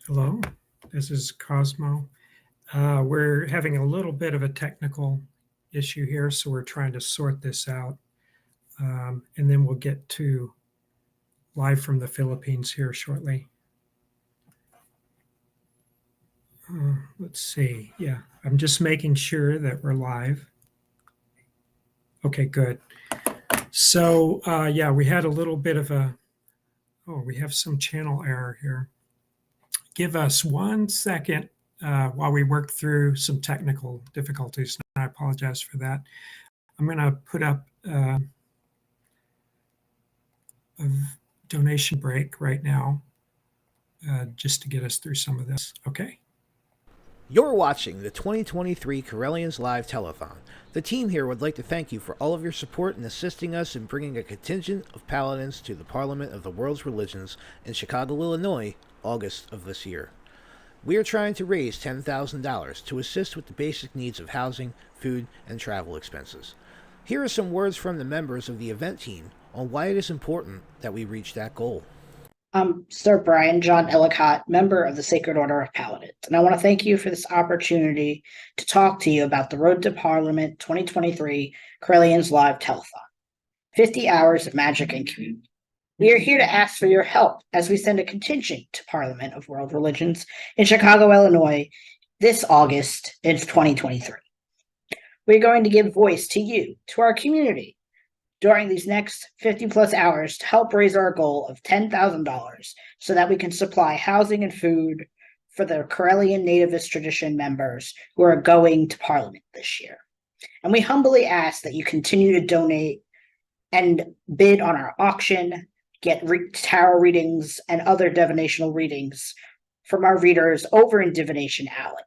Hello, this is Cosmo. We're having a little bit of a technical issue here, so we're trying to sort this out. And then we'll get to live from the Philippines here shortly. Let's see. Yeah, I'm just making sure that we're live. Okay, good. So, yeah, we had a little bit of we have some channel error here. Give us 1 second while we work through some technical difficulties. I apologize for that. I'm going to put up a donation break right now just to get us through some of this. Okay. You're watching the 2023 Correllians Live Telethon. The team here would like to thank you for all of your support in assisting us in bringing a contingent of paladins to the Parliament of the World's Religions in Chicago, Illinois, August of this year. We are trying to raise $10,000 to assist with the basic needs of housing, food, and travel expenses. Here are some words from the members of the event team on why it is important that we reach that goal. I'm Sir Brian John Ellicott, member of the Sacred Order of Paladins, and I want to thank you for this opportunity to talk to you about the Road to Parliament 2023 Correllians Live Telethon, 50 hours of magic and community. We are here to ask for your help as we send a contingent to Parliament of World Religions in Chicago, Illinois, this August in 2023. We're going to give voice to you, to our community, during these next 50 plus hours to help raise our goal of $10,000 so that we can supply housing and food for the Correllian nativist tradition members who are going to Parliament this year. And we humbly ask that you continue to donate and bid on our auction, get tarot readings and other divinational readings from our readers over in Divination Alley.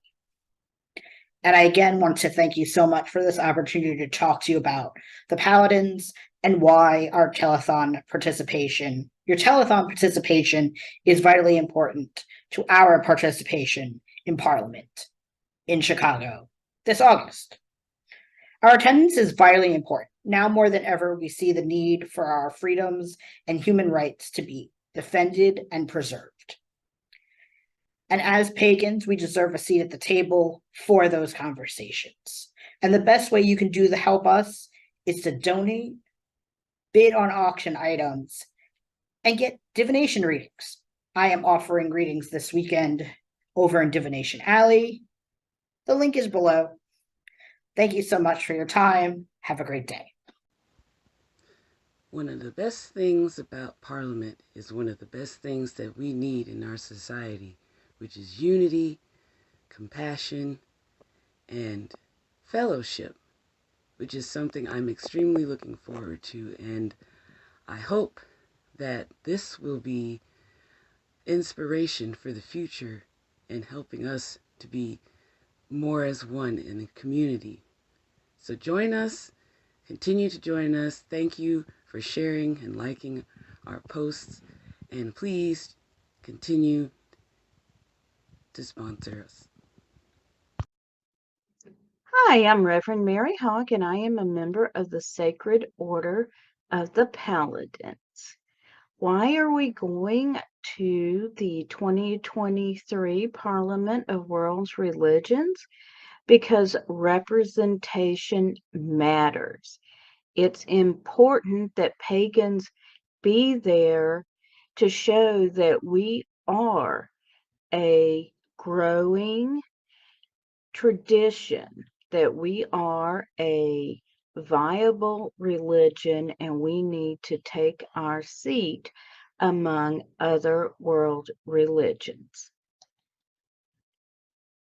And I again want to thank you so much for this opportunity to talk to you about the Paladins and why our telethon participation, your telethon participation is vitally important to our participation in Parliament in Chicago this August. Our attendance is vitally important. Now more than ever, we see the need for our freedoms and human rights to be defended and preserved. And as pagans, we deserve a seat at the table for those conversations. And the best way you can do to help us is to donate, bid on auction items, and get divination readings. I am offering readings this weekend over in Divination Alley. The link is below. Thank you so much for your time. Have a great day. One of the best things about Parliament is one of the best things that we need in our society, which is unity, compassion, and fellowship, which is something I'm extremely looking forward to. And I hope that this will be inspiration for the future and helping us to be more as one in a community. So join us, continue to join us. Thank you for sharing and liking our posts, and please continue to sponsor us. Hi, I'm Reverend Mary Hawk, and I am a member of the Sacred Order of the Paladins. Why are we going to the 2023 Parliament of World's Religions? Because representation matters. It's important that pagans be there to show that we are a growing tradition, that we are a viable religion, and we need to take our seat among other world religions.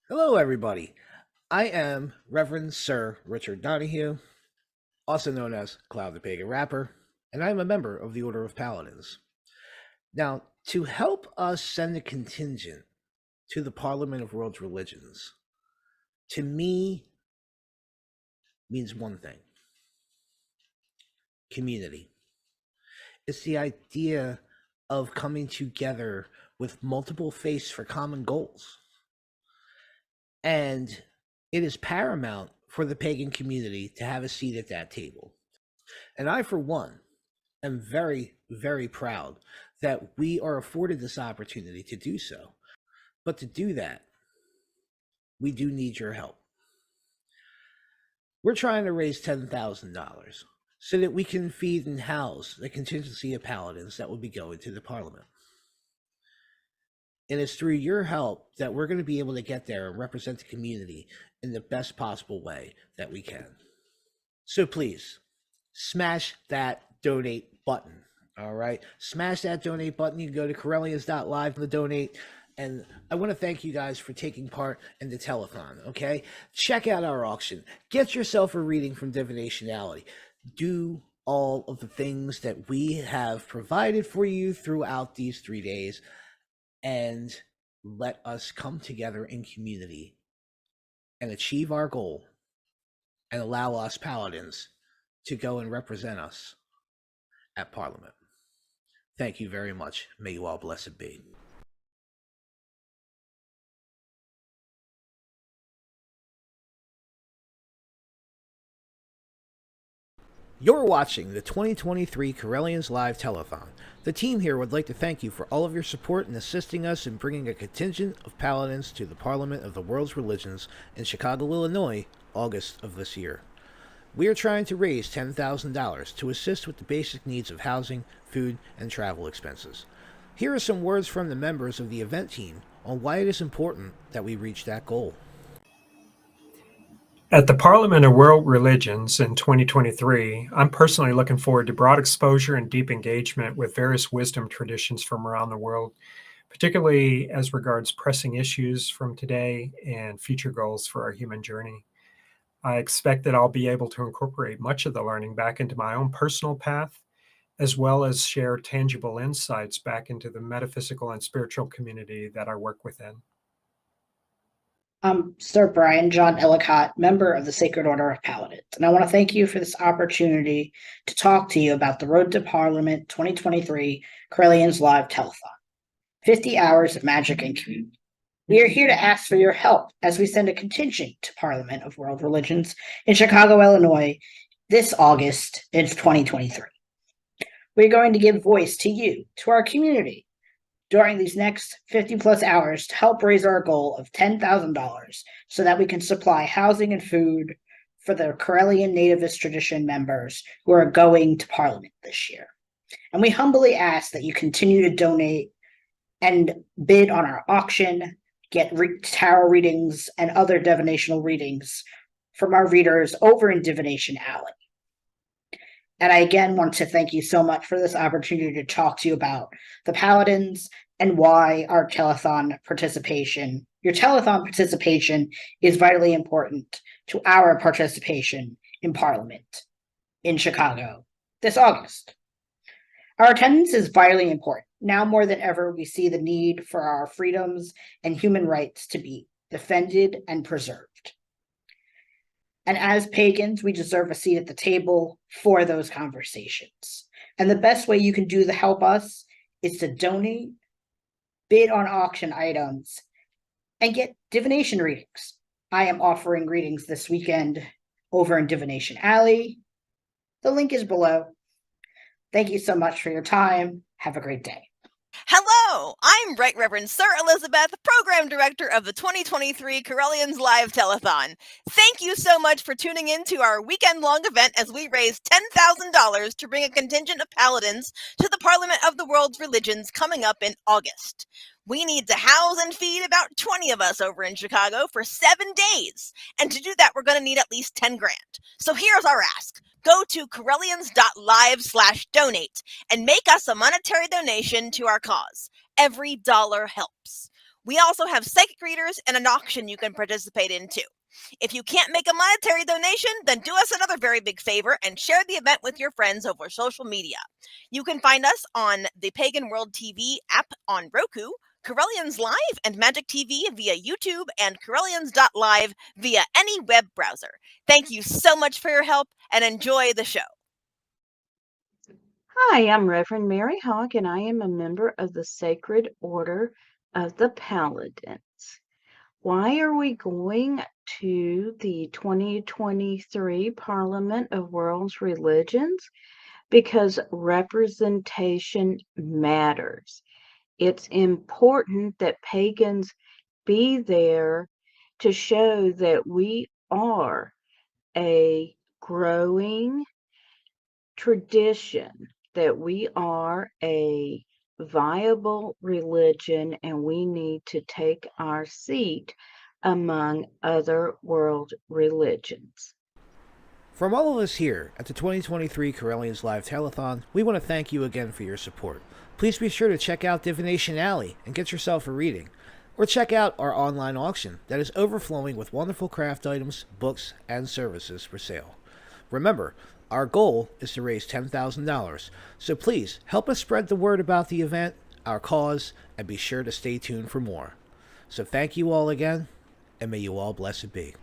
Hello, everybody. I am Reverend Sir Richard Donahue, also known as Cloud the Pagan Rapper, and I am a member of the Order of Paladins. Now, to help us send a contingent to the Parliament of World's Religions, to me, means one thing: community. It's the idea of coming together with multiple faiths for common goals. And it is paramount for the pagan community to have a seat at that table. And I, for one, am very, very proud that we are afforded this opportunity to do so. But to do that, we do need your help. We're trying to raise $10,000 so that we can feed and house the contingency of paladins that will be going to the Parliament. And it's through your help that we're going to be able to get there and represent the community in the best possible way that we can. So please, smash that donate button. All right? Smash that donate button. You can go to Correllians.live to donate. And I want to thank you guys for taking part in the telethon, okay? Check out our auction. Get yourself a reading from Divinationality. Do all of the things that we have provided for you throughout these 3 days, and let us come together in community and achieve our goal and allow us paladins to go and represent us at Parliament. Thank you very much. May you all blessed be. You're watching the 2023 Correllians Live Telethon. The team here would like to thank you for all of your support in assisting us in bringing a contingent of paladins to the Parliament of the World's Religions in Chicago, Illinois, August of this year. We are trying to raise $10,000 to assist with the basic needs of housing, food, and travel expenses. Here are some words from the members of the event team on why it is important that we reach that goal. At the Parliament of World Religions in 2023, I'm personally looking forward to broad exposure and deep engagement with various wisdom traditions from around the world, particularly as regards pressing issues from today and future goals for our human journey. I expect that I'll be able to incorporate much of the learning back into my own personal path, as well as share tangible insights back into the metaphysical and spiritual community that I work within. I'm Sir Brian John Ellicott, member of the Sacred Order of Paladins, and I want to thank you for this opportunity to talk to you about the Road to Parliament 2023 Correllians Live Telethon. 50 hours of magic and community. We are here to ask for your help as we send a contingent to Parliament of World Religions in Chicago, Illinois, this August in 2023. We're going to give voice to you, to our community, during these next 50 plus hours to help raise our goal of $10,000 so that we can supply housing and food for the Correllian Nativist tradition members who are going to Parliament this year. And we humbly ask that you continue to donate and bid on our auction, get tarot readings and other divinational readings from our readers over in Divination Alley. And I again want to thank you so much for this opportunity to talk to you about the Paladins and why our telethon participation, your telethon participation, is vitally important to our participation in Parliament in Chicago this August. Our attendance is vitally important. Now more than ever, we see the need for our freedoms and human rights to be defended and preserved. And as pagans, we deserve a seat at the table for those conversations. And the best way you can do to help us is to donate, bid on auction items, and get divination readings. I am offering readings this weekend over in Divination Alley. The link is below. Thank you so much for your time. Have a great day. Hello, I'm Right Reverend Sir Elizabeth, Program Director of the 2023 Correllians Live Telethon. Thank you so much for tuning in to our weekend-long event as we raise $10,000 to bring a contingent of paladins to the Parliament of the World's Religions coming up in August. We need to house and feed about 20 of us over in Chicago for 7 days. And to do that, we're going to need at least 10 grand. So here's our ask. Go to Correllians.live/donate and make us a monetary donation to our cause. Every dollar helps. We also have psychic readers and an auction you can participate in too. If you can't make a monetary donation, then do us another very big favor and share the event with your friends over social media. You can find us on the Pagan World TV app on Roku, Correllians Live and Magic TV via YouTube, and Correllians.live via any web browser. Thank you so much for your help and enjoy the show. Hi, I'm Reverend Mary Hawk, and I am a member of the Sacred Order of the Paladins. Why are we going to the 2023 Parliament of World's Religions? Because representation matters. It's important that pagans be there to show that we are a growing tradition, that we are a viable religion, and we need to take our seat among other world religions. From all of us here at the 2023 Correllians Live Telethon, we want to thank you again for your support. Please be sure to check out Divination Alley and get yourself a reading. Or check out our online auction that is overflowing with wonderful craft items, books, and services for sale. Remember, our goal is to raise $10,000, so please help us spread the word about the event, our cause, and be sure to stay tuned for more. So thank you all again, and may you all blessed be.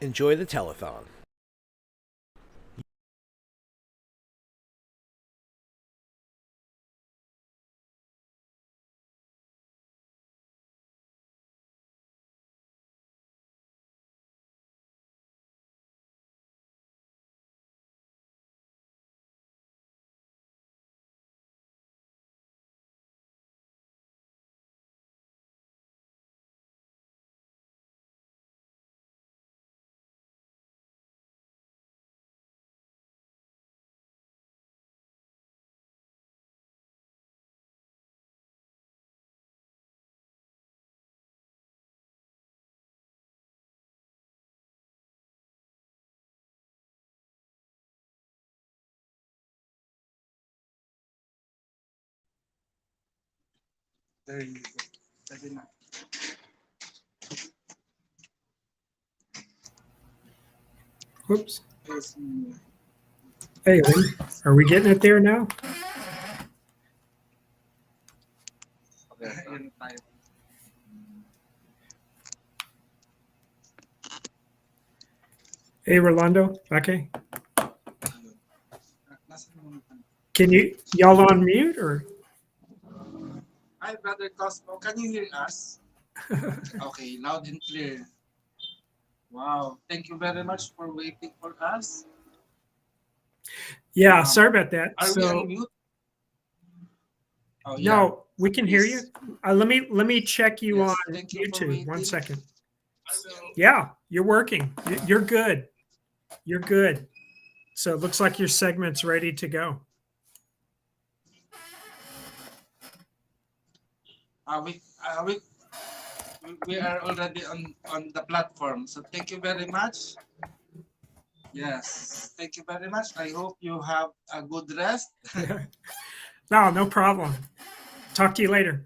Enjoy the telethon. There you go. Pwede na. Whoops. Yes. Hey, Lee, are we getting it there now? Ayan tayo. Hey, Rolando. Okay. Nasaan mo? Can y'all on mute or? Hi, Brother Cosmo. Can you hear us? Okay, loud and clear. Wow. Thank you very much for waiting for us. Yeah, sorry about that. Are we on mute? Oh, yeah. No, we can hear you. Let me check you Yes, on thank you for YouTube. 1 waiting. second. So, Yeah, you're working. You're good. You're good. So it looks like your segment's ready to go. we, we are already on the platform. So thank you very much. Yes, thank you very much. I hope you have a good rest. No problem. Talk to you later.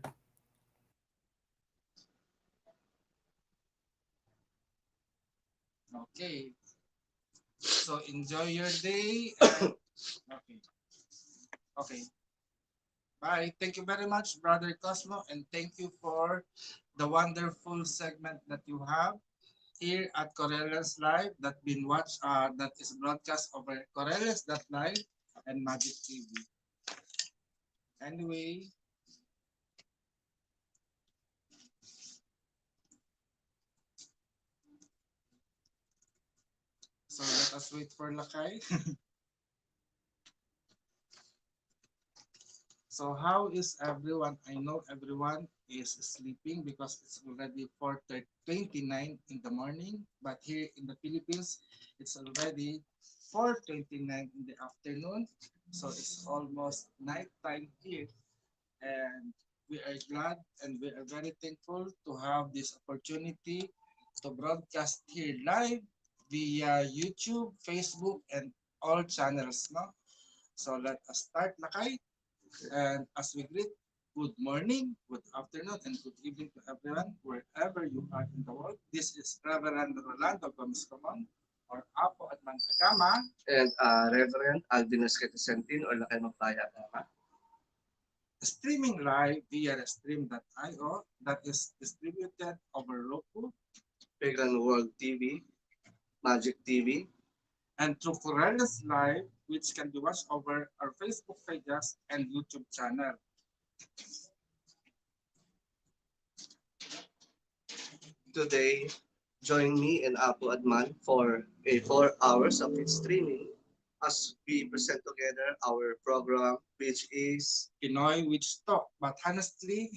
Okay. So enjoy your day. And, okay. Okay. Bye. Thank you very much, Brother Cosmo, and thank you for the wonderful segment that you have here at Correllians Live that is broadcast over Correllians.live and Magic TV. Anyway, so let us wait for Lakay. So how is everyone? I know everyone is sleeping because it's already 4:29 in the morning. But here in the Philippines, it's already 4:29 in the afternoon. So it's almost night time here. And we are glad and we are very thankful to have this opportunity to broadcast here live via YouTube, Facebook, and all channels. No? So let us start, Lakay. And as we greet, good morning, good afternoon, and good evening to everyone, wherever you are in the world. This is Reverend Rolando Gomez Camon, or Apo at Mantagama. And Reverend Alvin Esquete-Sentin or Lakay Magpaya Tama. Streaming live via stream.io that is distributed over Roku, Pagan World TV, Magic TV, and through Correllians Live, which can be watched over our Facebook pages and YouTube channel. Today, join me and Apo Adman for a 4 hours of streaming as we present together our program, which is Pinoy with stock. But honestly,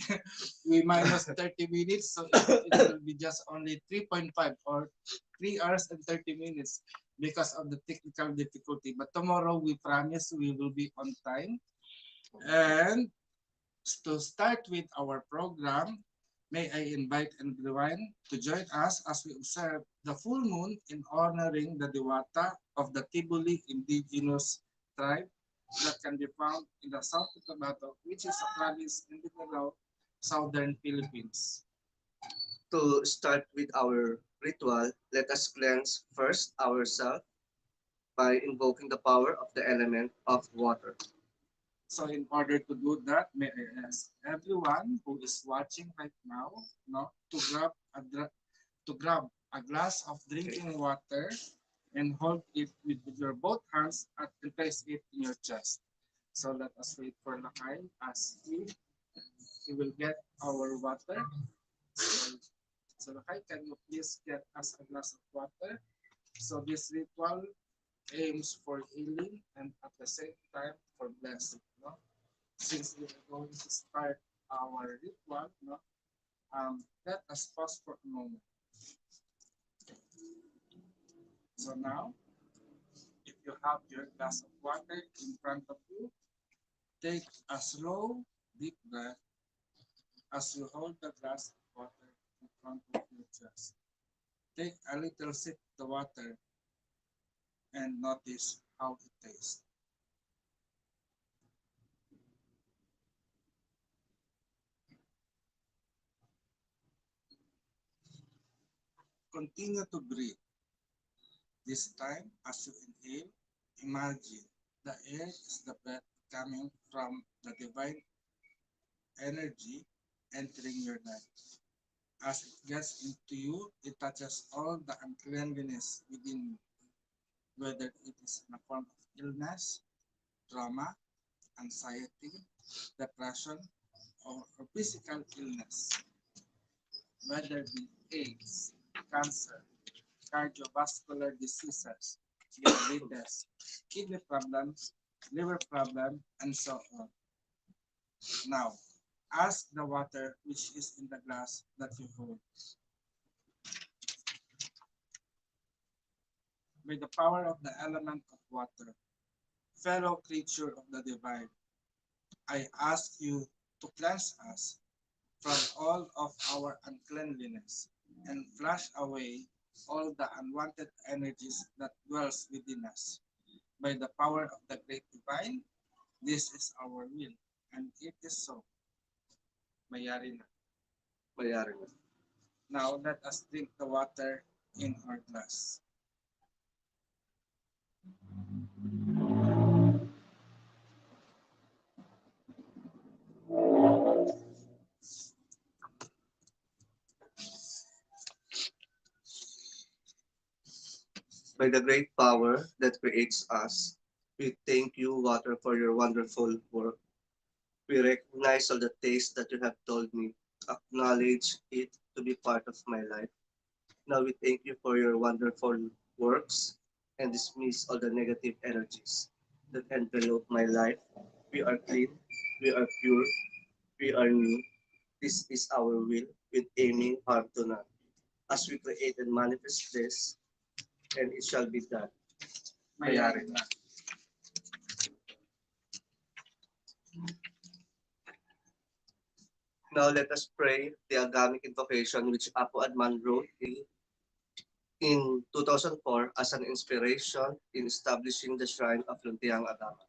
we minus 30 minutes, so it will be just only 3.5 or 3 hours and 30 minutes because of the technical difficulty. But tomorrow, we promise we will be on time. And to start with our program, may I invite everyone to join us as we observe the full moon in honoring the Diwata of the Tibuli indigenous tribe that can be found in the South Cotabato, which is a province in the Mindanao, southern Philippines. to start with our ritual. Let us cleanse first ourselves by invoking the power of the element of water. So in order to do that, may I ask everyone who is watching right now, no, to grab a glass of drinking water and hold it with your both hands and place it in your chest. So let us wait for Lakay as he will get our water. So, so Lakay, can you please get us a glass of water? So this ritual aims for healing and at the same time for blessing. No? Since we are going to start our ritual, no? Let us pause for a moment. So now, if you have your glass of water in front of you, take a slow, deep breath as you hold the glass of water in front of your chest. Take a little sip of the water and notice how it tastes. Continue to breathe. This time, as you inhale, imagine the air is the breath coming from the divine energy entering your life. As it gets into you, it touches all the uncleanliness within you, whether it is in a form of illness, trauma, anxiety, depression, or physical illness, whether it be AIDS, cancer, cardiovascular diseases, diabetes, kidney problems, liver problem, and so on. Now, ask the water which is in the glass that you hold. By the power of the element of water, fellow creature of the divine, I ask you to cleanse us from all of our uncleanliness and flush away all the unwanted energies that dwells within us. By the power of the great divine, this is our will, and it is so. Mayari na. Mayari na. Now let us drink the water in our glass. By the great power that creates us, we thank you, water, for your wonderful work. We recognize all the taste that you have told me, acknowledge it to be part of my life. Now we thank you for your wonderful works and dismiss all the negative energies that envelop my life. We are clean, we are pure, we are new. This is our will with aiming harm to none. As we create and manifest this, and it shall be done. Mayari na. Now let us pray the Agamic invocation which Apo Adman wrote in 2004 as an inspiration in establishing the shrine of Luntiang Agama.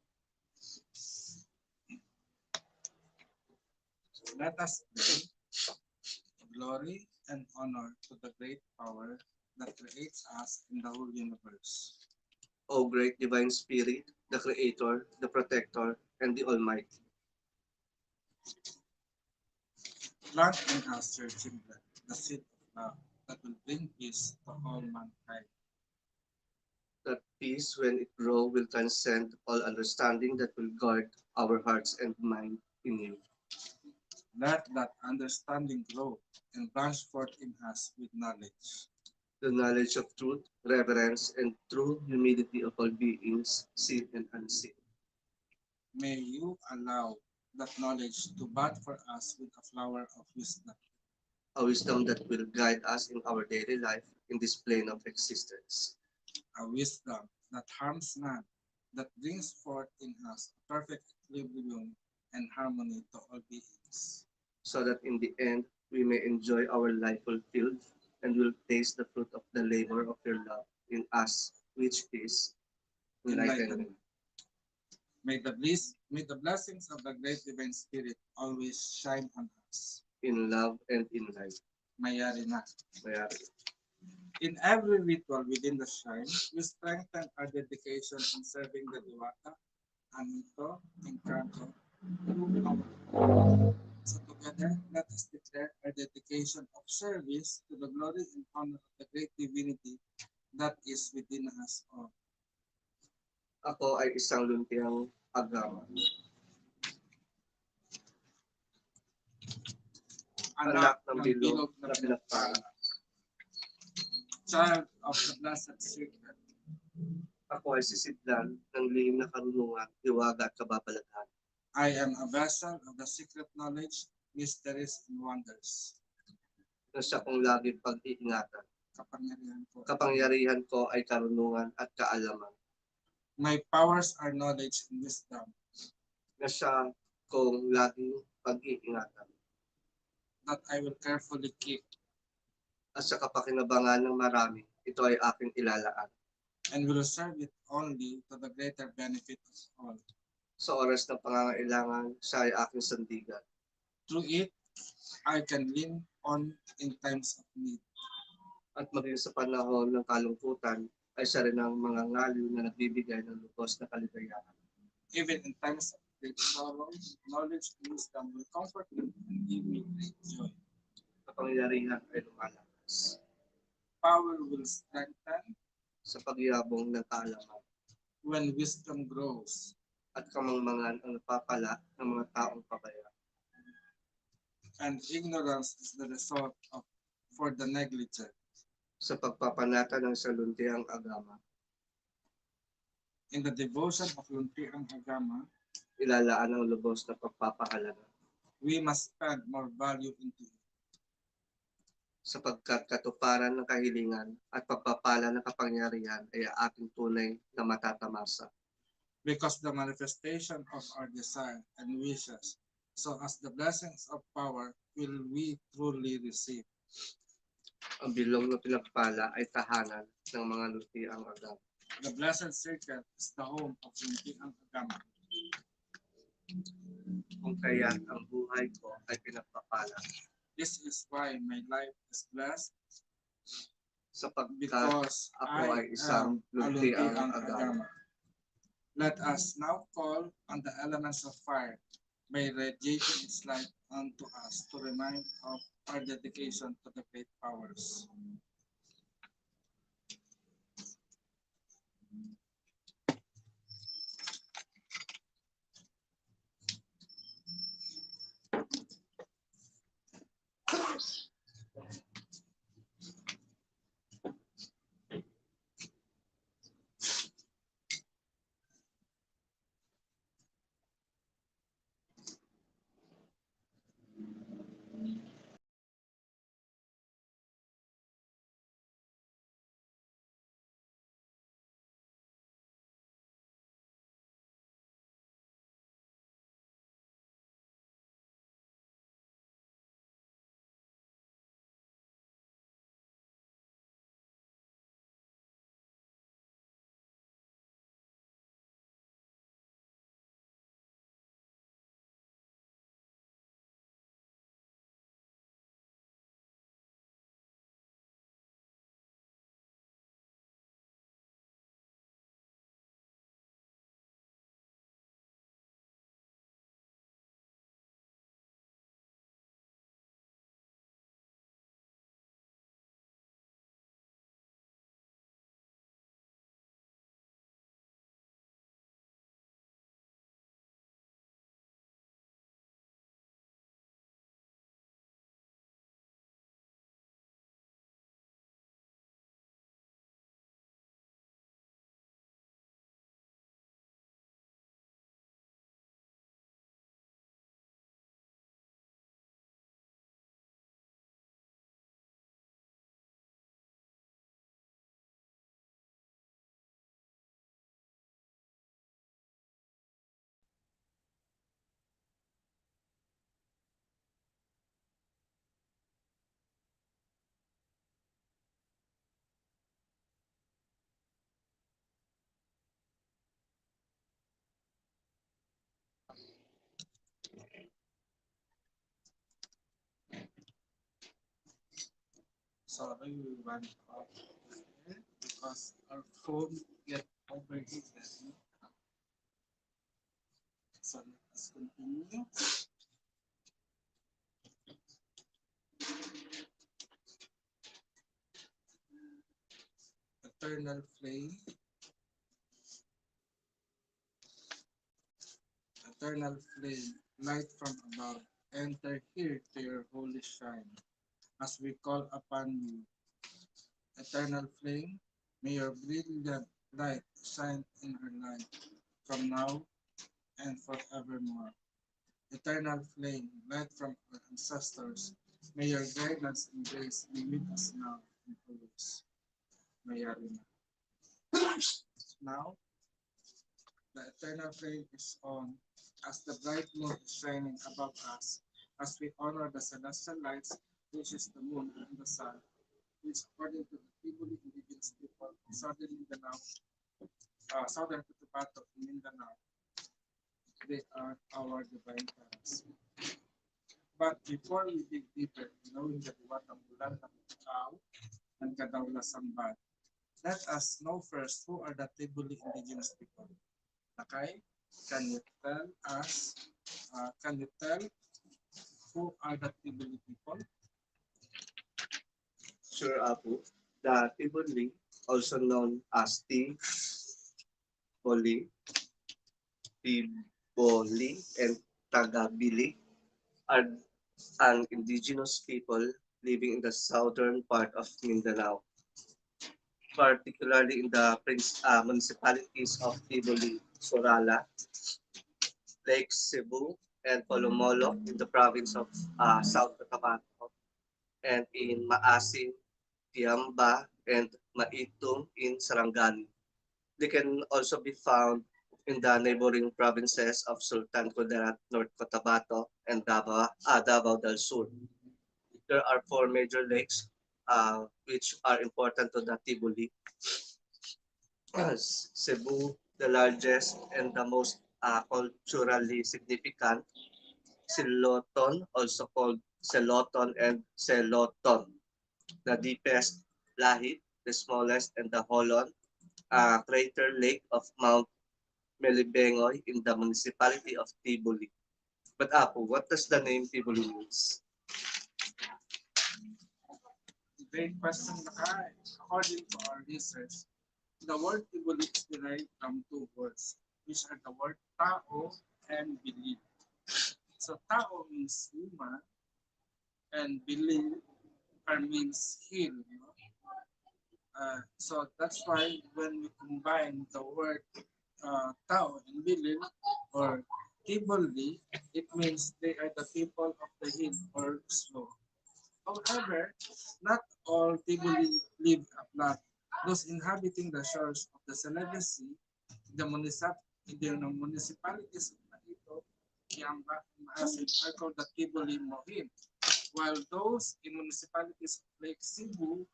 Let us bring glory and honor to the great power that creates us in the whole universe. O great divine spirit, the creator, the protector, and the almighty. Plant in us your children, the seed of love that will bring peace to all mankind. That peace, when it grow, will transcend all understanding that will guard our hearts and mind in you. Let that understanding grow and branch forth in us with knowledge. the knowledge of truth, reverence, and true humility of all beings, seen and unseen. May you allow that knowledge to bud for us with a flower of wisdom, A wisdom that will guide us in our daily life in this plane of existence, a wisdom that harms none, that brings forth in us perfect equilibrium and harmony to all beings. so that in the end we may enjoy our life fulfilled and will taste the fruit of the labor of your love in us, which is enlightenment. May the blessings of the great divine spirit always shine on us. In love and in life. Mayari na. Mayari. In every ritual within the shrine, we strengthen our dedication in serving the Diwata, Anito, and Kanto. So together, let us declare our dedication of service to the glory and honor of the great divinity that is within us all. Ako ay isang lumpiang agama. Anak ng bilog na pinagpala. Child of the Blessed Secret. Ako ay sisidlan ng lihim na karunungan, hiwaga at kababalaghan. I am a vessel of the secret knowledge, mysteries, and wonders. Na siya kong lagi pag-iingatan. Kapangyarihan ko. Kapangyarihan ko ay karunungan at kaalaman. My powers are knowledge and wisdom. Na siya kong laging pag-iingatan. That I will carefully keep. At sa kapakinabangan ng marami, ito ay aking ilalaan. And will serve it only to the greater benefit of all. Sa oras ng pangangailangan, siya ay aking sandigan. Through it, I can lean on in times of need. At maging sa panahon ng kalungkutan, ay siya rin ang mga ngaliw na nagbibigay ng lubos na kaligayahan. Even in times of great sorrow, knowledge and wisdom will comfort me and give me great joy. Kapangyarihan ay lumalakas. Power will strengthen Sa pagyabong ng kaalaman. when wisdom grows. At kamangmangan ang napapala ng mga taong pabaya. And ignorance is the result of for the negligent. Sa pagpapanata ng saluntiang agama, In the devotion of Luntiang Agama, ilalaan ang lubos na pagpapahalaga. we must spend more value into it. Sapagkat katuparan ng kahilingan at pagpapala ng kapangyarihan ay ating tunay na matatamasa. Because the manifestation of our desire and wishes, so as the blessings of power will we truly receive. Ang bilog na pinagpala ay tahanan ng mga lutiang agama. The blessed circle is the home of Luntiang Agama. Kung kaya't ang buhay ko ay pinagpapala. This is why my life is blessed, Sapagkat because ako I ay isang am a lutiang Luntiang agama. Agama. Let us now call on the elements of fire by radiating its light unto us to remind of our dedication to the great powers. Sorry, we went off here because our phone get overheated. So let us continue. Eternal flame, eternal flame, light from above, enter here to your holy shrine, as we call upon you. Eternal flame, may your brilliant light shine in our life, from now and forevermore. Eternal flame, light from our ancestors, may your guidance and grace be with us now and always. Mayari na. Now, the eternal flame is on as the bright moon is shining above us, as we honor the celestial lights, which is the moon and the sun, which according to the Tribally indigenous people of southern Mindanao, southern Cotabato and Mindanao, they are our divine parents. But before we dig deeper, knowing the diwatang bulan ng tao and kadawlasang bad, let us know first who are the Tribally indigenous people. Okay, can you tell us, can you tell who are the Tribally people? Sure, Apu. The Tiboli, also known as Tiboli, Tiboli, and Tagabili, are an indigenous people living in the southern part of Mindanao, particularly in the municipalities of Tiboli, Sorala, Lake Cebu, and Polomolo in the province of South Cotabato, and in Maasin, Tiamba, and Maitum in Sarangani. They can also be found in the neighboring provinces of Sultan Kudarat, North Cotabato, and Davao del Sur. There are four major lakes which are important to the Tibuli. Cebu, the largest and the most culturally significant. Siloton, also called Celoton and Celoton. The deepest, Lahit, the smallest, and the Holon, crater lake of Mount Melibengoy in the municipality of Tibuli. But Apo, what does the name Tibuli means? Great question, Nakai. According to our research, the word Tibuli is derived from two words, which are the word tao and believe. So tao means human and believe means heal. So that's why when we combine the word Tao and Bilil or Tiboli, it means they are the people of the hill or slow. However, not all Tiboli live upland. Those inhabiting the shores of the Celebes Sea, the, municipalities of Maito, Kiamba, and Maasin are called the Tiboli Mohin, while those in municipalities of Lake Cebu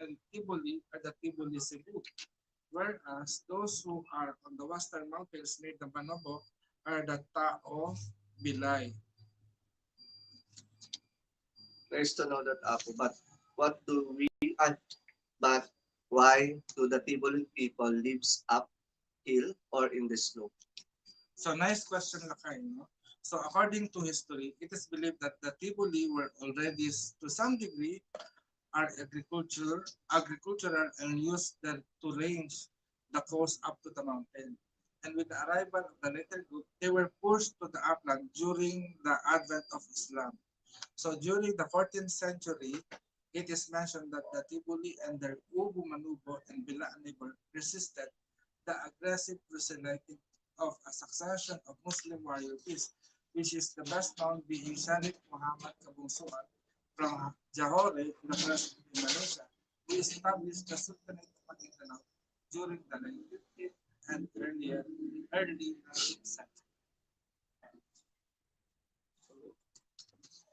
and Tiboli are the Tiboli Cebu, whereas those who are on the western mountains near the Banobo are the Tao Bilay. Nice to know that, Apo. But what do we, uh, but why do the Tiboli people lives uphill or in the snow? So nice question, Lakay. No? So according to history, it is believed that the Tiboli were already, to some degree, are agricultural and used them to range the coast up to the mountain. And with the arrival of the later group, they were pushed to the upland during the advent of Islam. So during the 14th century, it is mentioned that the Tibuli and their Ubu Manubo and Bila neighbor resisted the aggressive proselyting of a succession of Muslim warriors, which is the best known being Sharif Muhammad Kabungsuan from Johore in the present Malaysia, who established the Sultanate of Mindanao during the 19th and early 19th century.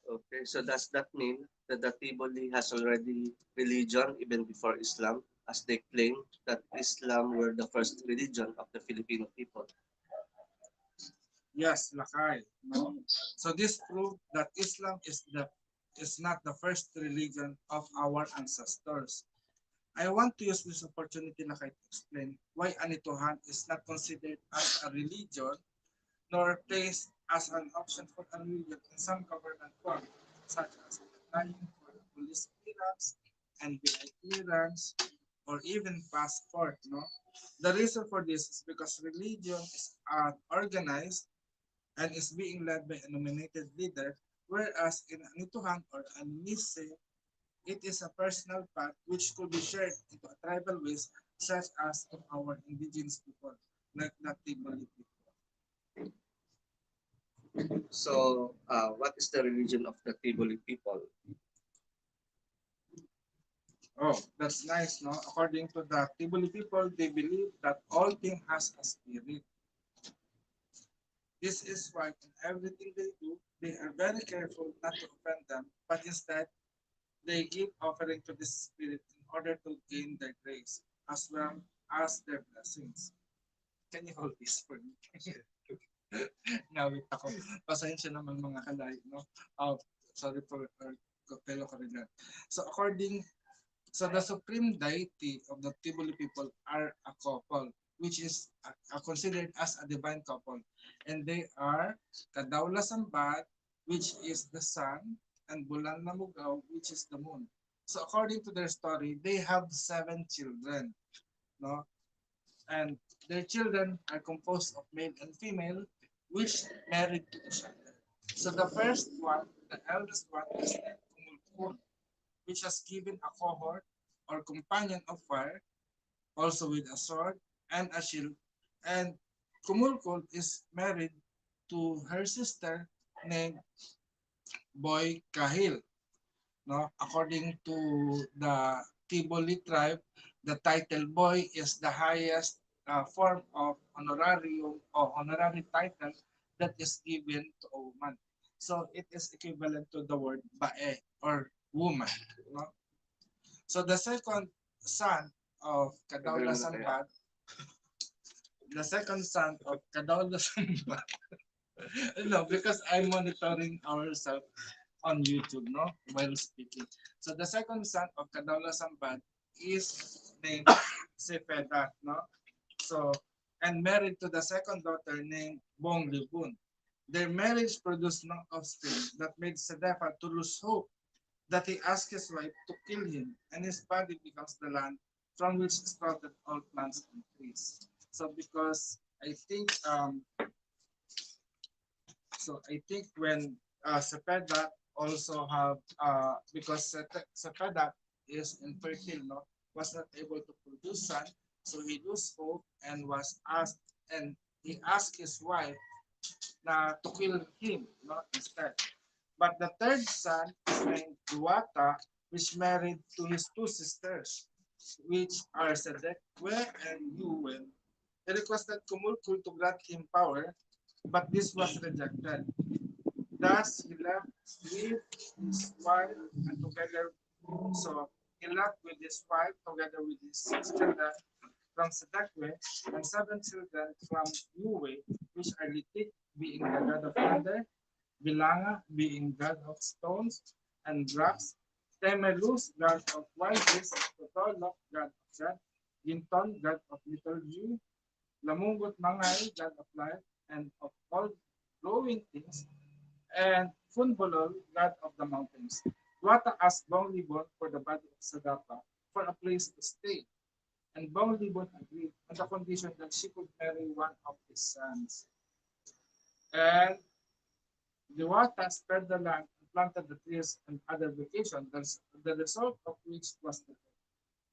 Okay, so does that mean that the Tiboli has already religion even before Islam, as they claim that Islam were the first religion of the Filipino people? Yes, Lakay. No? So this proved that Islam is the is not the first religion of our ancestors. I want to use this opportunity na to explain why Anituhan is not considered as a religion nor placed as an option for a religion in some government form, such as applying for police clearance, NBI clearance, or even passport. No, the reason for this is because religion is organized and is being led by a nominated leader, whereas in Anituhan or Anise, it is a personal path which could be shared into a tribal ways, such as of our indigenous people, like the Tiboli people. So, what is the religion of the Tiboli people? Oh, that's nice, no? According to the Tiboli people, they believe that all thing has a spirit. This is why in everything they do, they are very careful not to offend them, but instead they give offering to the spirit in order to gain their grace as well as their blessings. Can you hold this for me? Nawit ako. Pasensya naman mga kalay, no? Sorry for fellow Correllians. So so the supreme deity of the Tiboli people are a couple, which is considered as a divine couple. And they are Kadawla Sambat, which is the sun, and Bulan Namugaw, which is the moon. So according to their story, they have 7 children, no? And their children are composed of male and female, which married to each other. So the first one, the eldest one, is named Kumulkul, which has given a cohort or companion of fire, also with a sword and a shield. And Kumulkul is married to her sister named Boy Kahil. No, according to the Tiboli tribe, the title boy is the highest form of honorarium or honorary title that is given to a woman. So it is equivalent to the word bae or woman. No? So the second son of Kadaula Sambad, the second son of Kadaula Sambad, no, because I'm monitoring ourselves on YouTube, no, while speaking. So the second son of Kadaula Sambad is named Sepeda, no. So and married to the second daughter named Bong Libun. Their marriage produced no offspring that made Sedefa to lose hope that he asked his wife to kill him, and his body becomes the land from which sprouted all plants and trees. So because I think when Cepeda also have because Cepeda is infertile, no, was not able to produce son, so he lost hope and was asked and he asked his wife to kill him, no, instead. But the third son is named Duwata, which married to his two sisters, which are Sedekwe and Yuwen. He requested Kumulkul to grant him power, but this was rejected. Thus, he left with his wife and together. So he left with his wife together with his 6 children from Sedekwe and 7 children from Yue, which are Litik, being the god of thunder, Bilanga, being god of stones and rocks, Temelus, god of wild beasts, Totolok, god of God, Ginton, god of liturgy, Lamungut Mangay, god of life and of all growing things, and Funbolol, god of the mountains. Tuata asked Bonglibon for the body of Sadapa for a place to stay, and Bonglibon agreed on the condition that she could marry one of his sons. And Diwata spared the land and planted the trees and other vegetation, the result of which was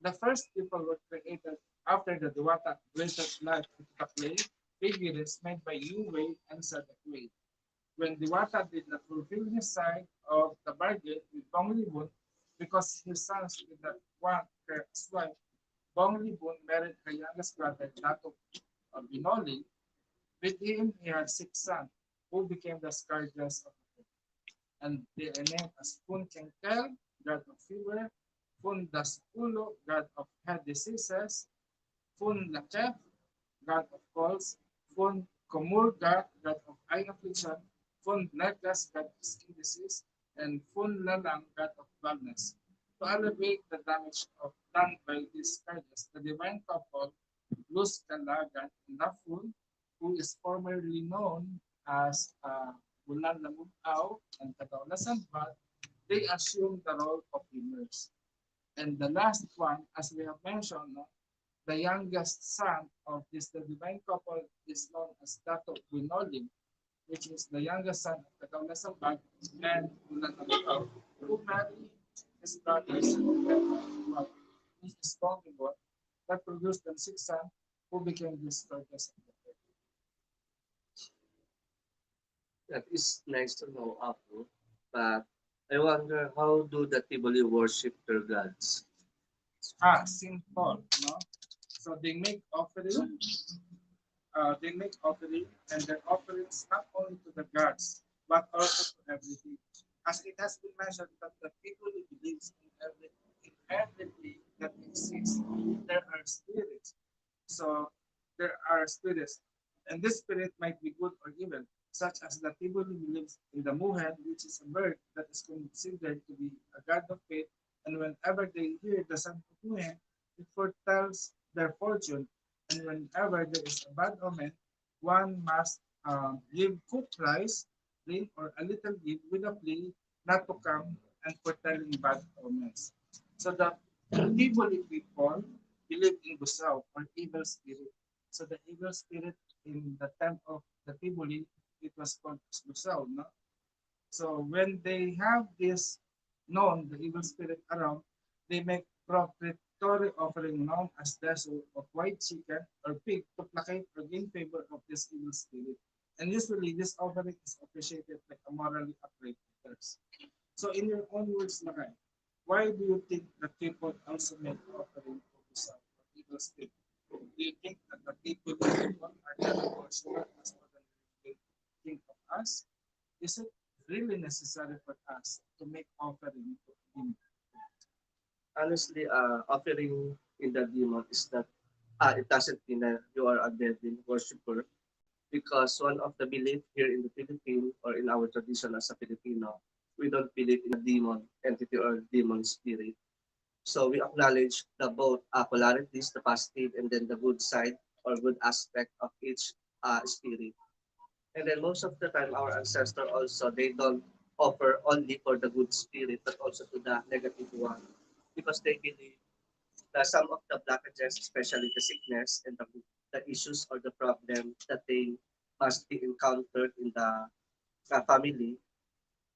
the first people were created after the Diwata breathed life into the clay figures made by Yu and Sadek. When Diwata did not fulfill his side of the bargain with Bonglibun because his sons did not want her as wife, Bonglibun married her youngest brother, Dato Binoli. With him, he had 6 sons, who became the scourges of the people. And they are named as Pun Kengkel, god of fever, Pun Daspulo, god of head diseases, Pun Lakef, god of colds, Pun Komur, god of eye affliction, Pun Negas, god of skin disease, and Funlalang, god of gladness. To alleviate the damage done by these scourges, the divine couple, Luz Calagan and Lafun, who is formerly known as Bulan Lamugao and Kadaulasan Bad, they assume the role of healers. And the last one, as we have mentioned, no, the youngest son of this the divine couple is known as Dato Bunolim, which is the youngest son of Kadaula Sambag and Bulan Lamugao, who married his brothers well, his strong born that produced them six sons who became the scourges of the earth. That is nice to know, Apo. But I wonder, how do the Tiboli worship their gods? Simple, no? So they make offering, and their offerings not only to the gods, but also to everything. As it has been mentioned that the people who believes in everything that exists, there are spirits. So there are spirits, and this spirit might be good or evil, such as the people who believes in the Muhen, which is a bird that is considered to be a god of faith, and whenever they hear the sound of Muhen, it foretells their fortune, and whenever there is a bad omen, one must give cooked rice, drink, or a little gift with a plea not to come and foretelling bad omens. So the Tiboli people believe in Gusao or evil spirit. So the evil spirit in the time of the Tiboli, it was called Gusao, no? So when they have this known, the evil spirit around, they make propitiatory offering known as deso of white chicken or pig to placate or gain favor of this evil spirit. And usually this offering is appreciated by a morally upright others. So in your own words, Lakay, why do you think that people also make offering to Gusao or evil spirit? Do you think that the people are never worshipers as more than they think of us? Is it really necessary for us to make offering to him? Honestly, offering in the demon is not, it doesn't mean that you are a devil worshiper, because one of the belief here in the Philippines or in our tradition as a Filipino, we don't believe in a demon entity or demon spirit. So we acknowledge the both polarities, the positive and then the good side or good aspect of each spirit. And then most of the time, our ancestors also, they don't offer only for the good spirit, but also to the negative one, because they believe that some of the blockages, especially the sickness and the issues or the problem that they must be encountered in the family,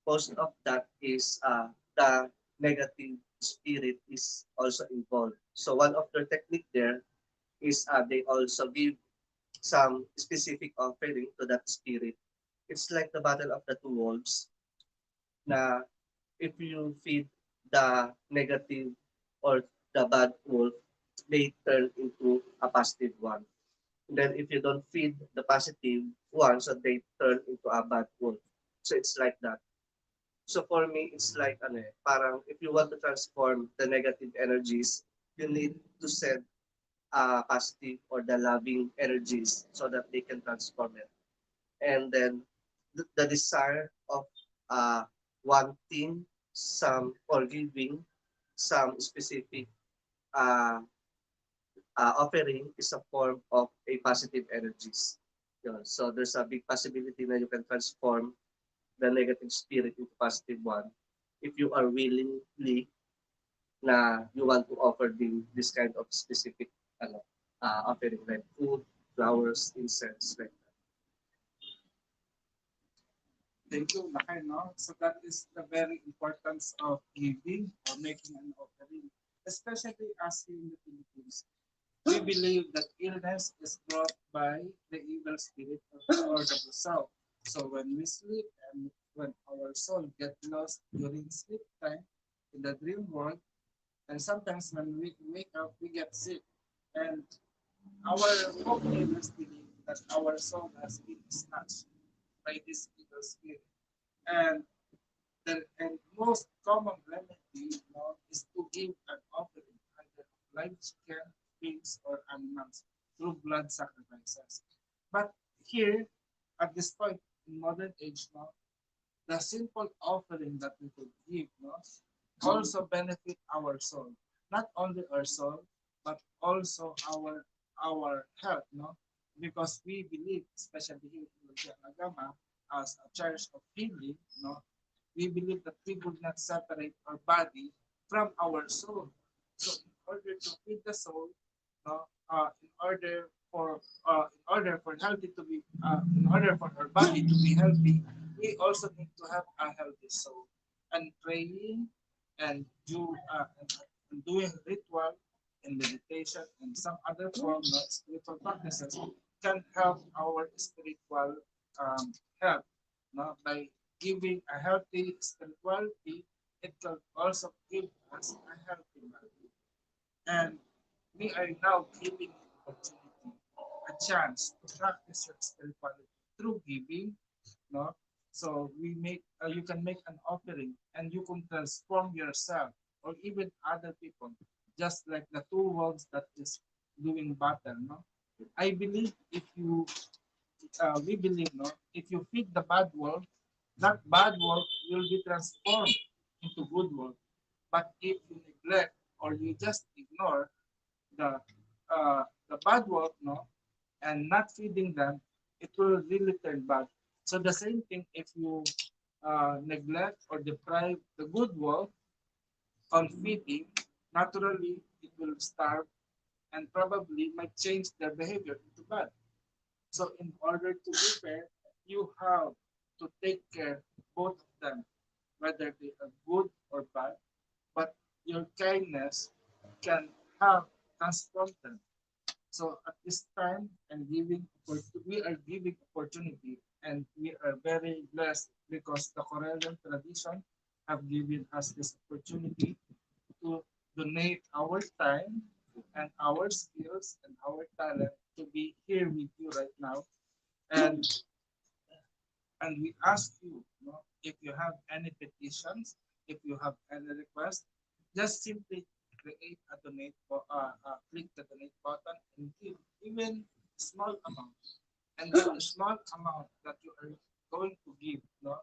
most of that is the negative spirit is also involved. So one of their technique there is they also give some specific offering to that spirit. It's like the battle of the two wolves na if you feed the negative or the bad wolf, they turn into a positive one. Then if you don't feed the positive one, so they turn into a bad wolf. So it's like that. So for me, it's like parang if you want to transform the negative energies, you need to send positive or the loving energies so that they can transform it. And then the desire of uh, wanting some or giving some specific uh, offering is a form of a positive energies. Yun. So there's a big possibility that you can transform the negative spirit into positive one if you are willingly na you want to offer this kind of specific offering like food, flowers, incense, like Thank you, Lakay, no? So that is the very importance of giving or making an offering, especially as here in the Philippines. We believe that illness is brought by the evil spirit or the soul. So when we sleep and when our soul get lost during sleep time in the dream world, and sometimes when we wake up, we get sick. And our folk healers believe that our soul has been snatched by this evil spirit. And and most common remedy, is to give an offering either of live chicken, pigs, or animals through blood sacrifices. But here, at this point in modern age now, the simple offering that we could give, no, also benefit our soul. Not only our soul, but also our health, no? Because we believe, especially here in Agama, as a church of healing, no, we believe that we would not separate our body from our soul. So in order to feed the soul, no, in order for healthy to be in order for our body to be healthy, we also need to have a healthy soul. And praying and and doing ritual and meditation and some other form of spiritual practices can help our spiritual health. No? By giving a healthy spirituality, it can also give us a healthy body. And we are now giving opportunity, a chance to practice your spirituality through giving, no? So you can make an offering and you can transform yourself or even other people, just like the two worlds that is doing battle, no? I believe if you we believe, no, if you feed the bad world, that bad world will be transformed into good world. But if you neglect or you just ignore the the bad work, no, and not feeding them, it will really turn bad. So the same thing if you neglect or deprive the good work on feeding, naturally it will starve and probably might change their behavior into bad. So in order to be fair, you have to take care both of them, whether they are good or bad. But your kindness can have transform them. So at this time, we are giving opportunity, and we are very blessed because the Correllian tradition have given us this opportunity to donate our time and our skills and our talent to be here with you right now. And we ask you, you know, if you have any petitions, if you have any requests, just simply create a click the donate button and give even small amount. And the small amount that you are going to give, no,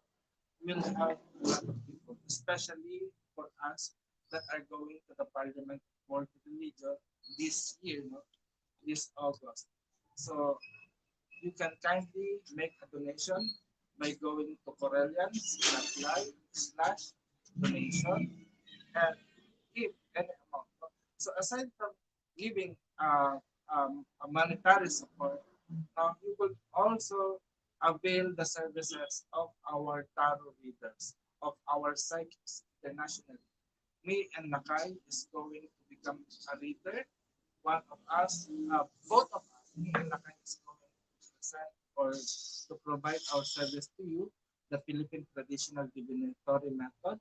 will help a lot of people, especially for us that are going to the Parliament for Religion this year, no, this August. So you can kindly make a donation by going to Correllians.live/donation and give any amount. So aside from giving a monetary support, you could also avail the services of our tarot readers, of our psychics internationally. Me and Nakai is going to become a reader. One of us, both of us, me and Nakai is going to present or to provide our service to you, the Philippine traditional divinatory method.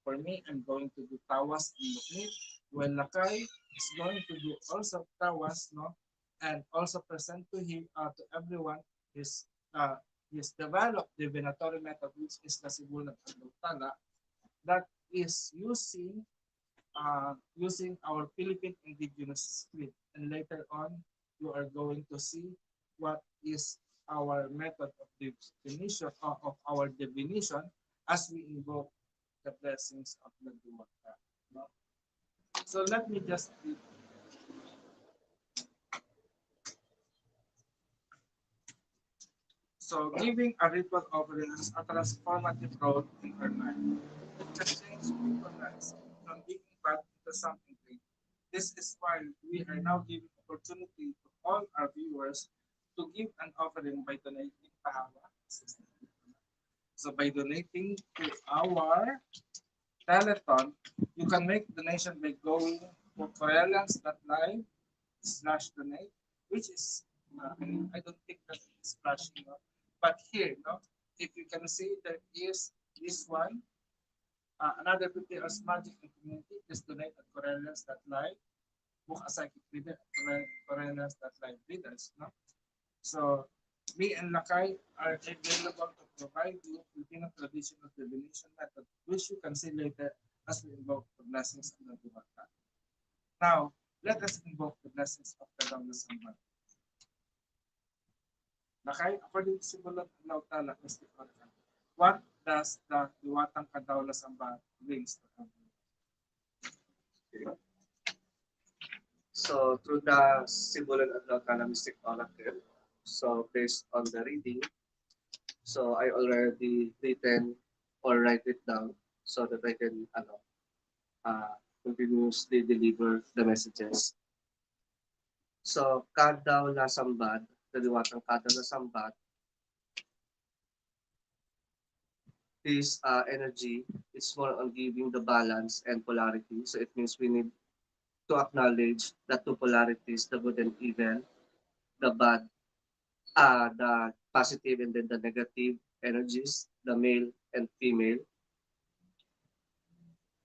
For me, I'm going to do tawas and luknit, while Nakai is going to do also tawas, no, and also present to him, to everyone, his his developed divinatory method, which is the Sibulan Tala, that is using our Philippine indigenous script. And later on, you are going to see what is our method of definition of our divination as we invoke the blessings of the Duwaka. No? So let me just read. So giving a ritual offering has a transformative role in our life. It can change people's lives from being bad into something great. This is why we are now giving opportunity to all our viewers to give an offering by donating pahawa. So by donating to our Telethon, you can make donation by going to Correllians.live/donate, which is, I don't think that is flashing up. But here, no, if you can see, there is this one, another 50 hours magic and community, just donate at Correllians.live, book a psychic reader at Correllians.live readers, no? So me and Lakay are available to provide you Filipino traditional divination method, which you can see later as we invoke the blessings of the Duwata. Now, let us invoke the blessings of the Ramdasamban. Lakay, according to Sibulan and Lautala, Mr. Orkan, what does the Diwatang Kadaula Samba brings to everyone? So through the Sibulan Adlaw Mystic Oracle, so based on the reading, so I already written or write it down so that I can continuously deliver the messages. So Kadaw na Sambad, Kaliwatang Kadaw na Sambad, this energy, it's more on giving the balance and polarity. So it means we need to acknowledge the two polarities, the good and evil, the bad, the positive and then the negative energies, the male and female,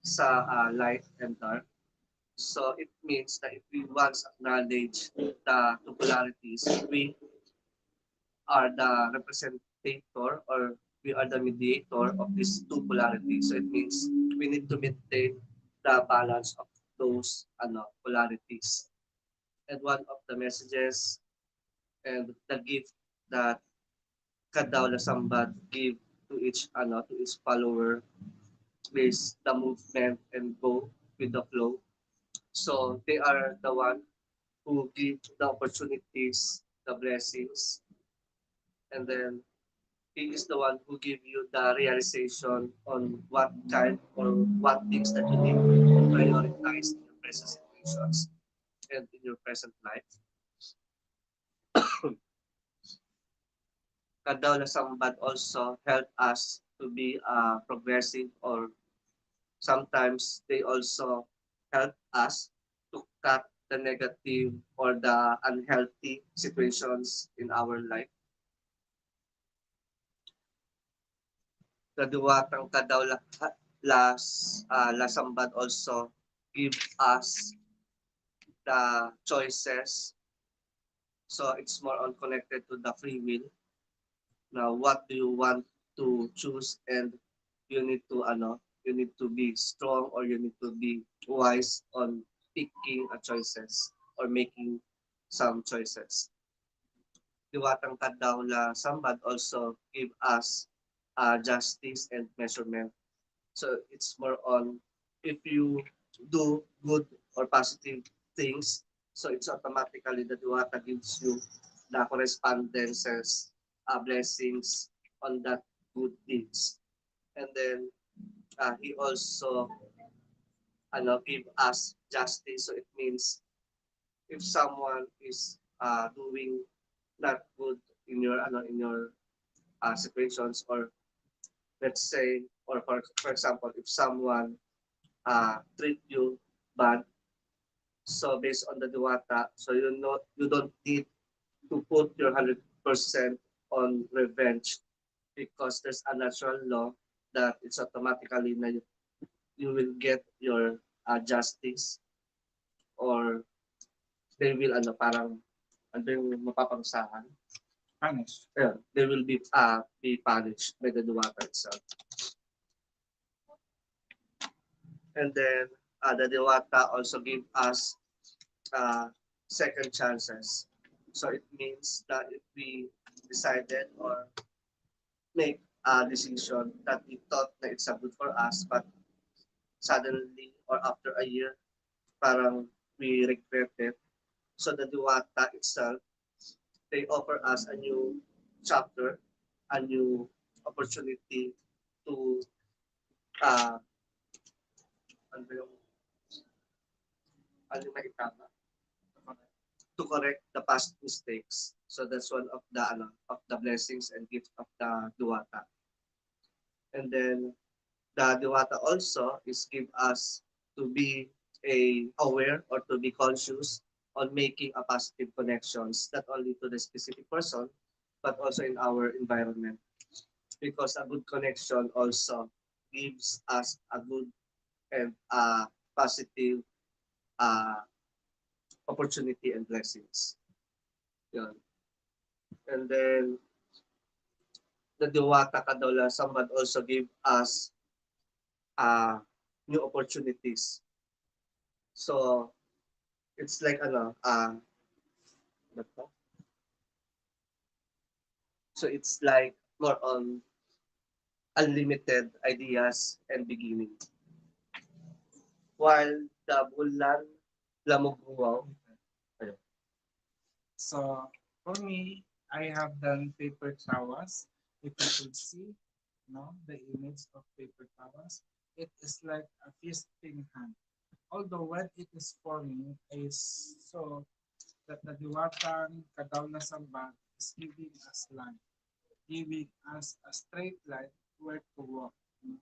sa light and dark. So it means that if we once acknowledge the two polarities, we are the representator or we are the mediator of these two polarities. So it means we need to maintain the balance of those polarities. And one of the messages and the gift that Kadaula Sambat give to each follower is the movement and go with the flow. So they are the one who give the opportunities, the blessings, and then he is the one who give you the realization on what kind or what things that you need to prioritize in your present situations and in your present life. Kadaula Sambat also help us to be progressive, or sometimes they also help us to cut the negative or the unhealthy situations in our life. Kaduwatang Kadaula Lasambad also give us the choices. So it's more on connected to the free will. Now, what do you want to choose, and you need to be strong or you need to be wise on picking a choices or making some choices. Diwatang Kadaula Sambad also give us justice and measurement. So it's more on if you do good or positive things, so it's automatically the Diwata gives you the correspondences, blessings on that good deeds. And then he also give us justice. So it means if someone is doing not good in your situations, or let's say, or for example, if someone treat you bad, so based on the Diwata, so you don't need to put your 100% on revenge, because there's a natural law that it's automatically na you will get your justice, or they will ano yung mapaparusahan. Punish. Yeah, they will be punished by the Diwata itself. And then the Diwata also give us second chances. So it means that if we decided or make a decision that we thought that it's a good for us, but suddenly or after a year, parang we regret it. So the Diwata itself, they offer us a new chapter, a new opportunity to uh, ano ba yung, ano yung maitama? To correct the past mistakes. So that's one of the blessings and gift of the Diwata. And then the Diwata also is give us to be aware or to be conscious on making a positive connections, not only to the specific person, but also in our environment. Because a good connection also gives us a good and positive uh, opportunity and blessings. Yun. And then the Diwata Kadola Samad also give us uh, new opportunities. So it's like so it's like more on unlimited ideas and beginning. While the bulan lamugluaw, ayun. So for me, I have done paper tawas. If you could see, no, the image of paper tawas, it is like a feasting hand. Although when it is forming, I saw that the Diwatang Kadaunasamban is giving us life, giving us a straight line where to walk. No?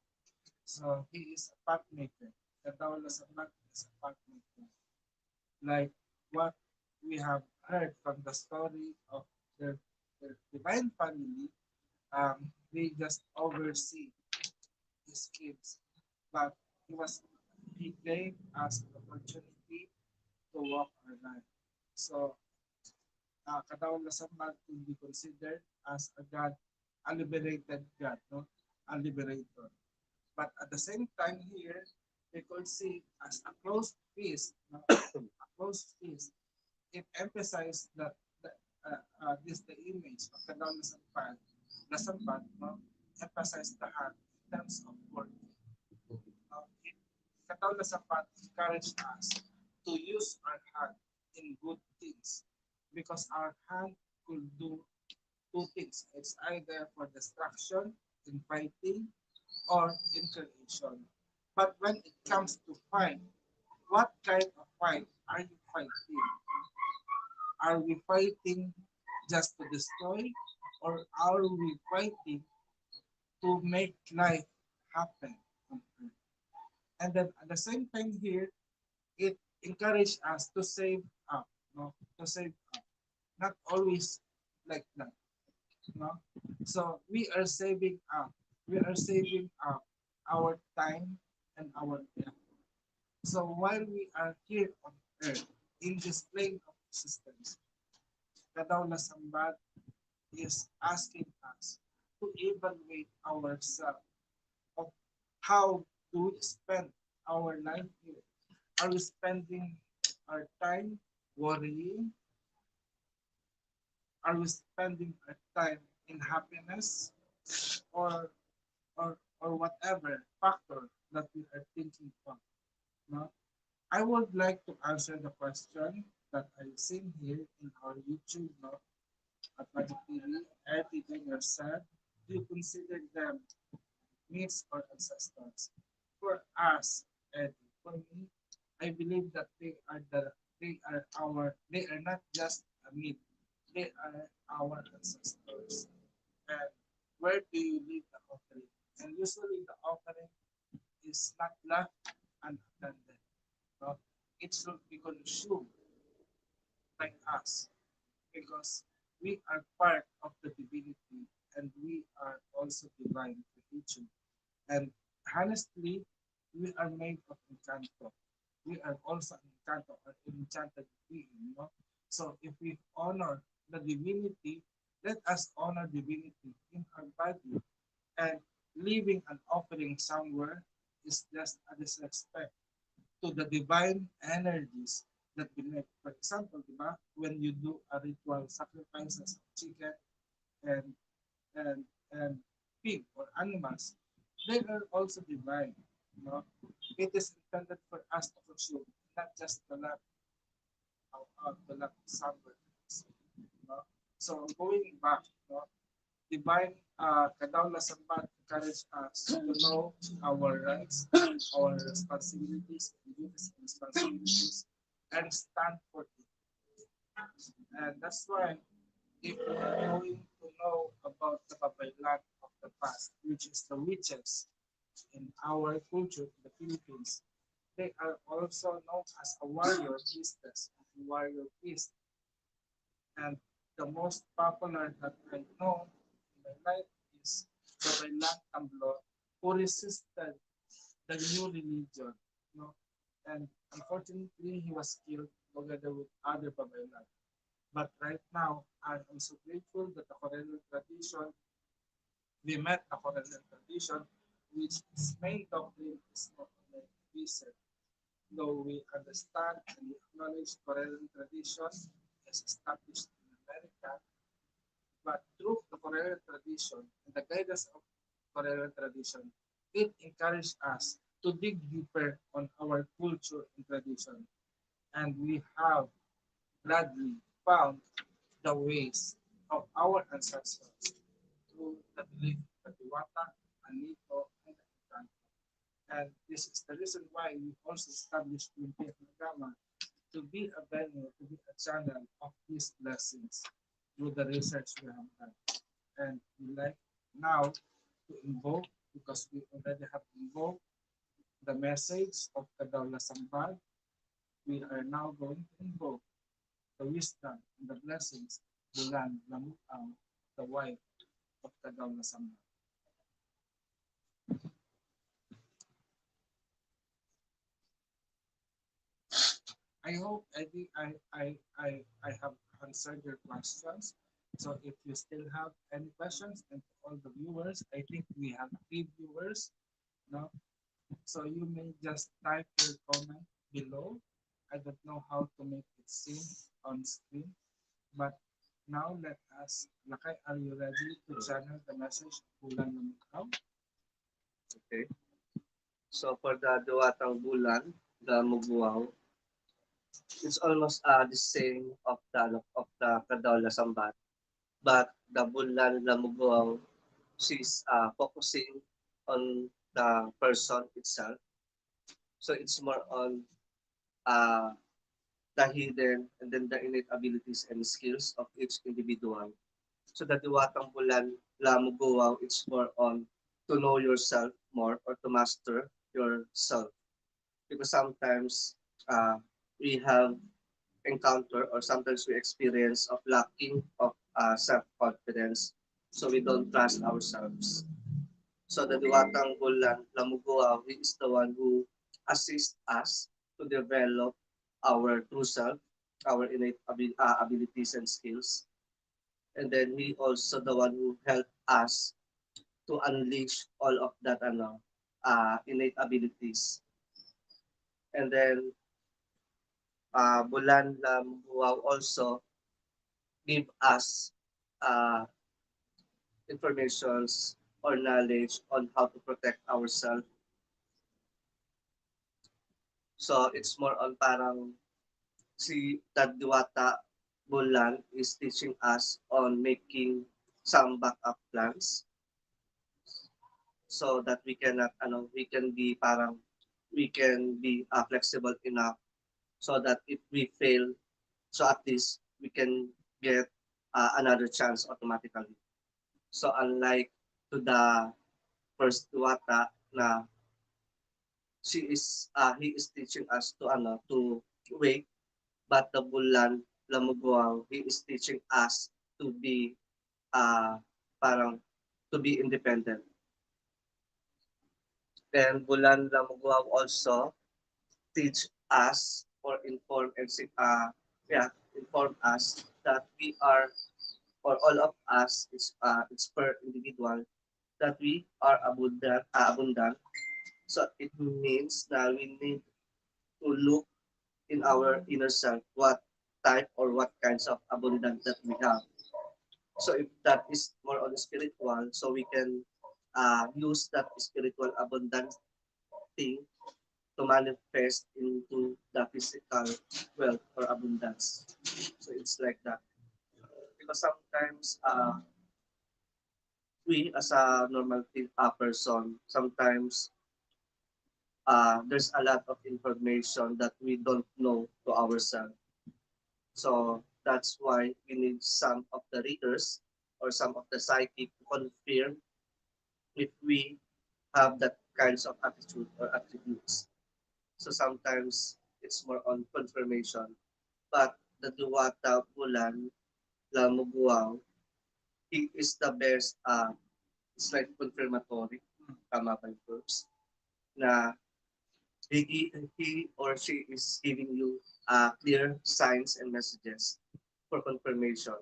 So he is a path maker. Kadaunasamban is a path maker. Like what we have heard from the story of the divine family, they just oversee his kids, but he gave us the opportunity to walk our life. So Katawan Lasambag could be considered as a God, a liberated God, no? A liberator. But at the same time here, we could see as a closed fist, no? A closed fist. It emphasized that this the image of Katawan Lasambag, no? Emphasized the heart in terms of work. It, Katawan Lasambag encouraged us to use our hand in good things because our hand could do two things. It's either for destruction, in fighting, or in creation. But when it comes to fight, what kind of fight are you fighting? Are we fighting just to destroy, or are we fighting to make life happen on earth? And then at the same time here, it encouraged us to save up, no? To save up. Not always like that. No? So we are saving up. We are saving up our time and our effort. So while we are here on earth, in this plane of existence, Kadaula Sambat is asking us to evaluate ourselves of how do we spend our life here. Are we spending our time worrying? Are we spending our time in happiness or or whatever factor that we are thinking of? No? I would like to answer the question that I've seen here in our YouTube, no, at Magic TV. Every Junior said, do you consider them myths or ancestors? For us, Eddie, for me, I believe that they are not just a myth, they are our ancestors. And where do you leave the offering? And usually the offering is not left unattended. No? It should be consumed by us because we are part of the divinity and we are also divine creation. And honestly, we are made of encanto. We are also an encanto or enchanted being. No? So if we honor the divinity, let us honor divinity in our body. And leaving an offering somewhere is just a disrespect to the divine energies that we make. For example, diba, when you do a ritual sacrifices of chicken and and and pig or animals, they are also divine. You know? It is intended for us to consume, not just the lap of somewhere. You know? So going back, you know, divine Kadaula Sambat encourage us to know our rights, our responsibilities, duties and responsibilities, and stand for it. And that's why if we are going to know about the Babaylan of the past, which is the witches in our culture in the Philippines, they are also known as a warrior priestess and warrior priest. And the most popular that I know in my life is Babaylan Tamblo, who resisted the new religion. You know? And unfortunately, he was killed together with other Babaylan. But right now, I'm so grateful that the Correllian tradition, we met the Correllian tradition, which its main doctrine is not only reason. Though we understand and we acknowledge Correllian tradition is established in America, but through the Correllian tradition and the guidance of Correllian tradition. It encouraged us to dig deeper on our culture and tradition, and we have gladly found the ways of our ancestors through the belief of the Diwata, Anito, and the Encanto. And this is the reason why we also established Wimpia Programa to be a venue, to be a channel of these blessings through the research we have done. And we like now to invoke, because we already have invoked the message of Kadawla Sambal, we are now going to invoke the wisdom and the blessings, Bulan Lamutang, the wife of Kadawla Sambal. I hope I have answered your questions. So if you still have any questions, and to all the viewers, I think we have 3 viewers. No? So you may just type your comment below. I don't know how to make it seen on screen, but now let us, Lakay, are you ready to channel the message Bulan ng Ikaw? Okay. So for the Duwatang Bulan, the Muguao, it's almost the same of the Kadaula Sambat. But the Bulan la Muguao, she's focusing on the person itself. So it's more on uh, the hidden and then the innate abilities and skills of each individual. So the Diwatang Bulan la Muguao, it's more on to know yourself more or to master yourself. Because sometimes uh, we have encounter or sometimes we experience of lacking of self-confidence, so we don't trust ourselves. So the Diwatang Bulan Lamuguaw, he is the one who assists us to develop our true self, our innate abilities and skills. And then he also the one who helped us to unleash all of that innate abilities. And then Bulan Lamuguaw also give us uh, informations or knowledge on how to protect ourselves. So it's more on parang si Tadwata Bulan is teaching us on making some backup plans so that we can be flexible enough so that if we fail, so at least we can get another chance automatically. So unlike to the first Duwata na he is teaching us to wait, but the Bulan Lamuguaw, he is teaching us to be uh parang to be independent. Then Bulan Lamuguaw also teach us or inform us that we are, or all of us is it's per individual, that we are abundant. So it means that we need to look in our inner self what type or what kinds of abundance that we have. So if that is more on spiritual, so we can use that spiritual abundance thing to manifest into the physical wealth or abundance. So it's like that. Because sometimes we as a normal person, sometimes there's a lot of information that we don't know to ourselves. So that's why we need some of the readers or some of the psychic to confirm if we have that kinds of attitude or attributes. So sometimes it's more on confirmation. But the Duwata Bulan Lamuguaw, he is the best, it's like confirmatory, tama ba yung verbs, na he or she is giving you clear signs and messages for confirmation.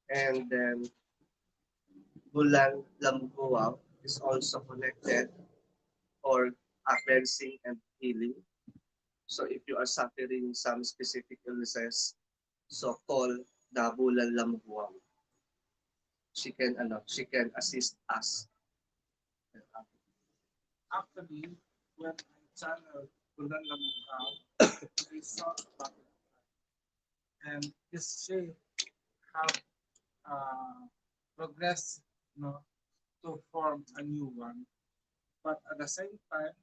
And then Bulan Lambuaw is also connected or cleansing and healing. So if you are suffering some specific illnesses, so call the Bulan Lambuaw. She can assist us. Actually, when I channeled Bulan Lamukhaw, I saw a butterfly, and this shape have progressed, you know, to form a new one. But at the same time,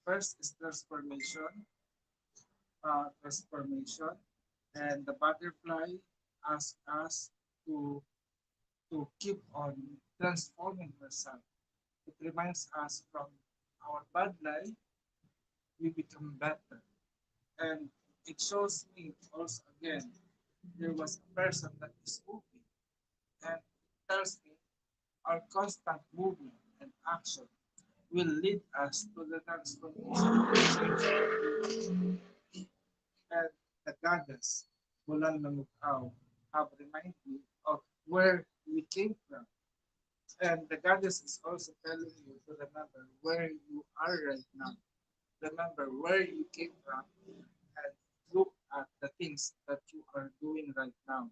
first is transformation, and the butterfly asks us to keep on transforming herself. It reminds us from our bad life, we become better. And it shows me also again, there was a person that is moving, and it tells me our constant movement and action will lead us to the transformation. And the goddess, Bulan Lamukhaw, have reminded me of where we came from. And the goddess is also telling you to remember where you are right now. Remember where you came from and look at the things that you are doing right now.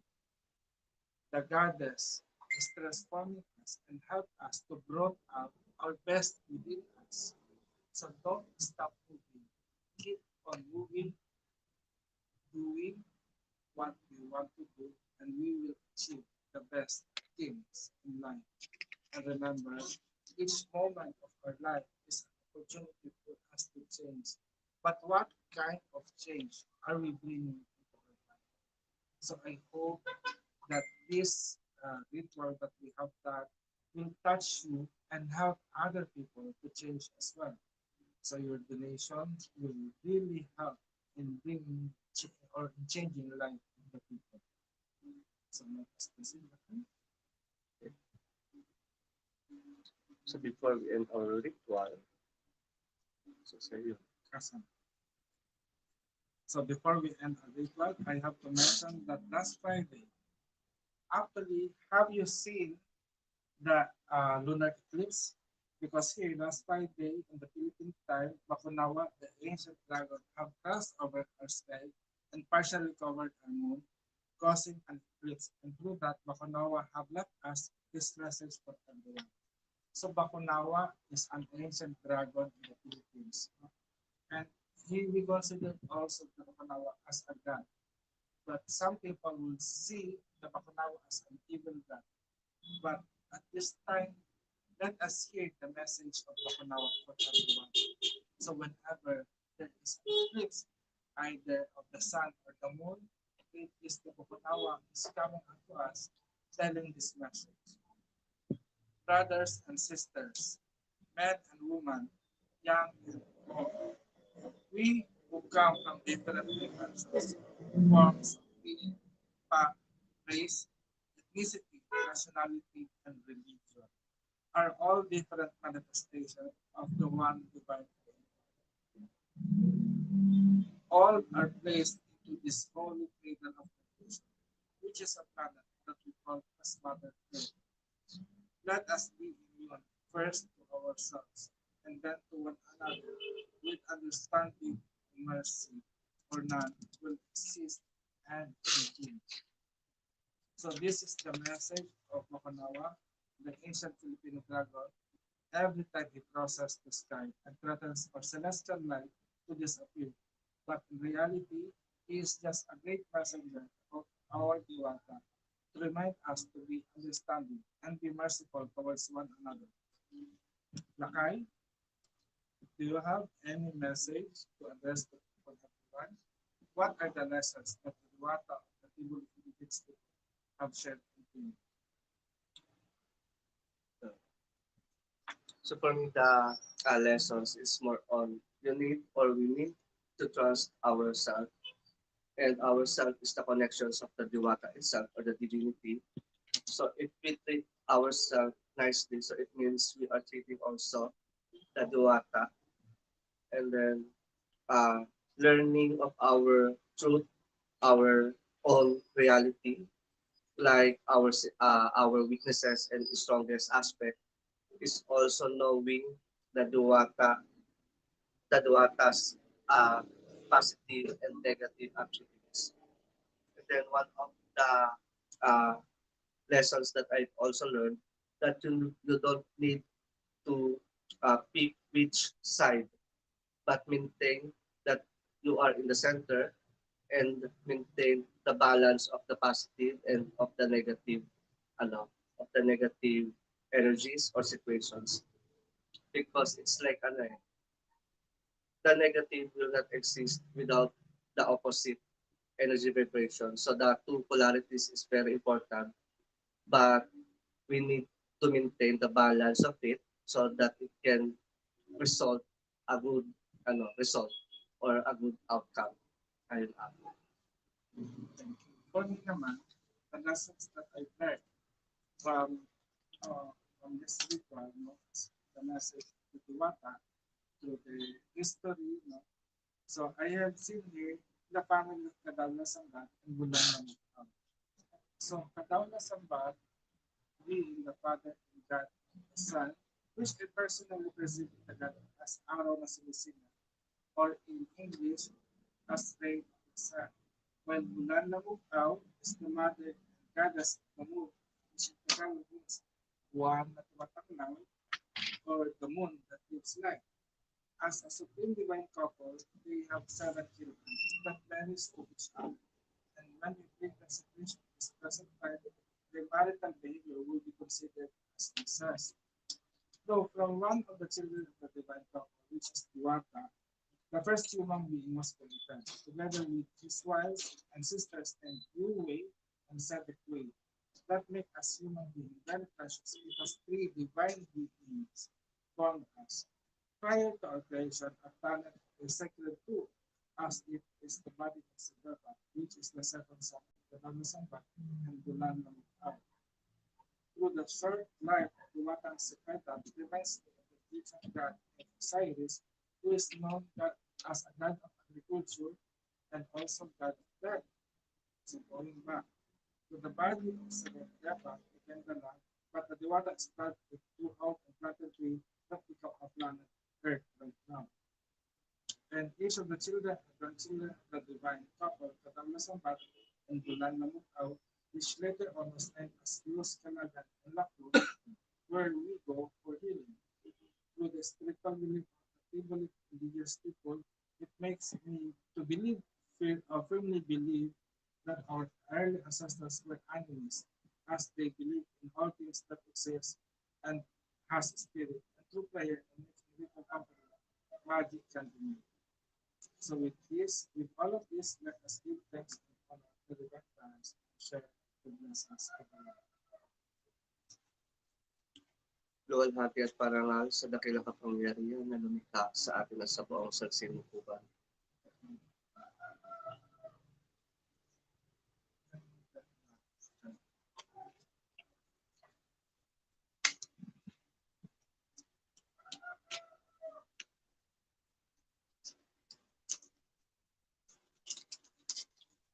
The goddess is transforming us and help us to bring out our best within us. So don't stop moving. Keep on moving, doing what we want to do, and we will achieve the best things in life. And remember, each moment of our life is an opportunity for us to change. But what kind of change are we bringing into our life? So I hope that this ritual that we have done will touch you and help other people to change as well. So your donation will really help in bringing or in changing the life of the people. So next, So before we end our ritual, so say you. So before we end our ritual, I have to mention that last Friday, actually, have you seen the lunar eclipse? Because here last Friday in the Philippine time, Bakunawa, the ancient dragon, have crossed over our sky and partially covered our moon, causing an eclipse. And through that, Bakunawa have left us this message for everyone. So Bakunawa is an ancient dragon in the Philippines. And we consider also the Bakunawa as a god. But some people will see the Bakunawa as an evil god. But at this time, let us hear the message of Bakunawa for everyone. So whenever there is an eclipse, either of the sun or the moon, it is the Bakunawa is coming unto us, telling this message. Brothers and sisters, men and women, young and old, we who come from different differences, forms of being, fact, race, ethnicity, nationality, and religion are all different manifestations of the one divine faith. All are placed into this holy cradle of creation, which is a planet that we call as Mother Earth. Let us be immune first to ourselves and then to one another with understanding and mercy, or none will exist and begin. So this is the message of Makanawa, the ancient Filipino dragon. Every time he crosses the sky and threatens our celestial light to disappear. But in reality, he is just a great messenger of our Diwata to remind us to be understanding and be merciful towards one another. Lakay, do you have any message to address to everyone? What are the lessons that the Diwata of the Tibul Philippines have shared with you? So for me, the lessons is more on you need or we need to trust ourselves, and ourself is the connections of the Diwata itself or the divinity. So if we treat ourselves nicely, so it means we are treating also the Diwata, and then uh, learning of our truth, our own reality, like our weaknesses and strongest aspect is also knowing the Duwata, the Duwata's positive and negative attributes. And then one of the uh, lessons that I've also learned that you don't need to pick which side, but maintain that you are in the center and maintain the balance of the positive and of the negative, ano, of the negative energies or situations. Because it's like the negative will not exist without the opposite energy vibration. So the two polarities is very important, but we need to maintain the balance of it so that it can result a good result or a good outcome. Ayun lang. Thank you. For me naman, the lessons that I learned from this ritual, the message to Diwata through the history, So I have seen here the family of Kadawla Sambat and Bulan Namukam. So Kadawla Sambat being the father and God, the son, which they personally perceive Tagalog as Araw na Sinisina, or in English, as Ray of the Sun. While Bulan Namukaw is the mother and goddess of the moon, which in Tagalog means buwan na tumataknaw, or the moon that gives light. As a supreme divine couple, they have 7 children that marries to each other. And when we bring the situation to this present time, their marital behavior will be considered as incest. Though from one of the children of the divine couple, which is Diwata, the first human being was created, together with his wives and sisters named Yu and Sedek. That make us human beings very precious because three divine beings formed us. Prior to our creation, our planet is sacred too, as it is the body of Siddhartha, which is the second son of the Namasambat and Bulan Namukam. Through the short life of Dumatang Sekretan, reminds me of the Egyptian god of Osiris, who is known as a god of agriculture and also god of death. So going back to the body of Sedek, became the land, but the Diwata is planted with two out and planted tree that become a planet Earth right now. And each of the children and grandchildren of the divine couple, Kadamla Sambat and Bulan Namukaw, which later on was named as Luz Kalagan and Lakru, where we go for healing. Through the spiritual belief of the tribal indigenous people, it makes me to believe, firmly believe that our early ancestors were animals, as they believe in all things that exist and has spirit, and through prayer and little company, magic can be made. So with all of this, let us give thanks and honor to the divine parents and share the blessings of the Lord. Luwalhati at parangal sa dakilang kapangyarihan na lumikha sa atin at sa buong sansinukuban.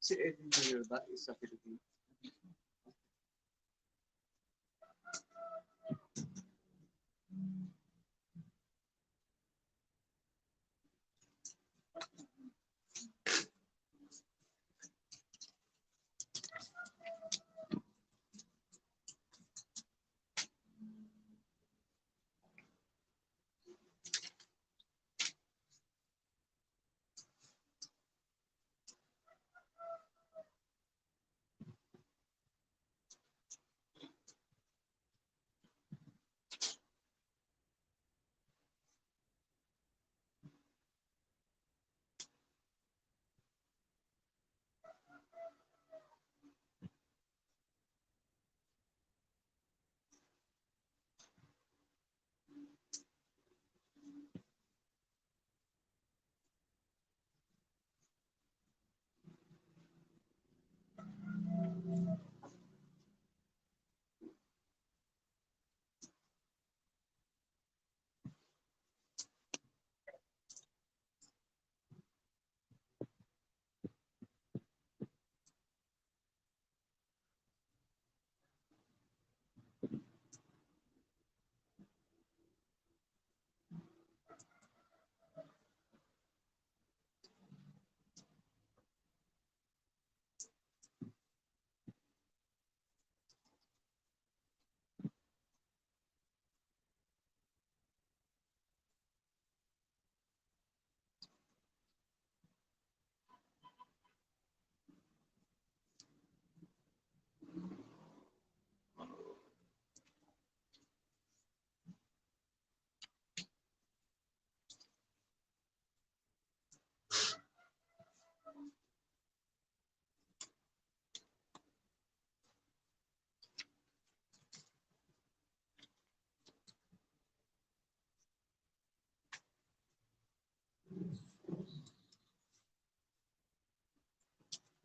Si Edwin Jr. ba is sa Pilipinas?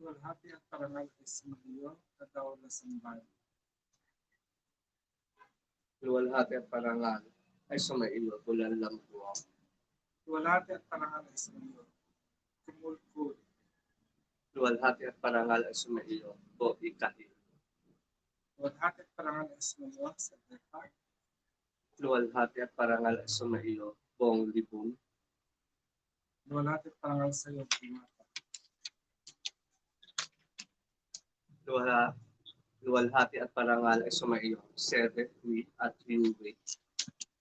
Luwalhati at parangal ay sumayo, kadaw na sambal. Luwalhati at parangal ay sumaiyo, bulan lang buwang. Luwalhati at parangal ay sumayo, kumulkul. Luwalhati at parangal ay sumaiyo, bo ikahi. Luwalhati at parangal ay sumayo, sa depa. Luwalhati at parangal ay sumaiyo, buong libon. Luwalhati at parangal sa iyo, dimata. Luwalhati at parangal ay sumaiyo, sere, wi at liuwi.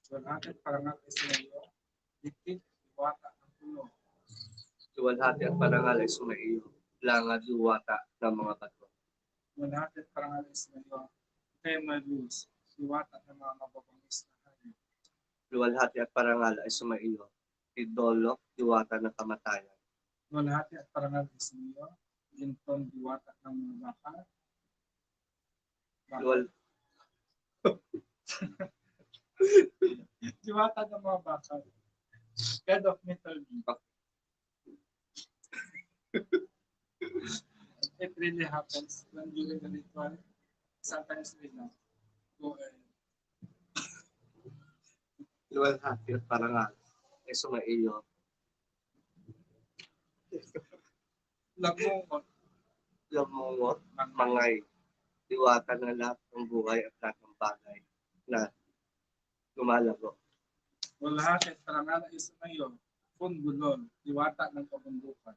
Luwalhati at parangal ay sumayo, dikit, diwata ang puno. Luwalhati at parangal ay sumaiyo, langa duwata ng mga bato. Luwalhati at parangal ay sumayo, tema luz, diwata ng mga mababangis na hayop. Luwalhati at parangal ay sumaiyo, idolok duwata ng kamatayan. Luwalhati at parangal ay sumayo, ginton, diwata ng mga bakal. Luwal Diwata ng mga bakal. God of mythology. It really happens when during the ritual, sometimes we know. Go ahead. Luwalhati at parangal ay sumaiyo, Lagungot. lamungot, mangay, diwata ng lahat ng buhay at lahat ng bagay na lumalago. Luwalhati at parangal ay sumayo, Funggulol, diwata ng kabundukan.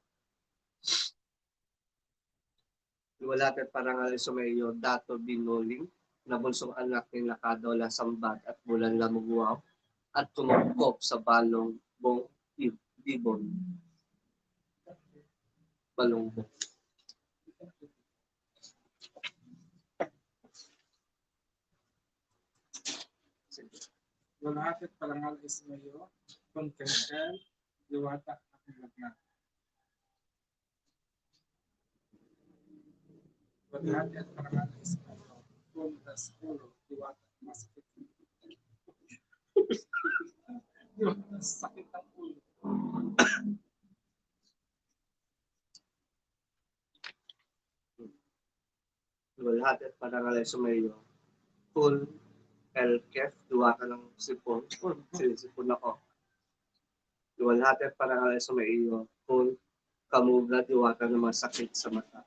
Luwalhati at parangal ay sumaiyo, dato binuling, na bunsong anak ni Nakadola Sambat at Bulan Lamuguaw at tumukop sa balong bong ibon. Balongbong. Luwalhati at parangal ay sumayo, Funkenkel, diwata ng lagnat. Luwalhati at parangal ay sumayo, Funtaskulo, diwata ng masakit. Diwata ng sakit ng ulo. Luwalhati at parangal ay sumaiyo, full elkef, duwata ng sipon. Sipon ako. Luwalhati at parangal ay sumaiyo, full kamuga, diwata ng mga sakit sa mata.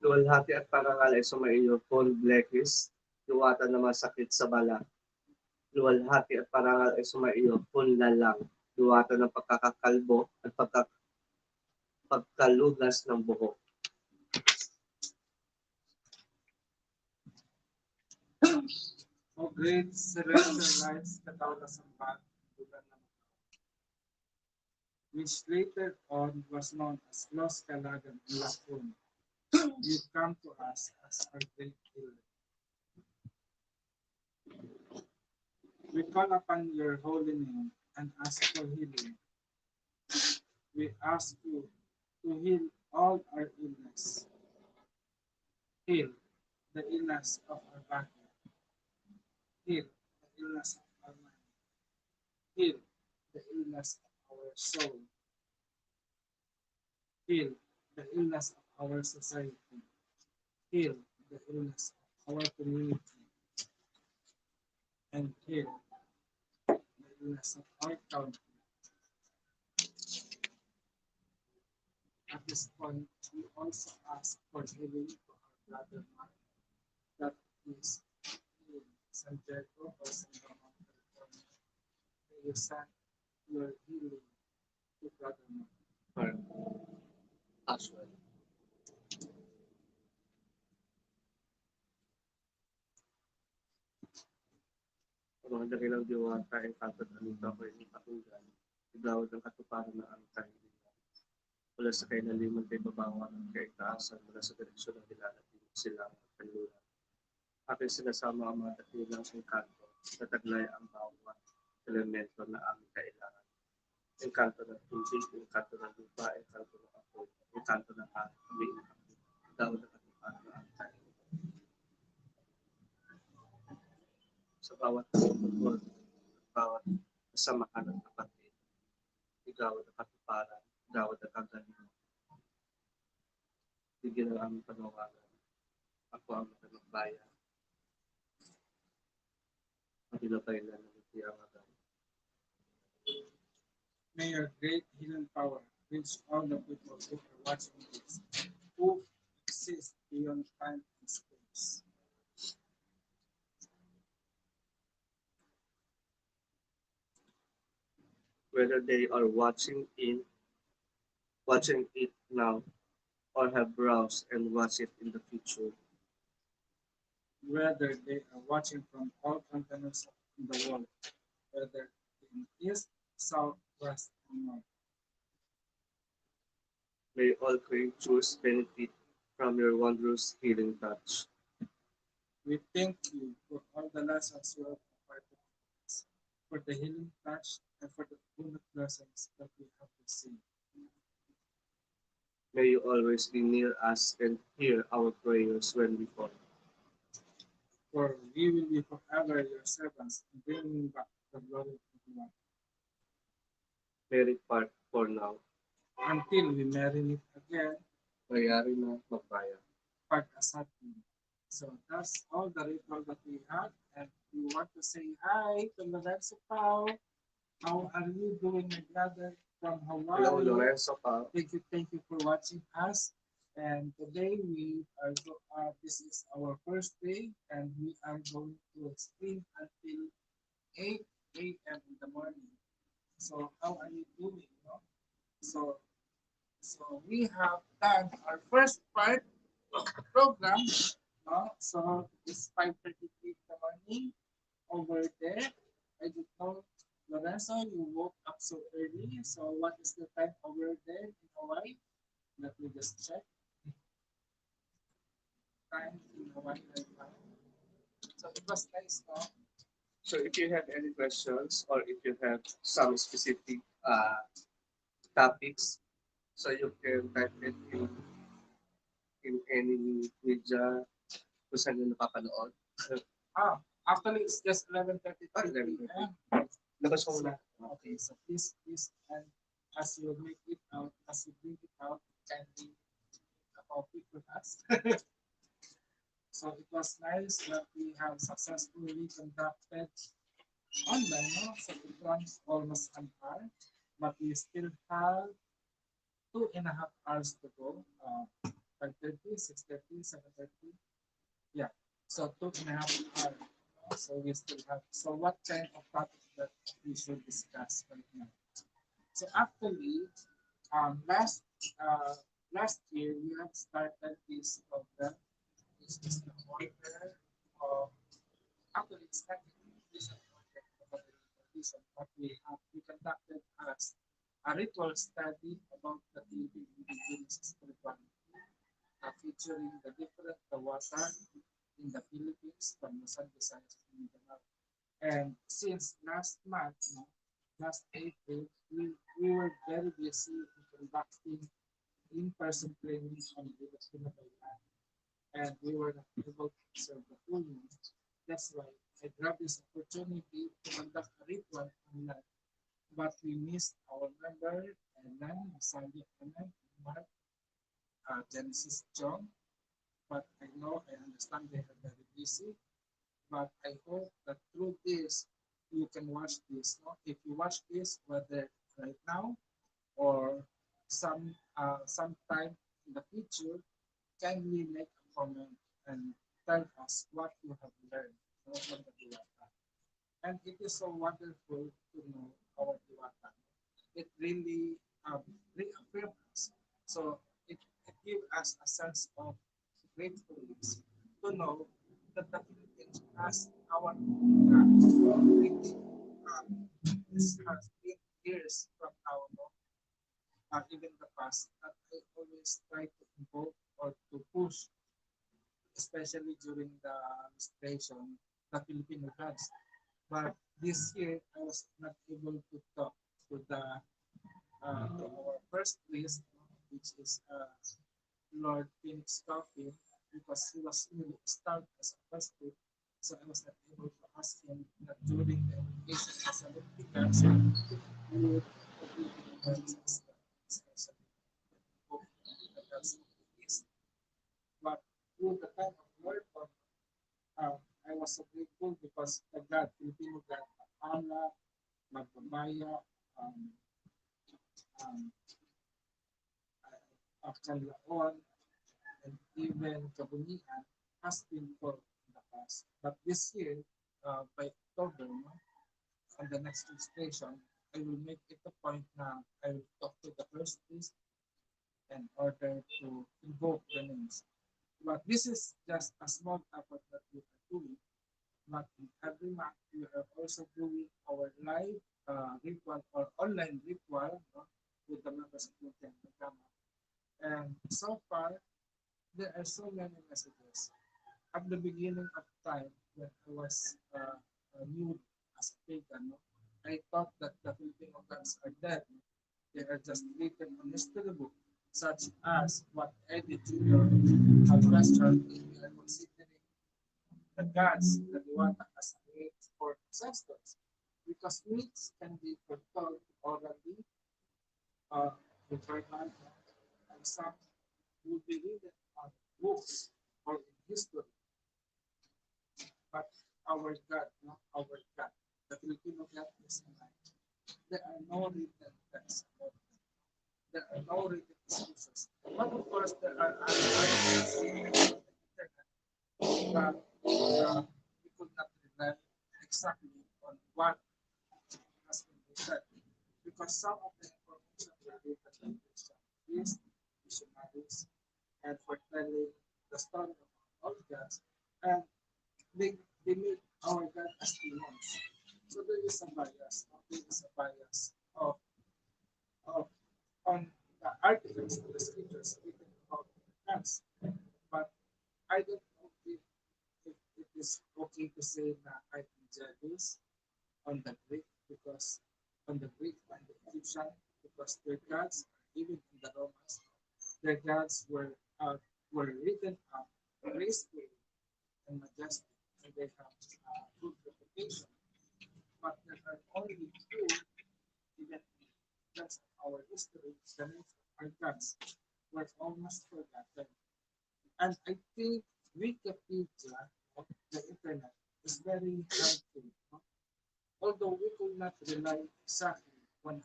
Luwalhati at parangal ay sumaiyo, full blekis, duwata ng mga sakit sa balat. Luwalhati at parangal ay sumaiyo, full lalang, duwata ng pagkakakalbo at pagkalugas ng buhok. O great celestial lights, kataw na sambat, bulan ng which later on was known as Los Calagan and Lacun. You come to us as our great healer. We call upon your holy name and ask for healing. We ask you to heal all our illness. Heal the illness of our body. Heal the illness of our mind. Heal the illness of our soul. Heal the illness of our society. Heal the illness of our community. And heal the illness of our country. At this point, we also ask for healing to our brother Mark, that is in San Diego or San Ramon, California. May you send your healing to brother Mark. As well. Ang mga dakilang diwata ay tatataluta ko yung katunggan. Igawad ang katuparan ng ang kahilingan. Mula sa kailaliman kay babawan at kay taasan, mula sa direksyon ng nilalating sila at kanluran. Aking sinasama ang mga dakilang engkanto na taglay ang bawat elemento na aming kailangan. Engkanto ng tubig, engkanto ng lupa, engkanto ng apoy, engkanto ng hangin, igawad ang katuparan ng ang kahilingan. Sa bawat pagkakot, bawat kasamahan ng kapatid, igawad ang katuparan, igawad ang bigyan ng aming panawagan. Ako ang matanong at ilabay na ng ang agad. May your great healing power reach all the people who are watching this, who exist beyond time and space. Whether they are watching it now, or have browsed and watch it in the future. Whether they are watching from all continents in the world, whether in east, south, west, and north. May all creatures benefit from your wondrous healing touch. We thank you for all the lessons you have imparted to us, for the healing touch, and for the abundant blessings that we have received. May you always be near us and hear our prayers when we fall. For we will be forever your servants, bringing back the glory of the Lord. Let it part for now. Until we marry it again, Mayari na magbayan. pag-asatin. So that's all the ritual that we had. And we want to say hi to Lorenzo Pao. How are you doing, my brother from Hawaii? Hello, Lorenzo pa. Thank you for watching us. And today this is our first day, and we are going to stream until 8 a.m. in the morning. So how are you doing? No? So we have done our first part of the program. No? So it's 5:33 in the morning over there. I don't know, Lorenzo, you woke up so early. So what is the time over there in Hawaii? Let me just check. Time in Hawaii right now. So it was nice, no? So if you have any questions or if you have some specific topics, so you can type it in any media kung saan nyo napapanood. Actually, it's just 11:33 p.m. Labas ko muna. Okay, so please, and as you make it out, as you bring it out, kindly copy with us. So it was nice that we have successfully conducted online, no? So it runs almost an hour, but we still have 2.5 hours to go. 5:30, 6:30, 7:30. Yeah. So 2.5 hours. So we still have. So what kind of topic that we should discuss right now? So actually, last year we have started this program. This is the order of actually it's not this order of tradition, but we conducted as a ritual study about the Philippine indigenous spirituality, featuring the water in the Philippines from Luzon, Visayas, and Mindanao. And since last month, no, last April, we were very busy in conducting in-person trainings on the Filipino land, and we were not able to observe the full moon. That's why I grabbed this opportunity to conduct a ritual online. But we missed our member, Elan, Sandy, and Mark, Genesis John. But I understand they are very busy. But I hope that through this, you can watch this. No? If you watch this, whether right now or sometime in the future, kindly make a comment and tell us what you have learned from the Diwata. And it is so wonderful to know our Diwata. It really reaffirms us. So it gives us a sense of gratefulness to know that the Philippines has our own land. This has been years from now, no? Even the past, that I always try to invoke or to push, especially during the administration, the Filipino gods. But this year, I was not able to talk to to our first priest, which is Lord Phoenix Coffin, because he was newly installed as a first priest. So I was not able to ask him that during the invocation as a litigants, he would open the words as especially the gods of the east. through the time of Lord, I was so grateful because the God, Filipino God, Allah, Magpabaya, um, um, Calyaon, and even Kabunian has been for in the past. But this year, by October, no, on the next registration, I will make it a point now. I will talk to the first list in order to invoke the names. But this is just a small effort that we are doing. But in every month, we are also doing our live ritual or online ritual, no, with the members of the Gamma. And so far, there are so many messages. At the beginning of time, when I was new as a pagan, no, I thought that the Filipino gods are dead. They are just written on history book, such as what Eddie Jr. had questioned if we are considering the gods that we want as myths or ancestors. Because myths can be foretold orally, uh, verbal, and some will be written on books or in history. But our God, not our God, the Filipino God is alive. There are no written texts. There are no written excuses. But of course, there are other articles on the internet that we could not rely exactly on what has been written. Because some of the information were written by Christian priests, missionaries, and for telling the story of our gods. And they, they make our God as demons. So there is a bias. There is a bias of on the articles of the scriptures written about gods. But I don't know if it is okay to say that I'm jealous on the Greek because on the Greek and the Egyptian because their gods, even in the Romans, their gods were written up gracefully and majestic, and they have good reputation. But there are only few, even that's our history, the names of our gods were almost forgotten. And I think Wikipedia, the internet, is very helpful. No? Although we could not rely exactly 100%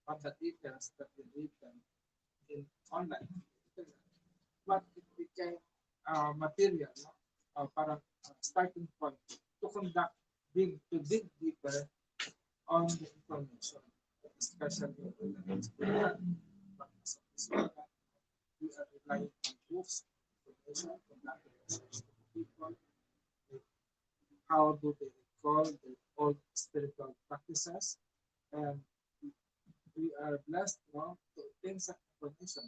on the details that we read them in online internet, but it became material, no? Parang starting point to conduct to dig deeper on the information, especially in the next period. But as of this moment, we are relying on books, information, conducting research to people, like how do they recall their old spiritual practices, and we are blessed, no, to obtain such information.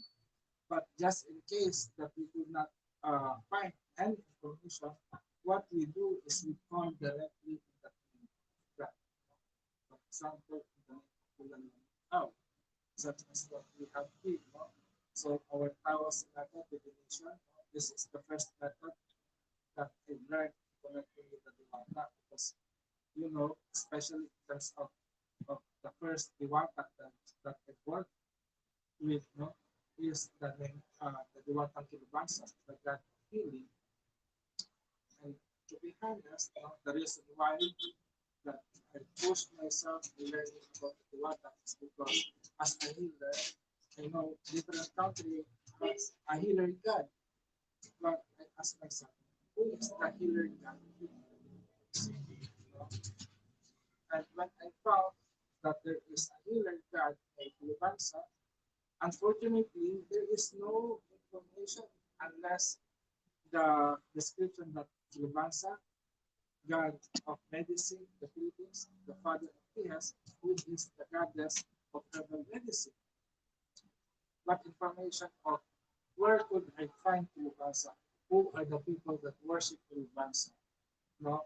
But just in case that we do not find any information, what we do is we call directly in the name of God. For example, in the name of Bulan, such as what we have here. No? So our Taos method divination, no? This is the first method that I learned connecting with the Diwata because especially in terms of the first Diwata that I worked with, no, is the name the Diwatang Kilubansa, the God of healing. And to be honest, the reason why that I pushed myself to learning about the Diwata is because as a healer, I know different country has a healer God. But I ask myself, who is the healer God? And when I found that there is a healer God named Lubansa, unfortunately, there is no information unless the description that Lubansa, God of medicine, the Philippines, the father of Tias, who is the goddess of herbal medicine. But information of where could I find Lubansa? Who are the people that worship Lubansa? No?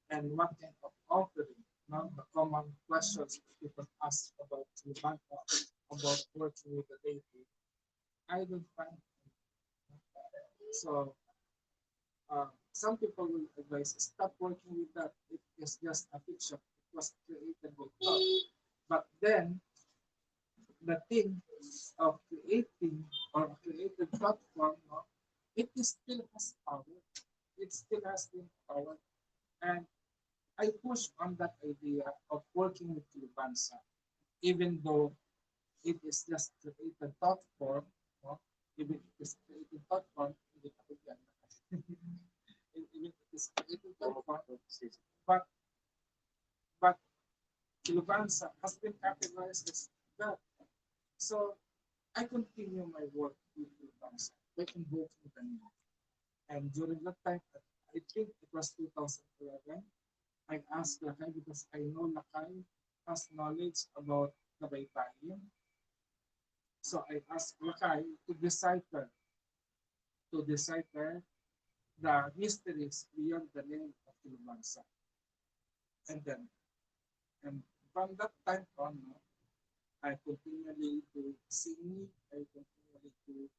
And what kind of offering? No? The common questions people ask about Lubansa, about working with the deity. I don't find it. So some people will advise stop working with that. It is just a fiction. It was created by God. But then the thing of creating or created platform, no, it is still has power. It still has the power. And I push on that idea of working with Lubansa, even though it is just created thought form, no? Even it is created thought form, even it is created thought form, but but Lubansa has been categorized as that. So I continue my work with Lubansa by invoking the name. And during that time, I think it was 2011, I asked Lakay because I know Lakay has knowledge about the Baybayin. So I asked Lakay to decipher the mysteries beyond the name of Kilumansa. And then, and from that time on, no, I continually do singing, I continually do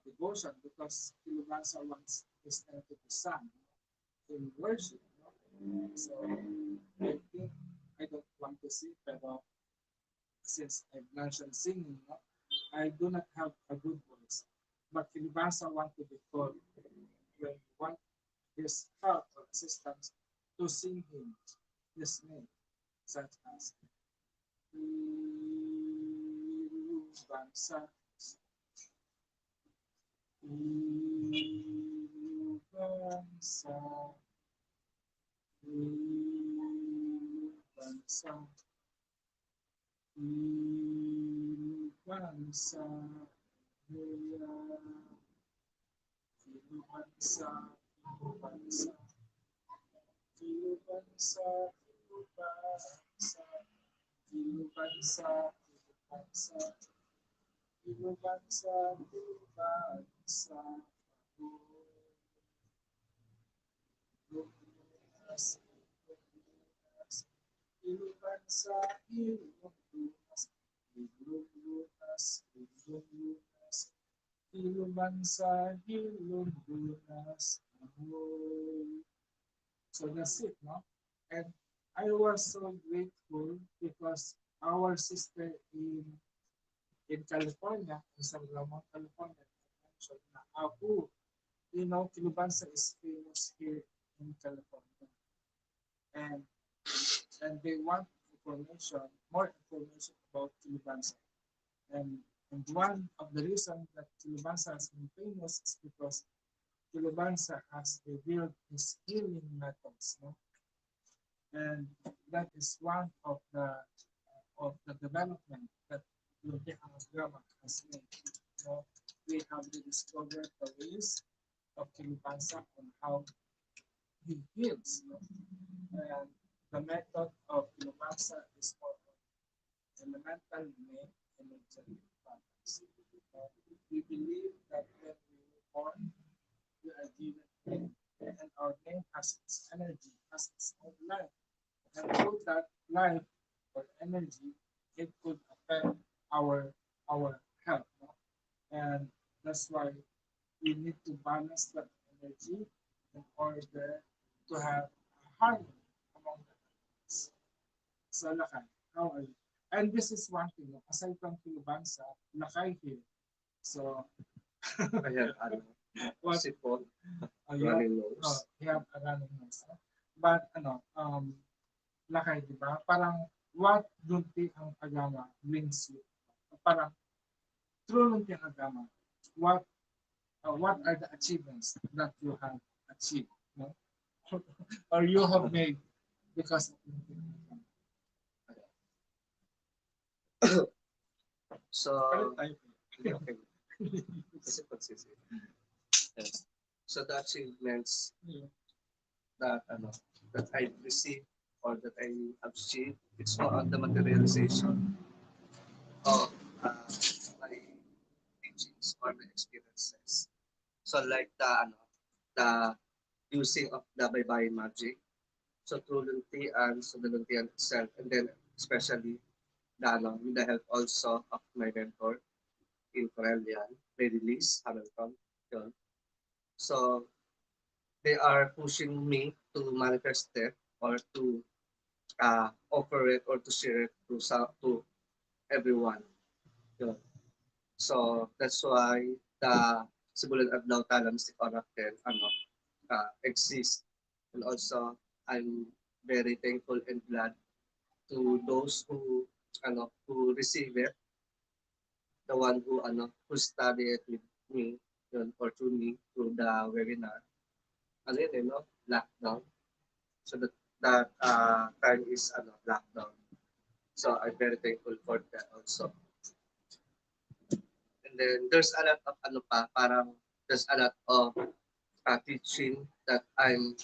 devotion because Kilumansa wants his name to be sung in worship. No? So I think I don't want to sing, but since I mentioned singing, no, I do not have a good voice. But Kilibasa want to be called when you want his help or assistance to sing him his name, such as Kilibasa, Kilibasa, Kilibasa, Kilibasa, Kilibasa, Kilibasa, Kilibasa, Kilibasa, Kilibasa, Kilibasa, Kilibasa, Kilibasa, Lunas, Lunas, Kilibasa, Lunas, Lunas, Lunas, Kilibasa, Lunas, so that's it, no? And I was so grateful because our sister in California, in San Ramon, California, mentioned na ako, Kilubansa is famous here in California. And and they want information, more information about Kilubansa. And and one of the reasons that Kilubansa has been famous is because Kilubansa has revealed his healing methods, no? And that is one of the development that Lumpia Grama has made. You know, we have rediscovered the ways of Kilipansa on how he heals. You know? And the method of Kilipansa is for elemental name and angelic patterns. We believe that when we were born, we are given name, and our name has its energy, has its own life. And through that life or energy, it could affect our health. No? And that's why we need to balance that energy in order to have harmony among the elements. So Lakay, how are you? And this is one thing, no? Aside from Kilubansa, Lakay here. So Ayan, ano, what sipon, you have, running nose. you have a running nose. No? But Lakay, di ba? Parang what lunti ang agama brings you? Parang through lunti ang agama, what are the achievements that you have achieved? No? Or you have made because of lunti ang agama? So, Palit tayo. okay. Kasi pagsisi. Yes. So the achievements Yeah. that that I received or that I achieved, it's more on the materialization of my teachings or my experiences. So like the using of the Baybayin magic. So through Luntian, so the Luntian itself, and then especially with the help also of my mentor in Correllian, may release Hamilton. Yun. So they are pushing me to manifest it or to offer it or to share it to everyone. Yun. So that's why the sibulan adlaw talang si Oracle exist. And also, I'm very thankful and glad to those who receive it, the one who study it with me, yun, or through me through the webinar. Ano yun, no? Lockdown. So that time is lockdown. So I'm very thankful for that also. And then there's a lot of parang there's a lot of teaching that I'm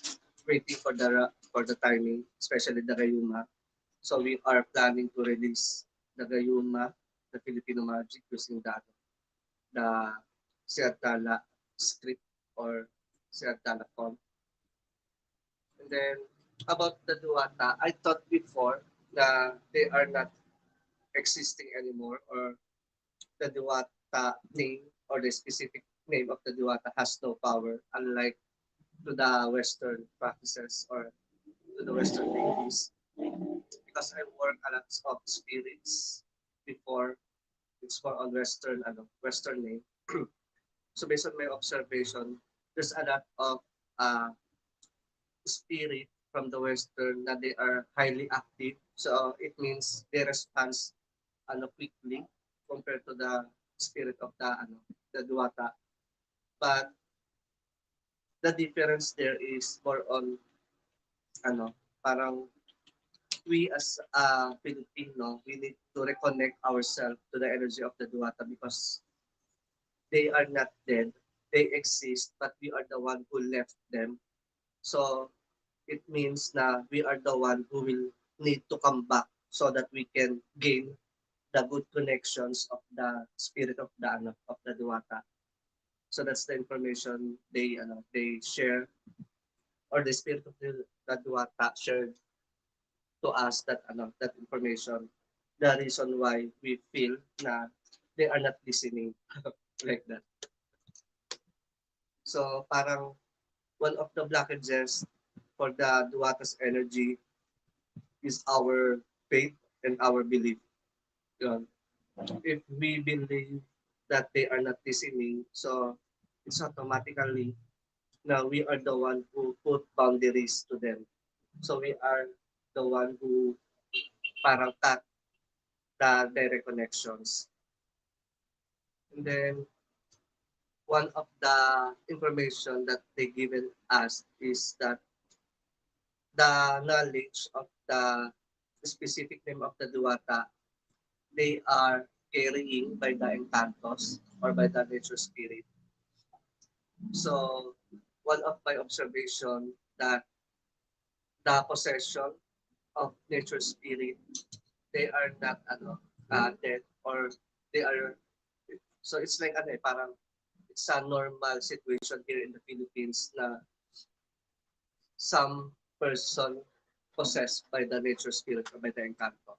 waiting for the timing, especially the Gayuma. So we are planning to release the Gayuma, the Filipino magic using the Siatala script or Siatala font. And then about the Duwata, I thought before that they are not existing anymore, or the Diwata name or the specific name of the Diwata has no power, unlike to the Western practices or to the Western deities. Because I work a lot of spirits before, it's for on Western name. So based on my observation, there's a lot of uh, spirit from the Western that they are highly active. So it means they respond quickly compared to the spirit of the Duwata. But the difference there is more on parang we as a Filipino, we need to reconnect ourselves to the energy of the Duwata because they are not dead. They exist, but we are the one who left them. So it means na we are the one who will need to come back so that we can gain the good connections of the spirit of the Duwata. So that's the information they share, or the spirit of the Duwata shared to us that information. The reason why we feel na they are not listening like that. So parang one of the blockages for the Duwata's energy is our faith and our belief. Yun. If we believe that they are not listening, so it's automatically now we are the one who put boundaries to them. So we are the one who parang cut the direct connections. And then one of the information that they given us is that the knowledge of the specific name of the Duwata, they are carrying by the encantos or by the nature spirit. So one of my observation that the possession of nature spirit, they are not dead, or they are, so it's like parang it's a normal situation here in the Philippines na some person possessed by the nature spirit or by the encanto.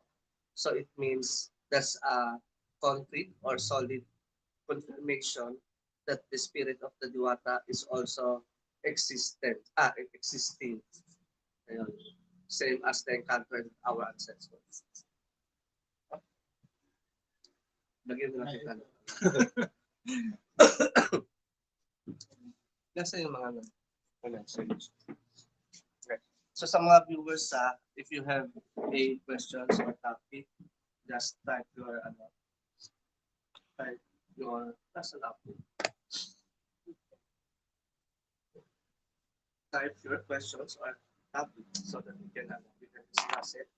So it means that's a concrete or solid confirmation that the spirit of the Diwata is also existing. Ayun. Same as the encounter with our ancestors. Lagyan mo natin Kasi yung mga message. Okay. So sa mga viewers, if you have a questions or topic, just type your lesson up. Type your questions or topic so that we can discuss it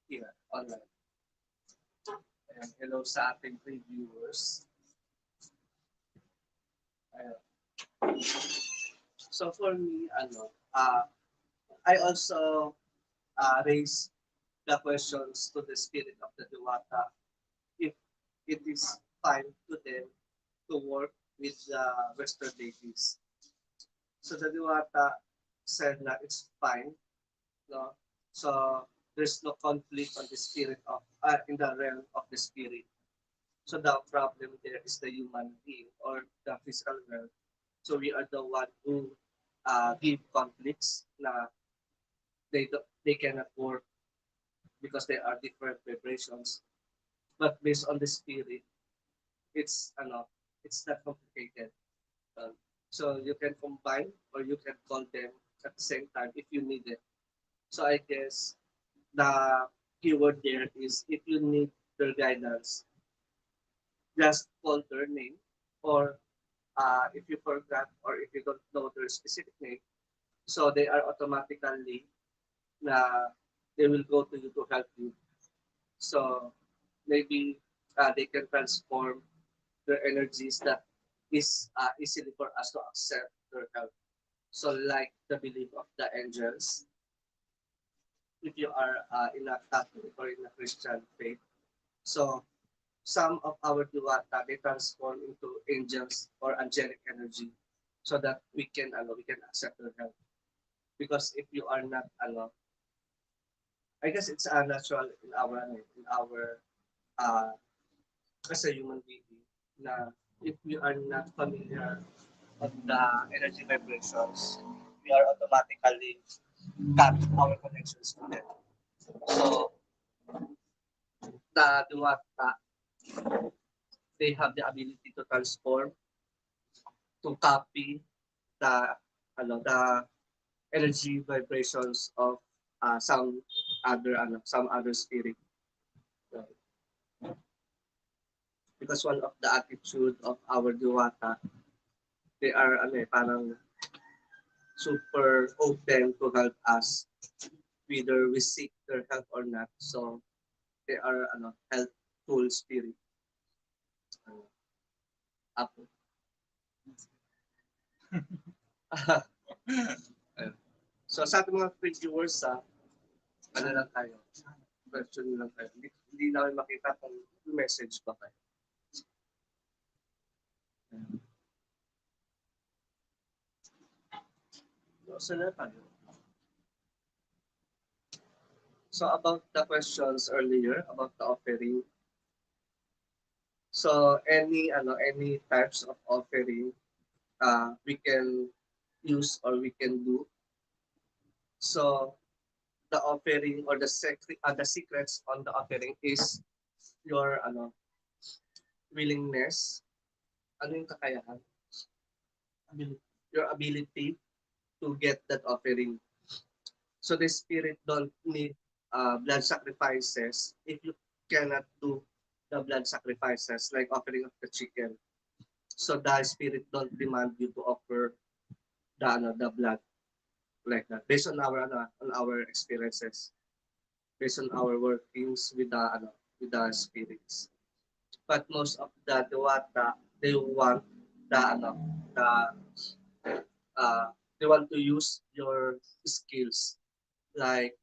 here online. Ayan, hello sa ating viewers. Ayan. So for me, I also raise the questions to the spirit of the Diwata if it is fine to them to work with the Western deities. So the Diwata said that it's fine, no? So there's no conflict on the spirit of in the realm of the spirit. So the problem there is the human being or the physical realm. So we are the one who give conflicts na they cannot work because there are different vibrations. But based on the spirit, it's it's not complicated. Uh, so you can combine or you can call them at the same time if you need it. So I guess the keyword there is if you need their guidance, just call their name, or if you forgot or if you don't know their specific name, so they are automatically na they will go to you to help you. So maybe they can transform their energies that is easily for us to accept their help. So like the belief of the angels, if you are in a Catholic or in a Christian faith, so some of our diwata they transform into angels or angelic energy, so that we can accept their help. Because if you are not I guess it's natural in our uh, as a human being na if we are not familiar of the energy vibrations, we are automatically cut our connections to them. So the Duwata, they have the ability to transform, to copy the the energy vibrations of some other spirit. So, because one of the attitude of our Duwata, they are parang super open to help us whether we seek their help or not. So they are helpful spirit. Ano, apo. Ayun. So sa ating mga viewers lang tayo. Question lang tayo. Hindi namin makita kung message pa kayo. So na tayo. So about the questions earlier about the offering. So any types of offering we can use or we can do. So the offering or the secrets on the offering is your willingness, ano yung kakayahan, your ability to get that offering. So the spirit don't need blood sacrifices if you cannot do the blood sacrifices like offering of the chicken. So the spirit don't demand you to offer the blood like that based on our experiences, based on our workings with the spirits. But most of the Dewata, they want the the uh, they want to use your skills. Like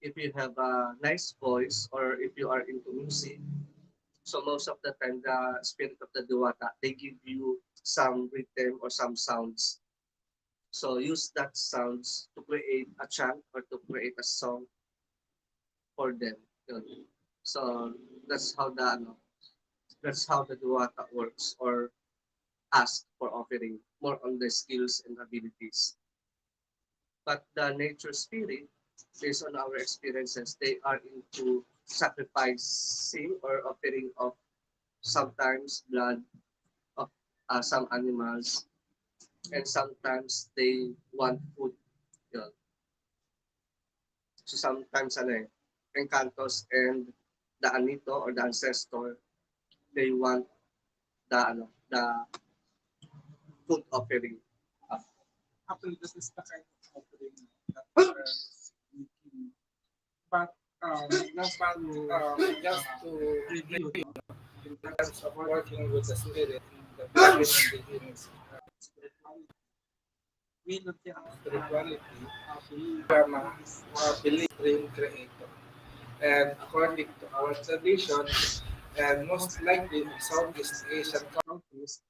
if you have a nice voice or if you are into music, so most of the time the spirit of the Dewata, they give you some rhythm or some sounds. So use that sounds to create a chant or to create a song for them. Yun. So that's how the Duwata works or ask for offering more on the skills and abilities. But the nature spirit, based on our experiences, they are into sacrificing or offering of sometimes blood of some animals, and sometimes they want food. Yun. So sometimes encantos and the anito or the ancestor, they want the food offering. Actually, this is the kind of offering that we're making. But just to review, in terms of working with the spirit in the beginning begins spirituality. We look at spirituality, Brahma, belief in creator. And according to our tradition, and most likely in Southeast Asian countries,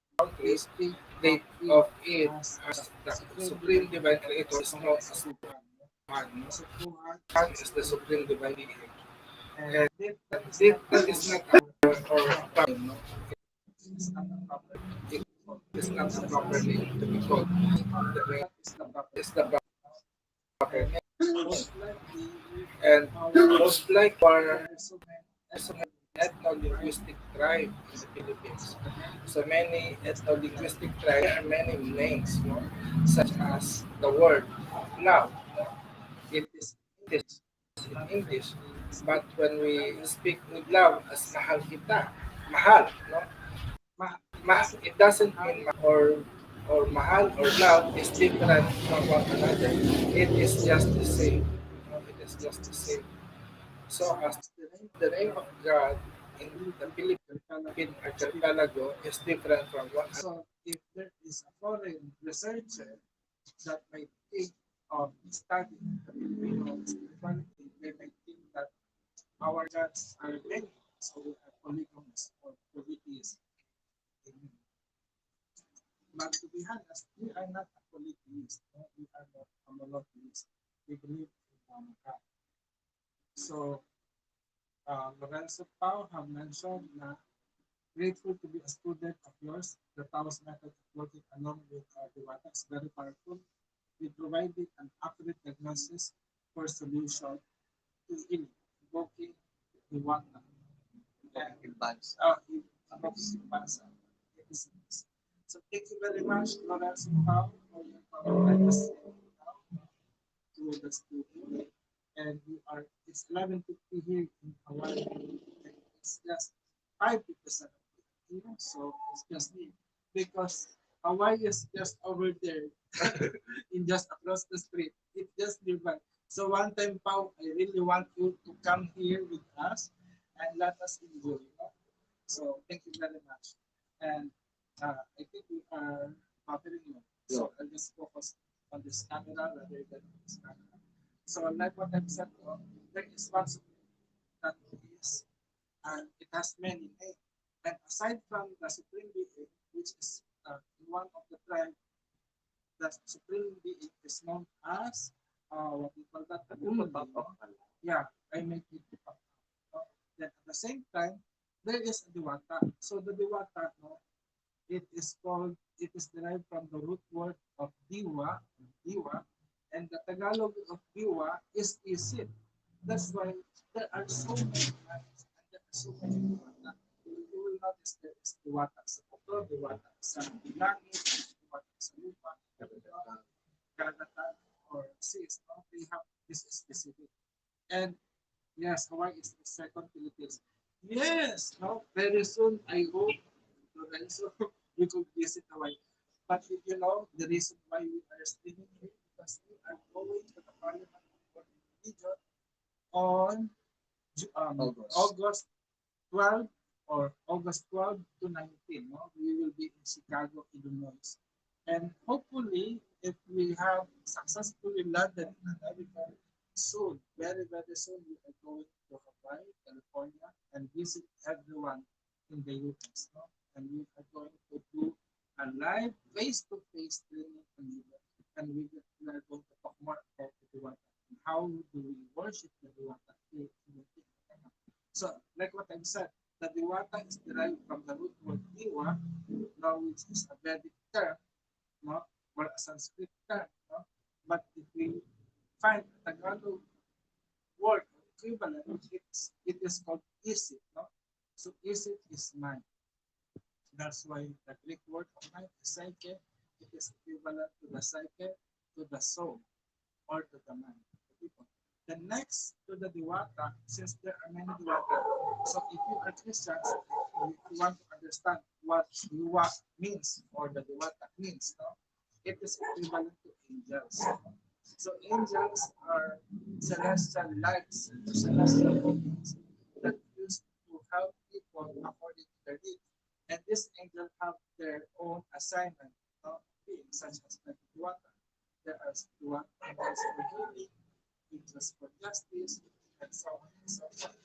they of it as the supreme divine creator is known as Tuhan. Tuhan is the supreme divine being. And that is not our problem, no? It is not a proper name to be called. It's the proper name. And most like our ethno-linguistic tribe in the Philippines. So many ethno-linguistic tribes, there are many names, such as the word love. It is in English, but when we speak with love as mahal kita, mahal, it doesn't mean or mahal or love is different from one another. It is just the same. It is just the same. So as the name of God in the Philippine archipelago is different from one another. So if there is a foreign researcher that might think of studying the Filipino spirituality, they might think that our gods are many, so we are polygamous or polytheist. But to be honest, we are not a polytheist. No? We are not a monotheist. We believe in one God. So, Lorenzo Pao have mentioned na grateful to be a student of yours. The Tao's method of working along with Diwata is very powerful. We provided an accurate diagnosis for solution to healing, invoking Diwata. And advance. Advance. So thank you very much, Lorenzo Pao, for your power to the studio. And we are, it's 11:50 here in Hawaii. And it's just 5:57 here, so it's just me. Because Hawaii is just over there, in just across the street. It's just nearby. So one time, Pao, I really want you to come here with us and let us enjoy. So thank you very much. And I think we are covering it. So I'll just focus on this camera rather than on this camera. So like what I've said, there is one supreme that is, and it has many names. And aside from the supreme being, which is one of the tribe, the supreme being is known as what we call that? Yeah, I make it up. Then at the same time, there is a diwata. So the diwata, no, it is derived from the root word of diwa, and the Tagalog of diwa is isit. That's why there are so many names and there are so many diwata. You will notice there is diwata sa puto, diwata sa langit, diwata sa lupa, karagatan, or seas. No? They have this specific. And yes, Hawaii is the second Philippines. Yes, no, very soon I hope Lorenzo we could visit Hawaii. But you know the reason why we are staying here because we are going to the Parliament of Religion on August 12 or August 12 to 19. No? We will be in Chicago, Illinois. And hopefully, if we have successfully landed in America soon, very, very soon, we are going to Hawaii, California, and visit everyone in the US. No? And we are going to do a live face-to-face training on YouTube. And we are going to talk more about the Diwata and how do we worship the Diwata here in the Philippines. So, like what I've said, the Diwata is derived from the root word Diwa, now which is a Vedic term, no, or a Sanskrit term. No? But if we find a Tagalog word equivalent, it is called isit. No? So isit is mind. That's why the Greek word of mind is psyche. It is equivalent to the psyche, to the soul, or to the mind. The people. The next to the Diwata, since there are many Diwata, so if you are Christians, if you want to understand what Diwa means or the Diwata means, no? It is equivalent to angels. So angels are celestial lights, celestial beings that used to help people according to their needs. And these angels have their own assignment, beings such as the Diwata. There are Diwata angels for healing, angels for justice, and so on and so forth.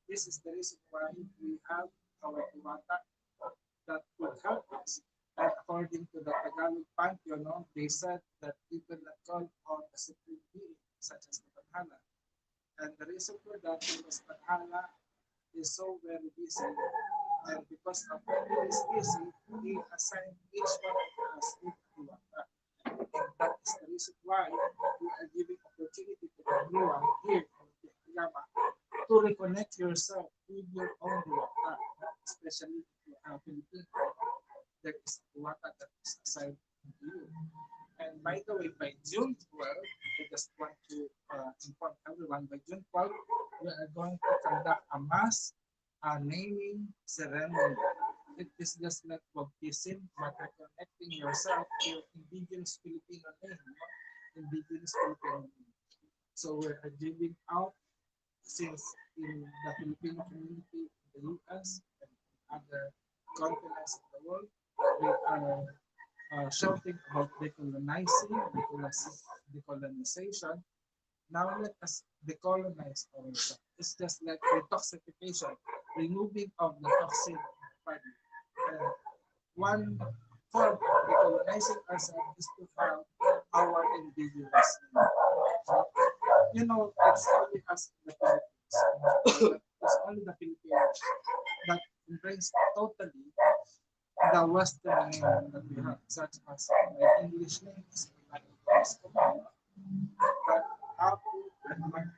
This is the reason why we have our Diwata that would help us. And according to the Tagalog Pantheon, no, they said that you cannot call on a supreme being such as the Tadhana. And the reason for that is Tadhana is so very busy. And because of that he is busy, he assigned each one of us with Diwata. And that is the reason why we are giving opportunity to everyone here in Yama to reconnect yourself with your own Filipino, there is Diwata that is assigned to you. And by the way, by June 12th, I just want to inform everyone, by June 12th, we are going to conduct a mass naming ceremony. It is just like baptism, but you're connecting yourself to your indigenous Filipino name, indigenous Filipino name. So we are giving out, since in the Filipino community in the US and other continents of the world, we are shouting about decolonization. Now let us decolonize ourselves. It's just like detoxification, removing of the toxin body. One form of decolonizing ourselves is to have our indigenous name. You know, it's only us in the Philippines. It's only the Philippines that embrace totally the Western name that we have, such as my English name is but Apu and Mark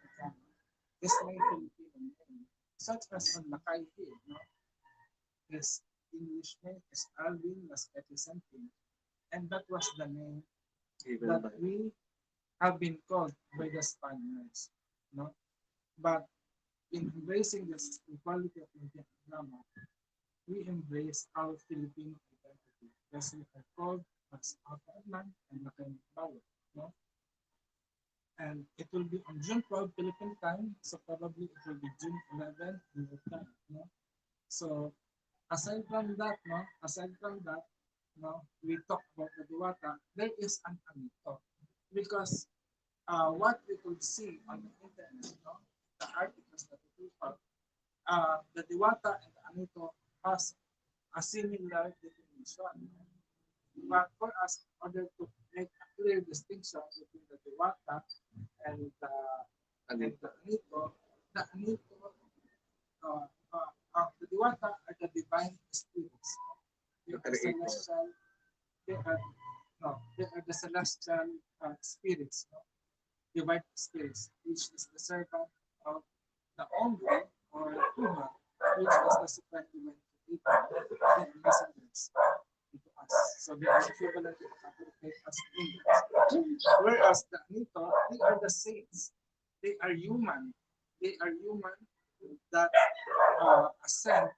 is my Filipino name, such as on Lakay Hill, no? His English name is Alvin Las Something, and that was the name that we have been called by the Spaniards, no? But in embracing this equality of Indian drama, we embrace our Filipino identity. As we are called as Apaman and Nakanibawa, no? And it will be on June 12 Philippine time, so probably it will be June 11 New time, no? So aside from that, no, we talk about the Diwata, there is an anito. Because what we could see on the internet, no, the articles that we have, the Diwata and the Anito has a similar definition. But for us, in order to make a clear distinction between the Diwata and the Anito, uh, the Diwata are the divine spirits. They are celestial, they are, no, they are the celestial spirits, no? Divine spirits, which is the servant of the Omri or Puma, which is the supreme divine creator. They are messengers to us. So they are equivalent to the Catholic as angels. Whereas the Anito, they are the saints. They are human. They are human that ascend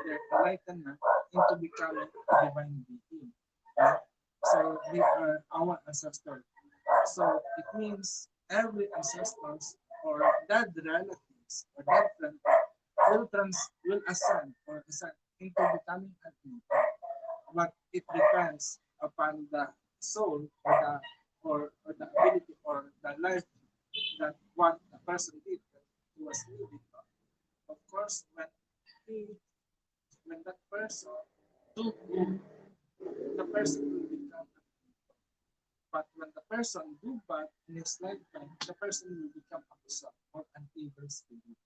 their enlightenment into becoming a divine being. Right? So they are our ancestors. So it means every ancestors or dead relatives or dead friend will ascend into becoming an immortal. But it depends upon the soul or the ability or the life that what the person did that he was living. Of course, he when that person do good, the person will become an immortal. But when the person do bad in his lifetime, the person will become a busaw or an evil spirit.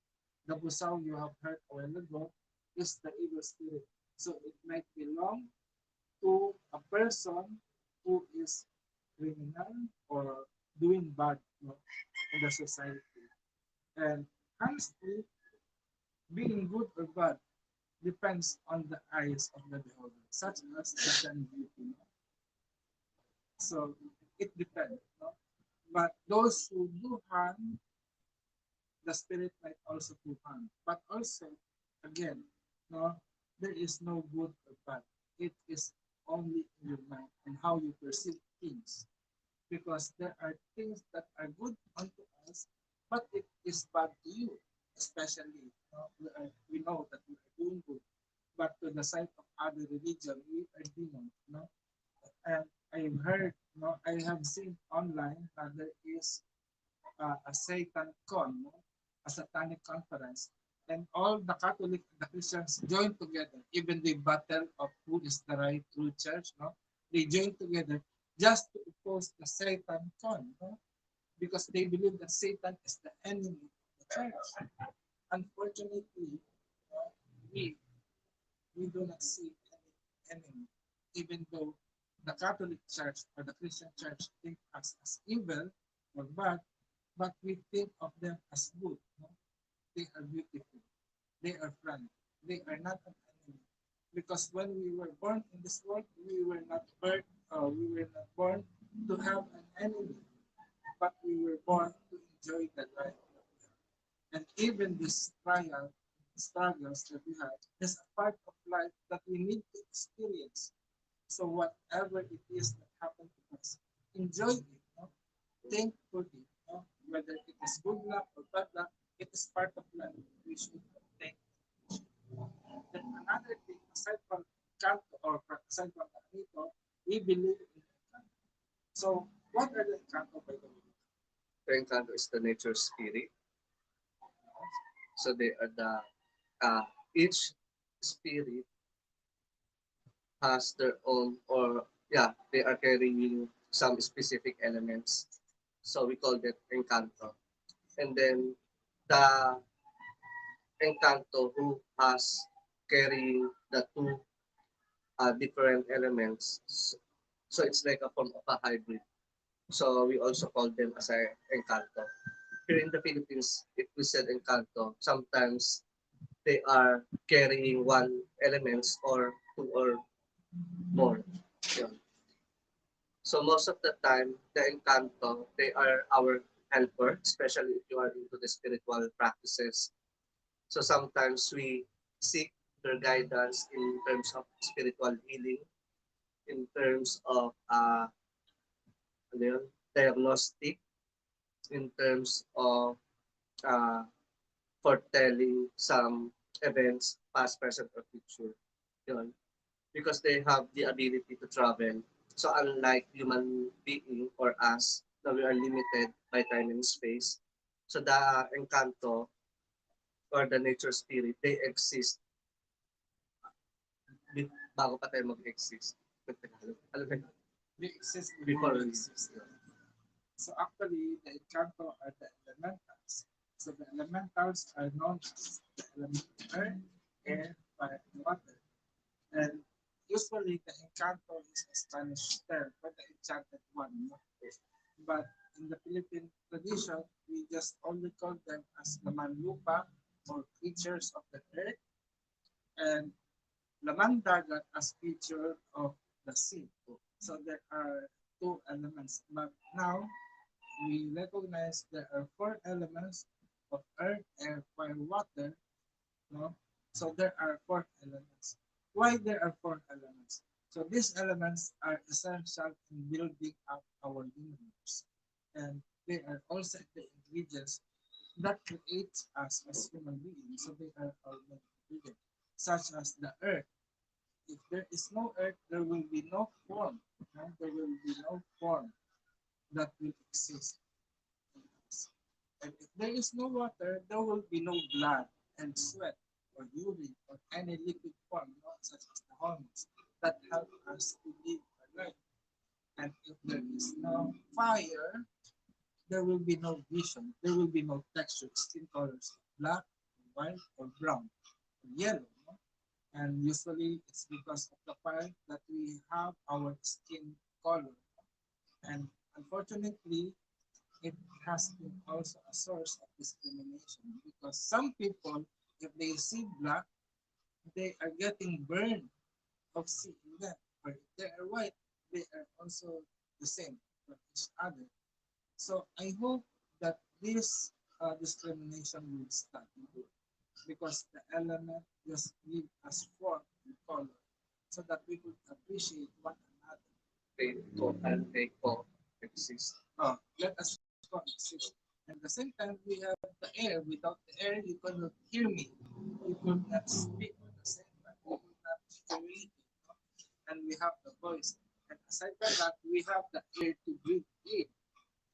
The busaw you have heard a while ago is the evil spirit. So it might belong to a person who is criminal or doing bad, you know, in the society. And honestly, being good or bad depends on the eyes of the beholder, such as the sun beauty. You know? So it depends. No? But those who do harm, the spirit might also do harm. But also, again, no, there is no good or bad. It is only in your mind and how you perceive things. Because there are things that are good unto us, but it is bad to you. Especially, we know that we are doing good, but to the side of other religion, we are demons. No? And I've heard, no, I have seen online that there is a Satan con, no? A satanic conference, and all the Catholic and the Christians join together, even the battle of who is the right true church, no? They join together just to oppose the Satan con, no? Because they believe that Satan is the enemy of the church. Unfortunately, we we do not see any enemy, even though the Catholic Church or the Christian Church think us as evil or bad, but we think of them as good. No? They are beautiful. They are friendly. They are not an enemy. Because when we were born in this world, we were not born to have an enemy, but we were born to enjoy the life. And even this trial, struggles that we have, is a part of life that we need to experience. So whatever it is that happened to us, enjoy it. No? Thankfully, no? Whether it is good luck or bad luck, it is part of life. We should thank. Then another thing, aside from Kanto or aside from Anito, we believe in Encanto. So what are the Encanto by the way? Encanto is the nature spirit. So they are the uh, each spirit has their own, or yeah, they are carrying some specific elements. So we call that Encanto. And then the Encanto who has carrying the two different elements. So it's like a form of a hybrid. So we also call them as a Encanto. Here in the Philippines, if we said Encanto, sometimes they are carrying one elements or two or more. Yun. So most of the time, the Encanto, they are our helper, especially if you are into the spiritual practices. So sometimes we seek their guidance in terms of spiritual healing, in terms of ano yun, diagnostic, in terms of uh, foretelling some events, past, present, or future. Yun. Because they have the ability to travel. So unlike human being or us, that we are limited by time and space. So the Encanto or the nature spirit, they exist bago pa tayo mag-exist. Alam mo, They exist before before we we exist. So actually, the Encanto are the elementals. So the elementals are known as the element earth, air, fire, and water. And usually the Encanto is a Spanish term for the enchanted one. No? But in the Philippine tradition, we just only call them as the manlupa or creatures of the earth and laman dagat as creature of the sea. So there are two elements. But now we recognize there are four elements of earth, air, fire, water. No? So there are four elements. Why there are four elements? So these elements are essential in building up our universe. And they are also the ingredients that creates us as human beings. So they are our main ingredients, such as the earth. If there is no earth, there will be no form. No? There will be no form that will exist. And if there is no water, there will be no blood and sweat or urine or any liquid form, such as the hormones that help us to live our life. And if there is no fire, there will be no vision. There will be no texture, skin colors, black, white, or brown, or yellow. No? And usually it's because of the fire that we have our skin color. And unfortunately, it has been also a source of discrimination because some people, if they see black, they are getting burned of seeing that. But if they are white, they are also the same for each other. So I hope that this discrimination will stop because the element just give us form and color so that we could appreciate one another. they coexist. Let us coexist. At the same time, we have the air. Without the air, you cannot hear me. You could not speak at the same time. You could not communicate. And we have the voice. And aside from that, we have the air to breathe in.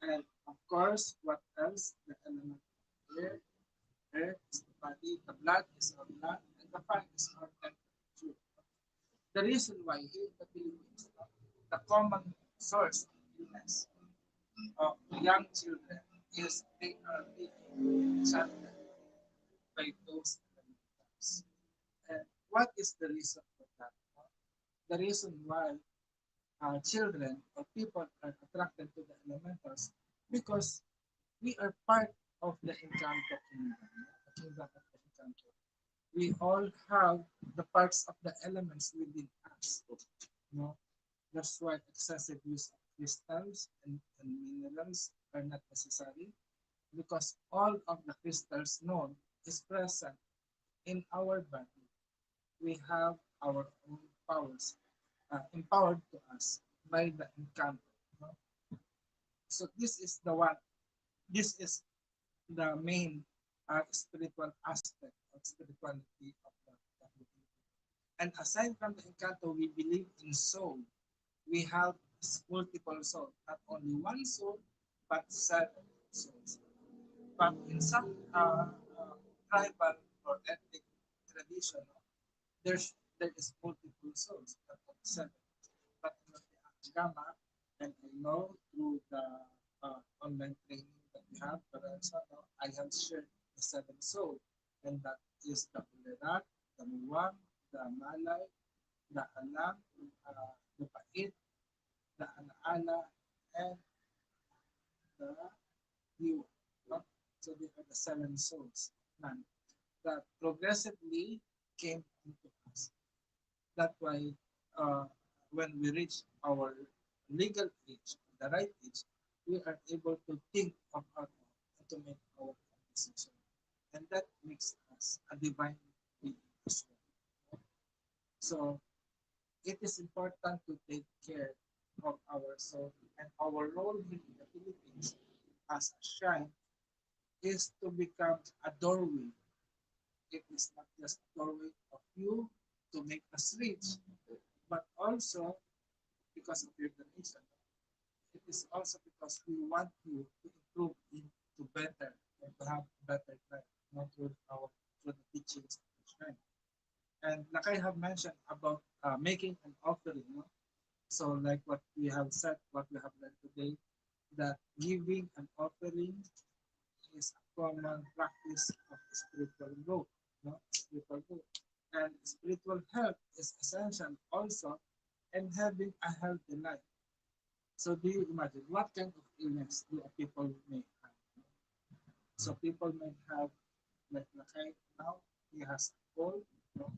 And of course, what else? The element of air. Air is the body. The blood is our blood. And the fire is our temperature. The reason why here in the Philippines, the common source of illness of young children is they are being enchanted by those elementals. And what is the reason for that? The reason why children or people are attracted to the elementals because we are part of the Encanto kingdom, the kingdom of the Encanto. We all have the parts of the elements within us. You know, that's why excessive use of crystals and minerals are not necessary because all of the crystals known is present in our body. We have our own powers empowered to us by the encanto. No? So this is the one. This is the main spiritual aspect of spirituality of the and aside from the encanto, we believe in soul. We have multiple souls, not only one soul, but seven souls. But in some tribal or ethnic tradition, there is multiple souls, but not seven. But in the Agama, and I know through the online training that we have, but also I have shared the seven souls, and that is the Ulerat, the Muwang, the Malay, the Alam, the Pait, the Alaala, and the Diwa. No? So they are the seven souls of man that progressively came into us. That's why uh, when we reach our legal age, the right age, we are able to think of our own and to make our own decision. And that makes us a divine being as well. So it is important to take care of our soul and our role here in the Philippines as a shrine is to become a doorway. It is not just a doorway of you to make us rich, but also because of your donation. It is also because we want you to improve into better and to have better life, not through our through the teachings of the shrine. And like I have mentioned about making an offering, no? So like what we have said, what we have learned today, that giving an offering is a common practice of spiritual growth, no? Spiritual growth. And spiritual health is essential also in having a healthy life. So do you imagine what kind of illness do people may have? So people may have like right now he has a cold, no?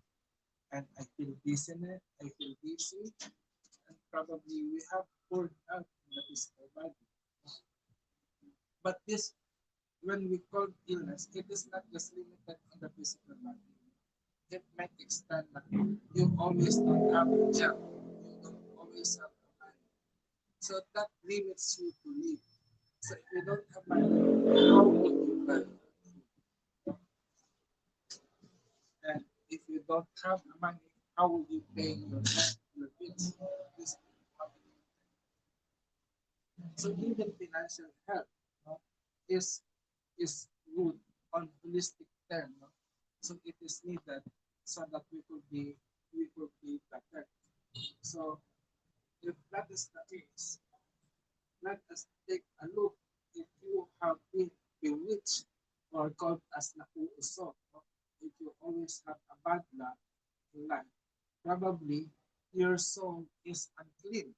And I feel dizziness, I feel dizzy, and probably we have poor health in the physical body. But this, when we call illness, it is not just limited on the physical body. It might extend like you always don't have a job, you don't always have money. So that limits you to live. So if you don't have money, how would you buy? And if you don't have money, how will you pay your rent, your bills? This so even financial health, no, is is good on holistic term. No? So it is needed so that we could be better. So if that is the case, let us take a look if you have been bewitched or called as nakuusok. No? If you always have a bad luck in life, probably your soul is unclean.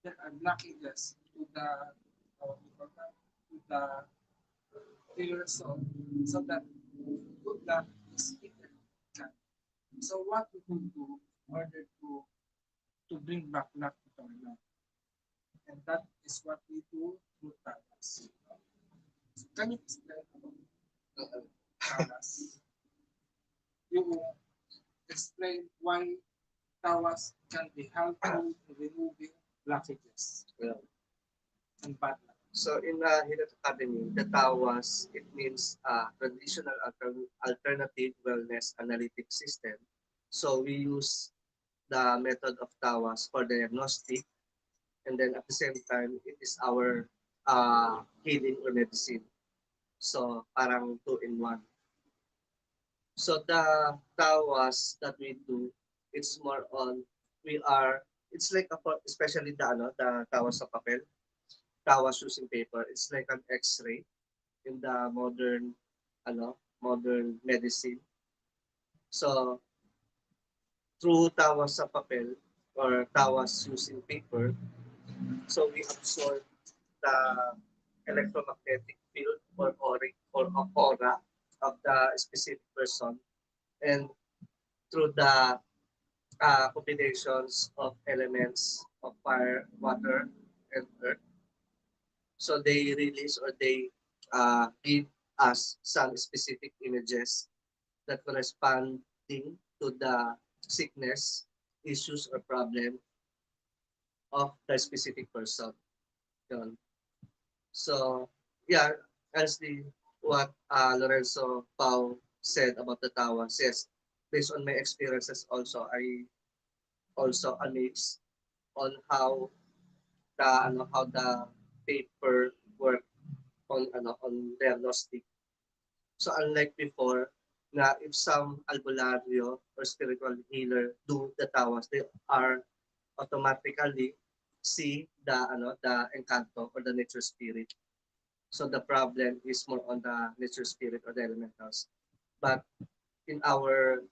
There are blockages to the to the to your soul, so that good luck is hidden. So what we can do in order to bring back luck to our life, and that is what we do through talas. So can you explain about talas? You explain why tawas can be helpful in removing blockages and bad luck. So in Hidden Academy, the TAWAS, it means traditional alternative wellness analytic system. So we use the method of TAWAS for diagnostic, and then at the same time, it is our healing or medicine. So parang two in one. So the TAWAS that we do, it's more on, we are, it's like especially the TAWAS sa papel, TAWAS using paper, it's like an X-ray in the modern medicine. So through tawas sa papel or tawas using paper, so we absorb the electromagnetic field or aura of the specific person, and through the combinations of elements of fire, water, and earth. So they release or they give us some specific images that corresponding to the sickness, issues, or problem of the specific person. Yun. So, yeah, as the what Lorenzo Pau said about the tawas, yes, based on my experiences also, I also amazed on how the paper work on diagnostic. So unlike before, na if some albularyo or spiritual healer do the tawas, they are automatically see the encanto or the nature spirit. So the problem is more on the nature spirit or the elementals. But in our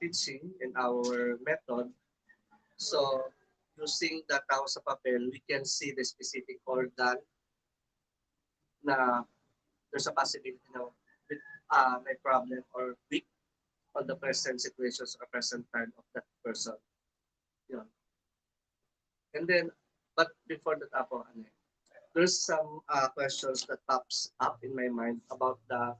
teaching, in our method, so using the tao sa papel, we can see the specific organ na there's a possibility na with may problem or weak on the present situations or present time of that person. Yun. And then, but before that ako, there's some questions that pops up in my mind about the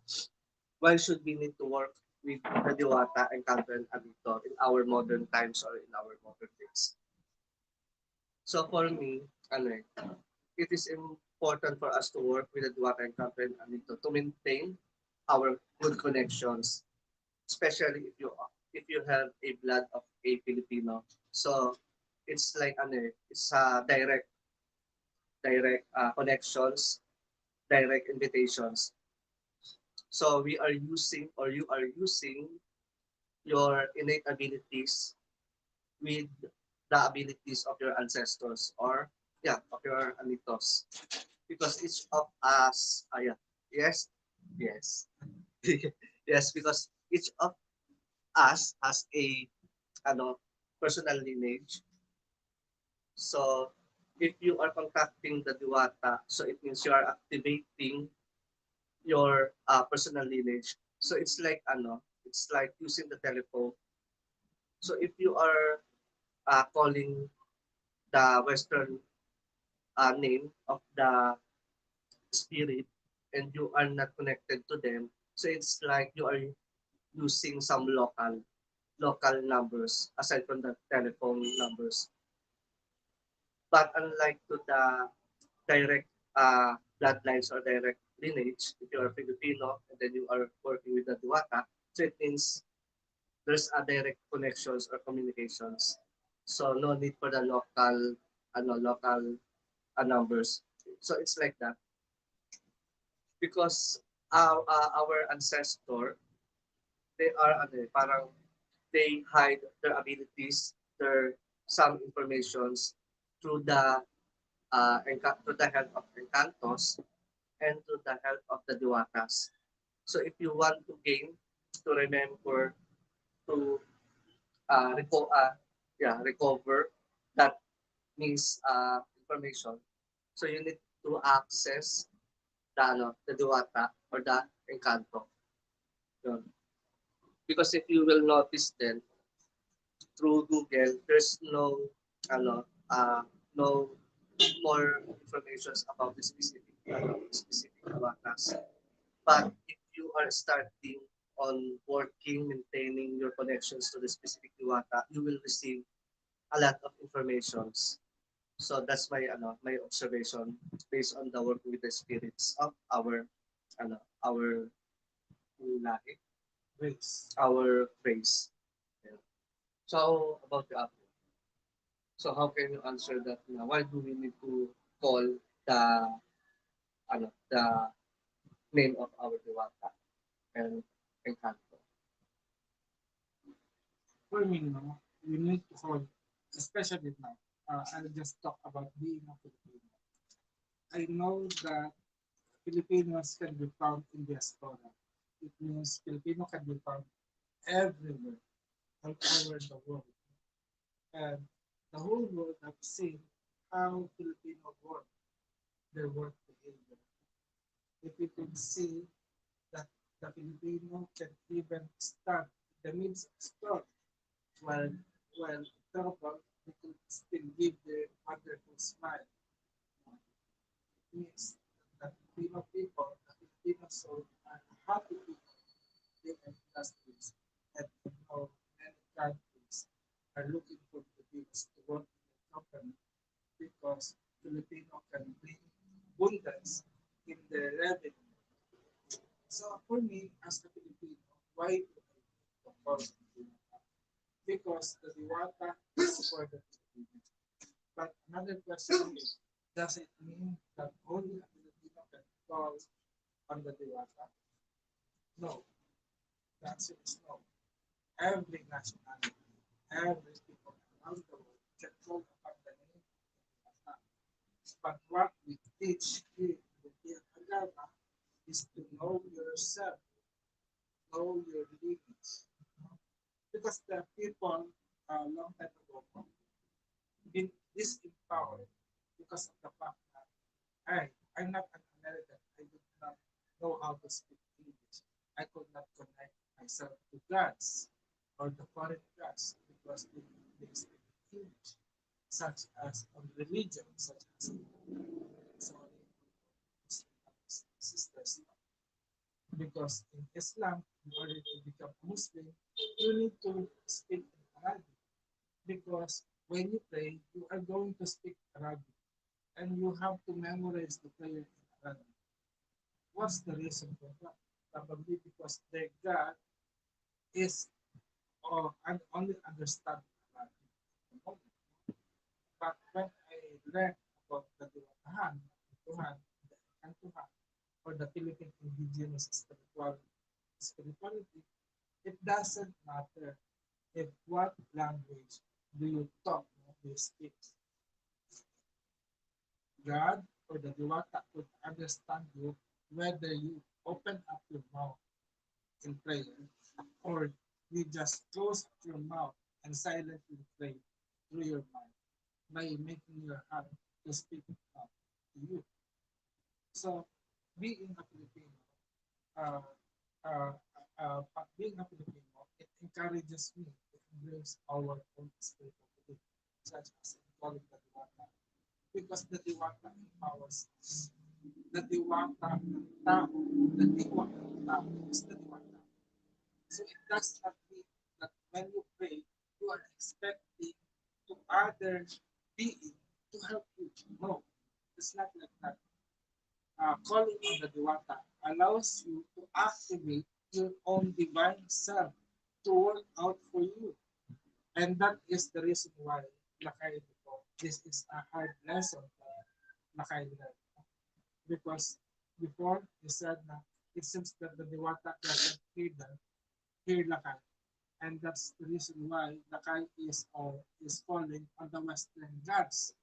why should we need to work with the Diwata and Kanto and Abito in our modern times or in our modern days. So for me, it is important for us to work with the Diwata and Kanto and Abito to maintain our good connections, especially if you have a blood of a Filipino. So it's like it's direct connections, direct invitations. So we are using or you are using your innate abilities with the abilities of your ancestors or of your amitos because each of us yes yes yes because each of us has a ano personal lineage. So if you are contacting the diwata, so it means you are activating your personal lineage. So it's like using the telephone. So if you are calling the Western name of the spirit and you are not connected to them, so it's like you are using some local numbers aside from the telephone numbers. But unlike to the direct bloodlines or direct lineage, if you are Filipino and then you are working with the Duwata, so it means there's a direct connections or communications. So no need for the local numbers. So it's like that because our ancestor they are parang they hide their abilities, their some informations through through the help of encantos and through the help of the diwatas. So if you want to gain to remember to recover that means information. So you need to access the Duwata or the Encanto. Yun. Because if you will notice then through Google, there's ano, no more information about the specific Duwatas. But if you are starting on working, maintaining your connections to the specific Duwata, you will receive a lot of informations. So that's my observation based on the work with the spirits of our lahi, our race. Yeah. So about the apple. So how can you answer that now? Why do we need to call the the name of our Diwata and Encanto? For me, we need to hold, especially now. I'll just talk about being a Filipino. I know that Filipinos can be found in diaspora. It means Filipino can be found everywhere, all over the world. And the whole world have seen how Filipino work, their work behavior. If you can see that the Filipino can even stand the midst of storm, while while trouble, they could still give their wonderful smile. It means that Filipino people, the Filipino soul, are happy people. They are industries, and many countries are looking for Filipinos to work in their company because Filipino can bring abundance in their revenue. So for me, as a Filipino, why do I propose Diwata? Because the Diwata is for the Filipino. But another question is, does it mean that only a Filipino can call on the Diwata? No. The answer is no. Every nationality, every people around the world can call upon the name of Diwata. But what we teach here in the Agama is to know yourself, know your limits. Because the people long time ago been disempowered because of the fact that I'm not an American. I did not know how to speak English. I could not connect myself to gods or the foreign gods because they speak English, such as on religion, such as sorry, sisters. Because in Islam, in order to become Muslim, you need to speak in Arabic. Because when you pray, you are going to speak Arabic and you have to memorize the prayer in Arabic. What's the reason for that? Probably because their God is and only understand Arabic. But when I learned about the Diwatahan, Tuhan, the Kantuhan, or the Philippine indigenous spirituality, it doesn't matter if what language do you talk, do you speak. God or the Diwata would understand you whether you open up your mouth in prayer or you just close your mouth and silently pray through your mind by making your heart to speak out to you. So, being a Filipino, uh, uh, being a Filipino, it encourages me, it brings our own spirituality, such as in calling the Diwata. Because the Diwata empowers us. The Diwata ng tao, the Diwata ng tao is the Diwata. So it does not mean that when you pray, you are expecting to other being to help you. No, it's not like that. Calling on the Diwata allows you to activate your own divine self to work out for you. And that is the reason why Lakay Dito, this is a hard lesson for Lakay Dito. Because before you said that it seems that the Diwata doesn't hear Lakay. And that's the reason why Lakay is falling on the Western gods.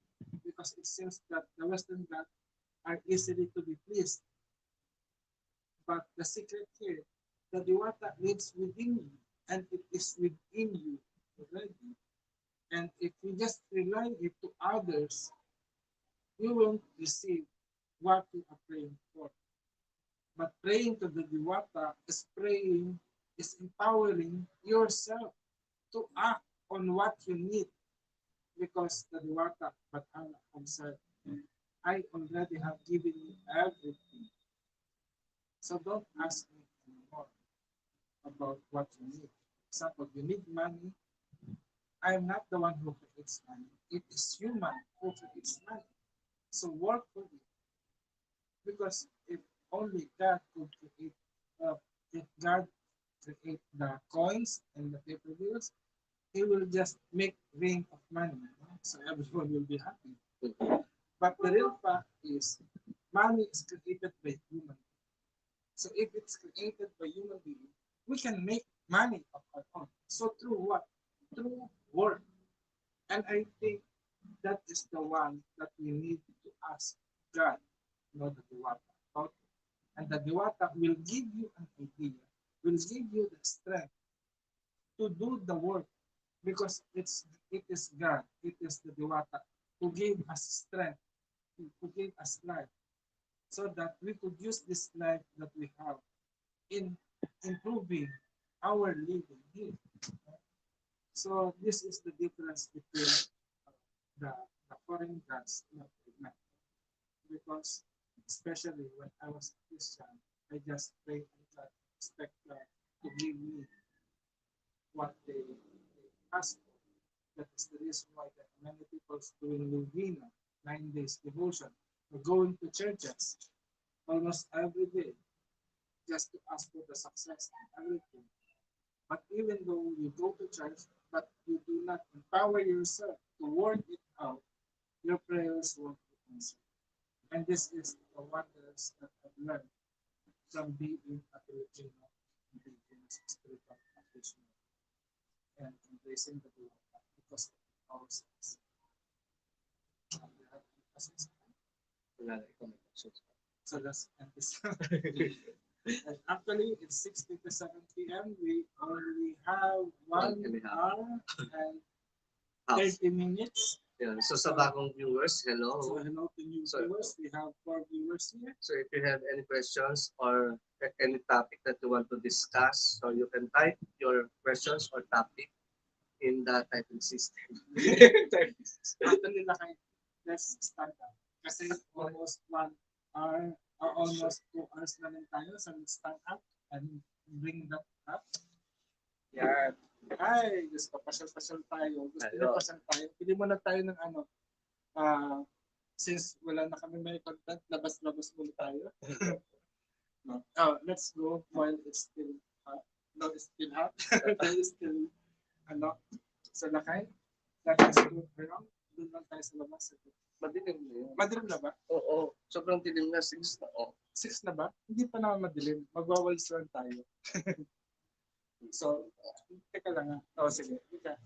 Because it seems that the Western gods are easily to be pleased. But the secret here, the Diwata lives within you, and it is within you already. And if you just rely it to others, you won't receive what you are praying for. But praying to the Diwata is praying, is empowering yourself to act on what you need. Because the Diwata, but Allah has said, I already have given you everything. So don't ask me anymore about what you need. For example, you need money. I am not the one who creates money. It is human who creates money. So work for it. Because if only God could create, if God create the coins and the paper bills, He will just make rain of money. So everyone will be happy. But the real fact is, money is created by human. So if it's created by human being, we can make money of our own. So through what? Through work. And I think that is the one that we need to ask God, the Diwata, about. And the Diwata will give you an idea, will give you the strength to do the work because it is God, it is the Diwata who gave us strength, who gave us life, so that we could use this life that we have in improving our living here. So this is the difference between the, the foreign gods not because especially when I was a Christian, I just pray and God expect God to give me what they ask for. That is the reason why that many people doing Novena, 9 days devotion, or going to churches almost every day just to ask for the success and everything. But even though you go to church, but you do not empower yourself to work it out, your prayers won't be answered. And this is the wonders that I've learned from being a Filipino and being a spiritual practitioner and embracing the will of God because of our sins. We have to assist. So let's end this. And actually, it's 6:57 p.m. We only have 1 hour and 30 minutes. Yeah. So sa bagong viewers, hello. So hello to new viewers. We have 4 viewers here. So if you have any questions or any topic that you want to discuss, so you can type your questions or topic in the typing system. Actually, let's start up. Kasi almost 1 hour or almost 2 hours na rin tayo. So let's start up and bring that up. Yan. Ay, gusto pasyal-pasyal tayo. Gusto nyo pasyal tayo. Pili mo na tayo ng ano. Since wala na kami may content, labas-labas muna tayo. No. Let's go while it's still hot. No, it's still hot. It's still, sa lakay. Let's go around. Doon lang tayo sa labas. Madilim na yun. Madilim na ba? Oo. Sobrang dilim na. 6 na. Oh. 6 na ba? Hindi pa naman madilim. Magwawalis lang tayo. So, teka lang. Sige.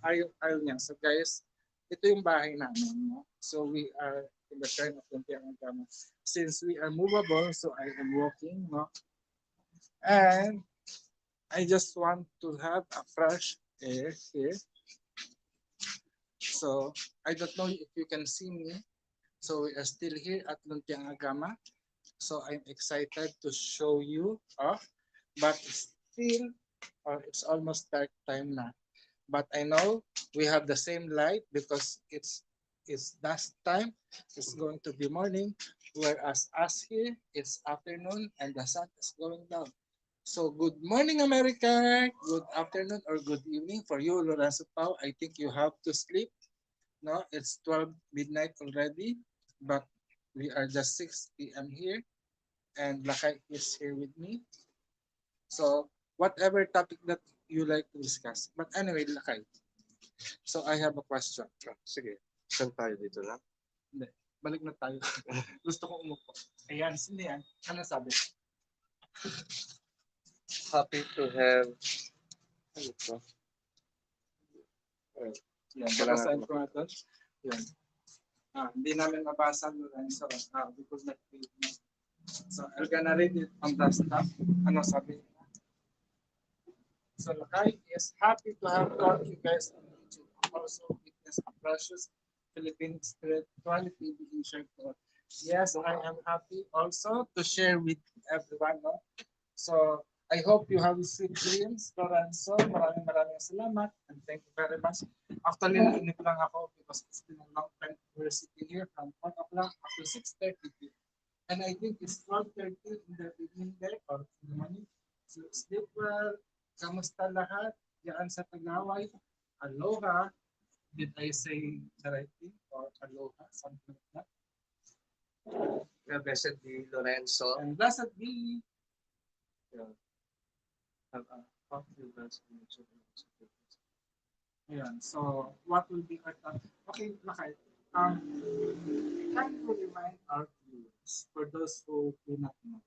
Ayaw niya. So guys, ito yung bahay namin. No? So we are in the kind of Agama. Since we are movable, so I am walking. No? And I just want to have a fresh air here. So I don't know if you can see me. So we are still here at Lumpiang Agama. So I'm excited to show you. But still, it's almost dark time now. But I know we have the same light because it's dusk time. It's going to be morning, whereas us here it's afternoon and the sun is going down. So good morning, America. Good afternoon or good evening for you, Lorenzo Pao. I think you have to sleep. No, it's 12 midnight already, but we are just 6 p.m. here, and Lakay is here with me. So whatever topic that you like to discuss. But anyway, Lakay. So I have a question. Sige. Saan tayo dito lang? Hindi. Balik na tayo. Gusto ko umupo. Ayan, sino yan? Ano sabi? Happy to have... Ano ito? Yan, babasahin ko nga ito. Yan. Hindi namin mabasa Lorenzo. We could not read. So I'm gonna read it on the stuff. Ano sabi? So Lakay is happy to have got you guys on YouTube. Also witness a precious Philippine spirituality being shared to us. Yes, I am happy also to share with everyone. No? So I hope you have sweet dreams, Lorenzo. Maraming salamat and thank you very much. Actually, nainip lang ako because it's been a long time we're sitting here from 1 o'clock up to 6:30 p.m. And I think it's 12:30 in the evening there or in the morning. So sleep well. Kamusta lahat? Diyan sa Tagaway. Aloha. Did I say the right thing? Or aloha? Something like that. Blessed be Lorenzo. And blessed be. Ayan. So, what will be our topic? Okay, Lakay. Can you remind our viewers, for those who do not know,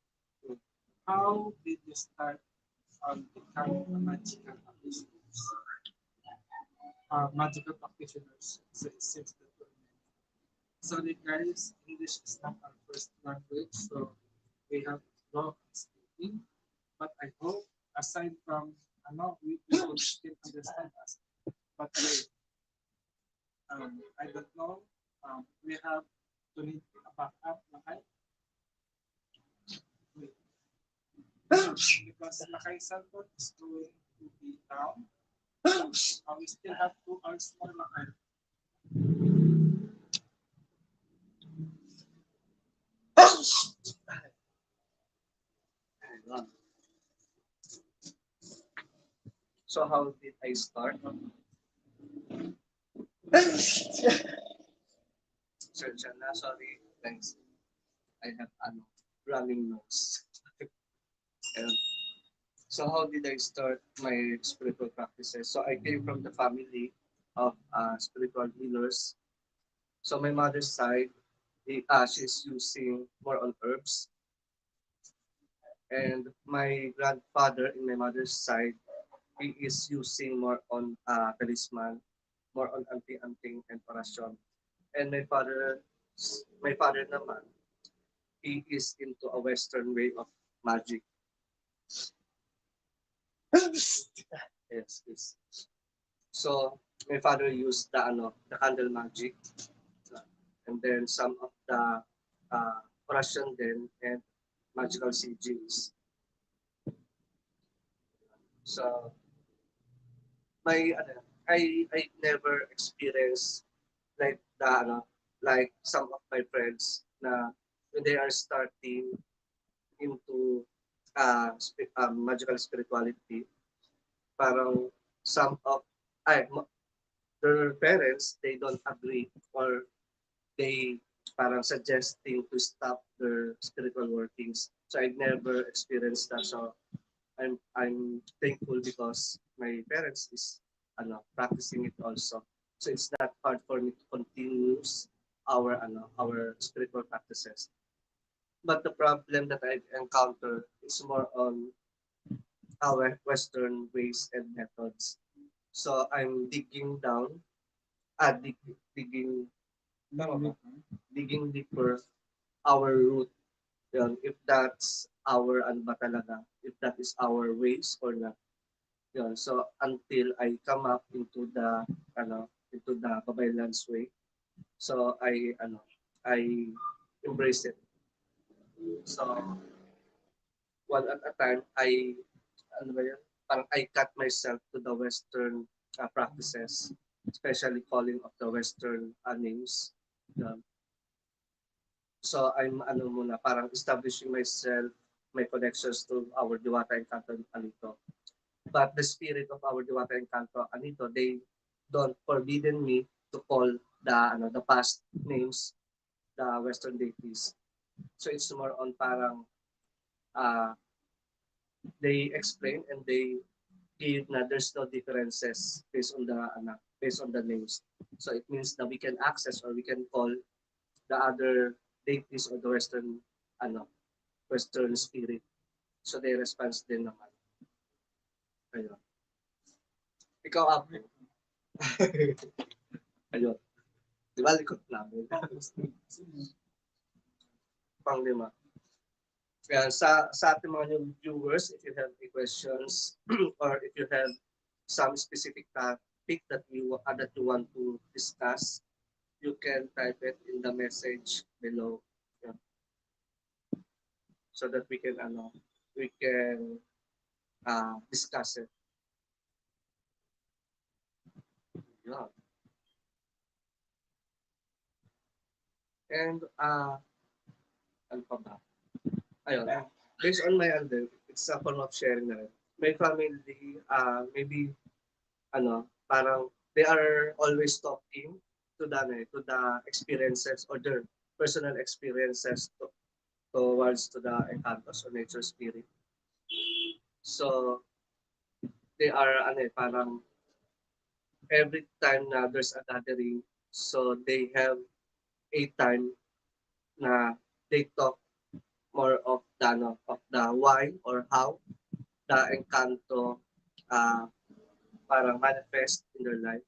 how did you start becoming a magical practitioners? Magical practitioners since the tournament. Sorry guys, English is not our first language, so we have to go on speaking. But I hope, aside from, we will still understand us. But I don't know. We have to need a backup, Lakay. Wait. Because Lakay Salford is going to be down. We still have 2 hours more. So how did I start? Sorry, thanks. I have running nose. And so how did I start my spiritual practices? So I came from the family of spiritual healers. So my mother's side, she's using more on herbs, and my grandfather in my mother's side, he is using more on talisman, more on anting-anting and orasyon. And my father naman, he is into a Western way of magic. Yes, yes. So my father used the candle magic, and then some of the orasyon then and magical sigils. So my I never experienced like like some of my friends na when they are starting into magical spirituality, parang some of ay, their parents, they don't agree, or they parang suggesting to stop their spiritual workings. So I never experienced that. So I'm thankful because my parents is practicing it also. So it's not hard for me to continue our spiritual practices. But the problem that I encounter is more on our Western ways and methods. So I'm digging down, digging, digging deeper our root. Yun, if that's our ano ba talaga, if that is our ways or not. Yun, so until I come up into the Babaylan's way, so I embrace it. So one at a time, ano ba yun? Parang I cut myself to the Western practices, especially calling of the Western names. Yun. So I'm muna, parang establishing myself, my connections to our Diwata and Canto Anito. But the spirit of our Diwata and Canto Anito, they don't forbidden me to call the past names, the Western deities. So it's more on parang uh, they explain and they give na there's no differences based on the names. So it means that we can access or we can call the other deities or the ano Western spirit. So they response din naman. Ayun. Ikaw, Apo. Ayun. Di ba likod namin? Panglima. Kaya sa ating mga new viewers, if you have any questions or if you have some specific topic that you want to discuss, you can type it in the message below. Yeah. So that we can discuss it. Yeah. And ano pa ba? Ayun. Based on my it's a form of sharing na rin. My family, maybe parang they are always talking to the experiences or their personal experiences towards to the encantos or nature spirit. So they are parang every time na there's a gathering, so they have a time na they talk more of of the why or how the encanto uh, parang manifest in their life.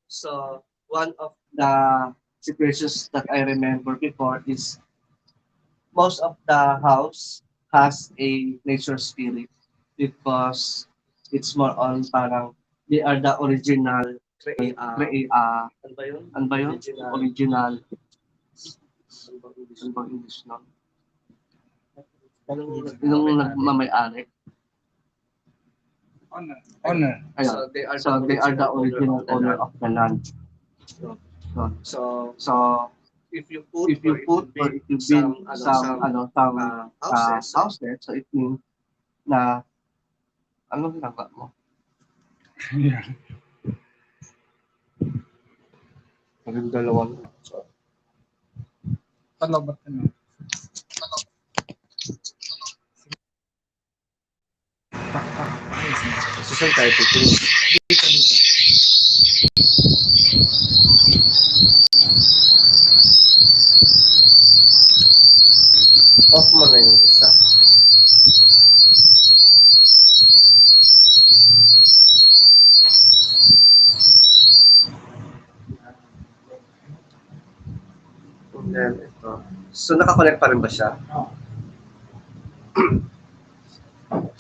So one of the situations that I remember before is most of the house has a nature spirit because it's more on parang they are the original ano ba yun? Ano ba yun? Original. Ano bang English nun? Yung nagmamayari. owner. So they are the original owner of the land. Land. No? So, So so if you put if or you if you put or build if you build some some houses, so houses, so it means na ano ginagawa mo? Yeah. Yung dalawang so ano ba ano? this is entitled. Off mo na yung isa. And then ito. So nakakonect pa rin ba siya?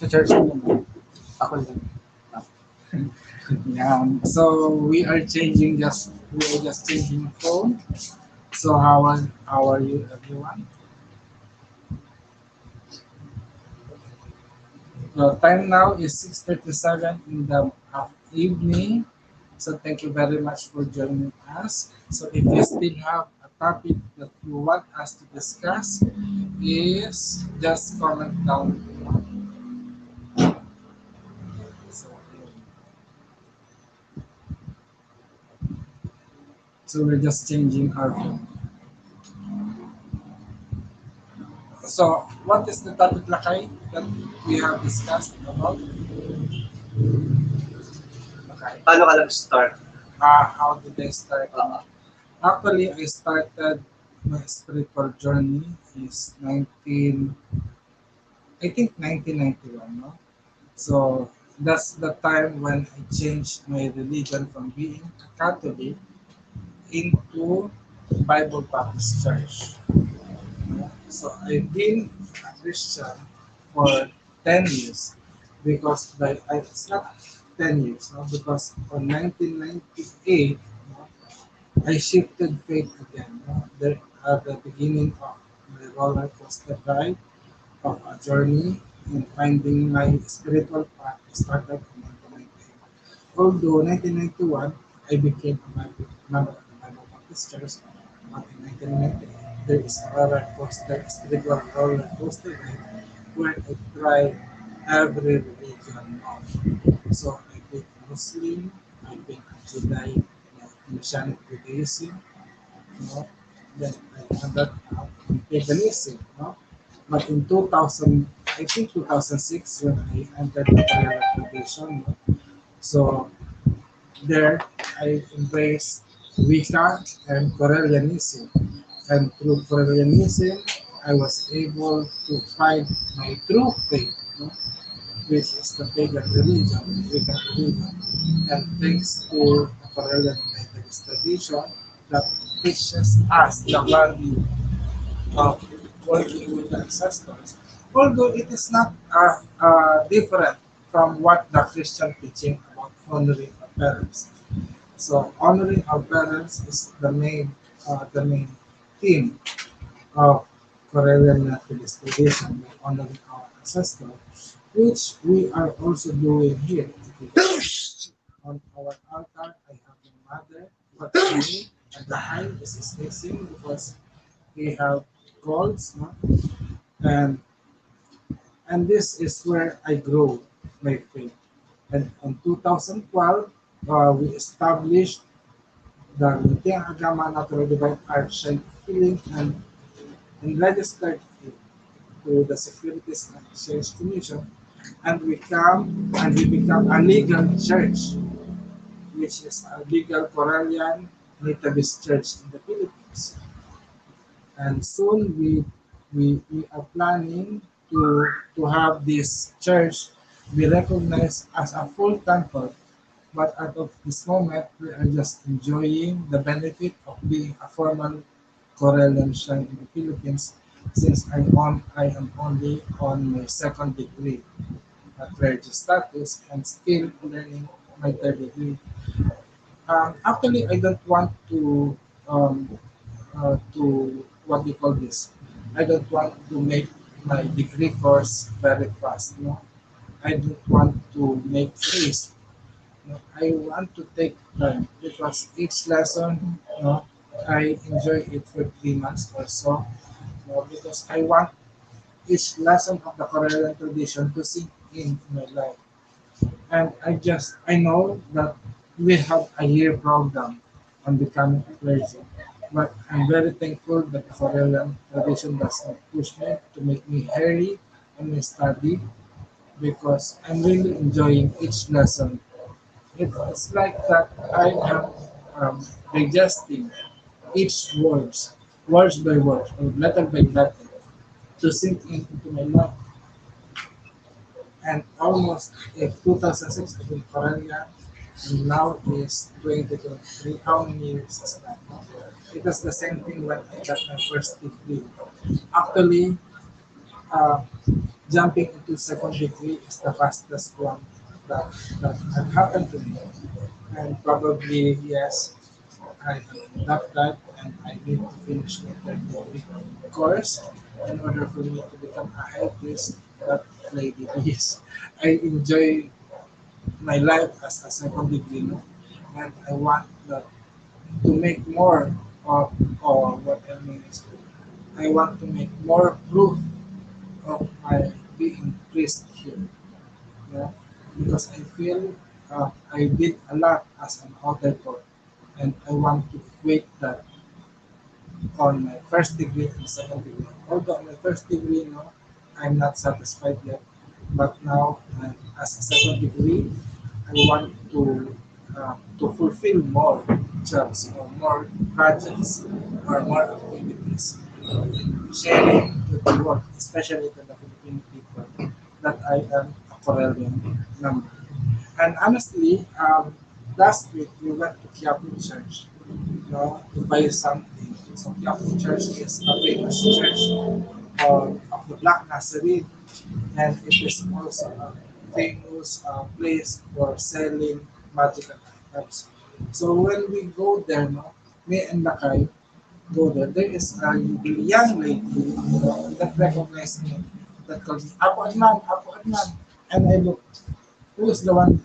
Sa church mo. Ako din. Yeah. So we are just changing phone. So how are you everyone? The time now is 6:37 in the evening. So thank you very much for joining us. So if you still have a topic that you want us to discuss, is just comment down below. So, so we're just changing our phone. So what is the topic, Lakay, that we have discussed about? Okay. Paano ka nag-start? How did I start? Uh, Actually, I started my spiritual journey is 1991, no? So that's the time when I changed my religion from being a Catholic into Bible Baptist Church. No? So I've been a Christian for 10 years because it's not 10 years, no? Because on 1998, no, I shifted faith again. No? There at the beginning of my roller coaster ride of a journey in finding my spiritual path started in 1998. Although 1991, I became a member of the Bible Baptist Church, but in 1998, there is a roller coaster, spiritual roller coaster ride where I tried every religion now. So I've been Muslim, I've been Judaic, Messianic Judaism, no? Then I ended up in paganism, no? But in 2000, I think 2006, when I entered the Correllian tradition, no? So there I embraced Wicca and Correllianism. And through Correllianism, I was able to find my true faith, no? Which is the pagan religion, Wiccan religion. And thanks to the Correllian Methodist tradition that teaches us the value of working with the ancestors, although it is not different from what the Christian teaching about honoring our parents. So honoring our parents is the main theme of Correllian Methodist tradition, by honoring our ancestors, which we are also doing here. On our altar, I have my mother, but me at the time is missing because we have colds, no? and and this is where I grow my faith. And in 2012, we established the Lintiang Agama Natural Divine Arts Healing and registered it to the Securities and Exchange Commission, and we become a legal church, which is a legal Correllian Methodist church in the Philippines. And soon we are planning to have this church be recognized as a full temple. But at of this moment, we are just enjoying the benefit of being a formal Correllian shrine in the Philippines, since I am only on my second degree at clergy status and still learning my third degree. Actually, I don't want to what do you call this? I don't want to make my degree course very fast. No, I don't want to make haste. I want to take time because each lesson, I enjoy it for 3 months or so. Because I want each lesson of the Correllian tradition to sink in my life. And I know that we have a year program on becoming a clergy. But I'm very thankful that the Correllian tradition does not push me to make me hurry on my study because I'm really enjoying each lesson. It's like that I am digesting each words by words, or letter by letter, to sink into my life. And almost in 2006, I've been Korea, and now is 2023. How many years is that? It was the same thing when I got my first degree. Actually, uh, jumping into second degree is the fastest one that, that had happened to me. And probably, yes, I love that and I need to finish the third degree course in order for me to become a high priest. But lady, please, I enjoy my life as a second degree, no? And I want that to make more of, or what I mean is, I want to make more proof of my being priest here, yeah? Because I feel I did a lot as an altar call, and I want to equate that on my first degree and second degree. Although on my first degree, no, I'm not satisfied yet. But now, as a second degree, I want to fulfill more jobs or more projects or more activities in sharing to the world, especially to the Filipino people, that I am a Corellian member. And honestly, last week we went to Quiapo Church, to buy something. So Quiapo Church is a famous church of the Black Nazarene, and it is also a famous place for selling magical items. So when we go there, no, me and Lakay go there. There is a young lady, that recognized me, that calls me Apo Adnan, and I look, who is the one?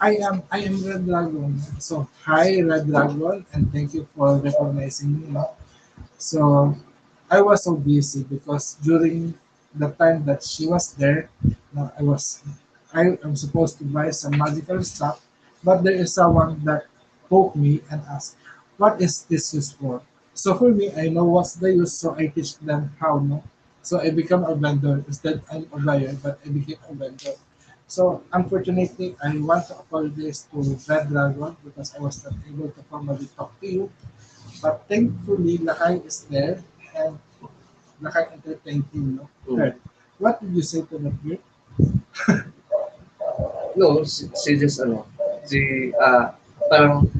I am Red Dragon. So hi Red Dragon, and thank you for recognizing me. No? So I was so busy because during the time that she was there, no, I am supposed to buy some magical stuff, but there is someone that poked me and asked, "What is this used for?" So for me, I know what's the use, so I teach them how. No, so I become a vendor instead. I'm a buyer, but I became a vendor. So unfortunately, I want to apologize to Red Dragon because I was not able to formally talk to you, but thankfully, Lakay is there and Lakay entertained him, no? Right. What did you say to the group? No, she just parang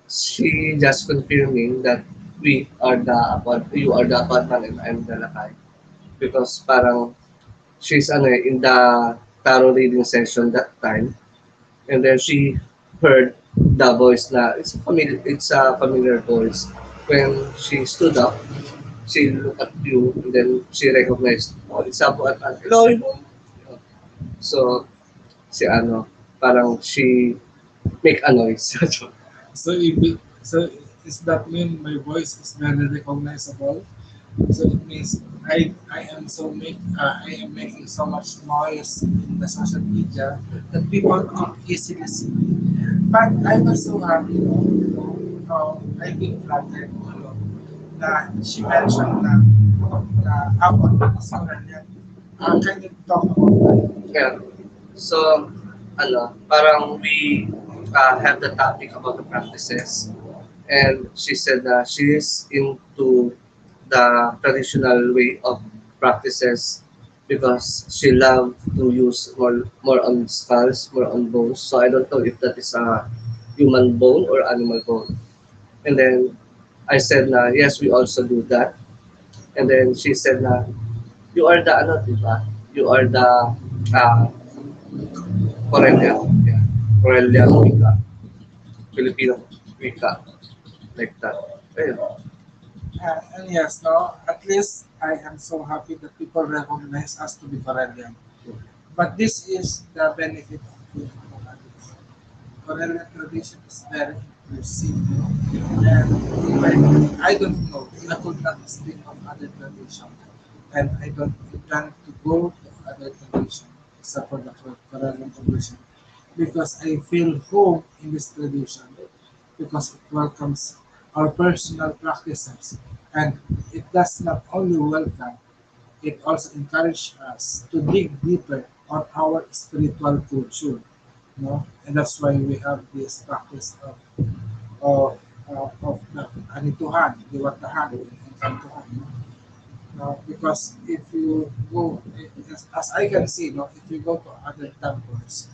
she just confirming that you are the Batman and I'm the Lakay. Because parang she's in the tarot reading session that time, and then she heard the voice na it's a familiar voice. When she stood up, she looked at you and then she recognized, oh, it's Apo at hello, hello. So si parang she make a noise. So is that mean my voice is very recognizable? So it means I am making so much noise in the social media that people could easily see me. But I was so happy, I think flattered, na she mentioned na ako ang nasaran niya. Can you talk about that? Yeah. So parang we have the topic about the practices, and she said that she is into the traditional way of practices because she loved to use more on skulls, more on bones. So I don't know if that is a human bone or animal bone. And then I said na yes, we also do that. And then she said na you are the diba? You are the uh, Correllian. Yeah. Correllian Wika. Filipino Wika. Like that. Ayun. And yes, no, at least I am so happy that people recognize us to be Corellian. But this is the benefit of being among others. Correllian tradition is very inclusive. And even I don't know, I could not speak of other tradition. And I don't plan to go to other tradition except for the Correllian tradition. Because I feel home in this tradition. Because it welcomes our personal practices. And it does not only welcome, it also encourages us to dig deeper on our spiritual culture. And that's why we have this practice of the anituhan, diwatahan, and kantuhan. Because if you go, as I can see, if you go to other temples,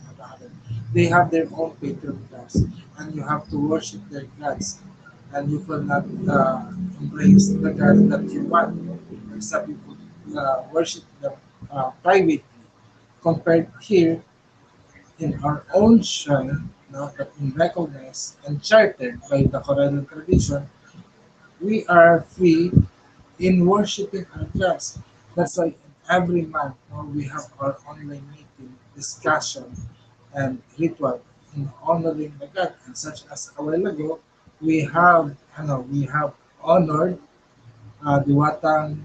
they have their own patron gods, and you have to worship their gods, and you will not embrace the god that you want, except you could worship them privately. Compared here in our own shrine, that we recognize and chartered by the Correllian tradition, we are free in worshiping our gods. That's why every month we have our online meeting, discussion, and ritual in honoring the God. And such as a while ago, we have honored Diwatang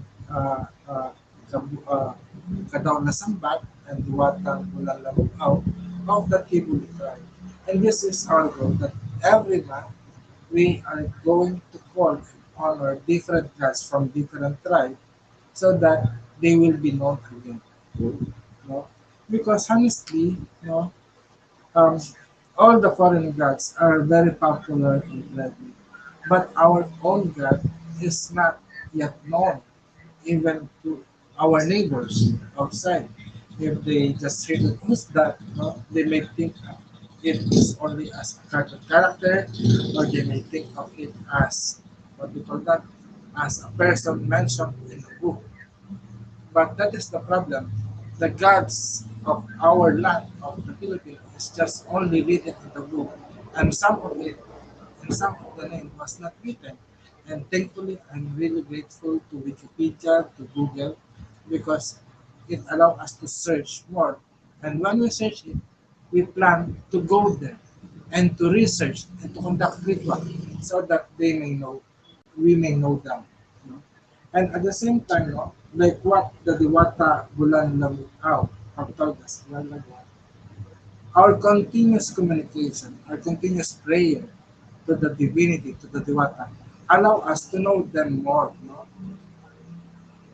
Kadaw na Sambat and Diwatang Bulalabao of the Tibuli tribe. And this is our goal that every month we are going to call and honor different gods from different tribes so that they will be known again. No? Because honestly, um, all the foreign gods are very popular and friendly, but our own God is not yet known even to our neighbors outside. If they just hear that who's that, they may think it is only as a cartoon character, or they may think of it as what we call that, as a person mentioned in a book. But that is the problem. The gods of our land, of the Philippines, is just only written in the book, and some of it, and some of the name was not written. And thankfully, I'm really grateful to Wikipedia, to Google, because it allows us to search more. And when we search it, we plan to go there and to research and to conduct ritual so that they may know, we may know them. you know. And at the same time, like what the Diwata Bulan Lamutaw have told us, our continuous communication, our continuous prayer to the divinity, to the Diwata, allow us to know them more.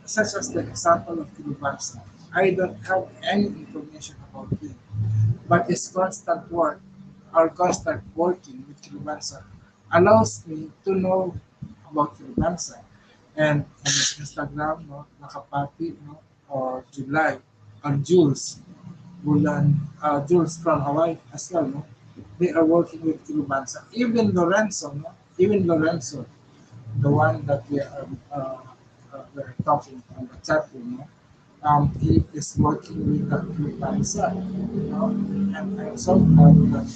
Such as the example of Kilibansa. I don't have any information about him, but his constant work, our constant working with Kilibansa, allows me to know about Kilibansa. And on his Instagram, Nakapati, or July, or Jules, Jules from Hawaii as well, they are working with Kilibansa. Even Lorenzo, the one that we are talking on the chat room, he is working with the Kilibansa, and I'm so glad that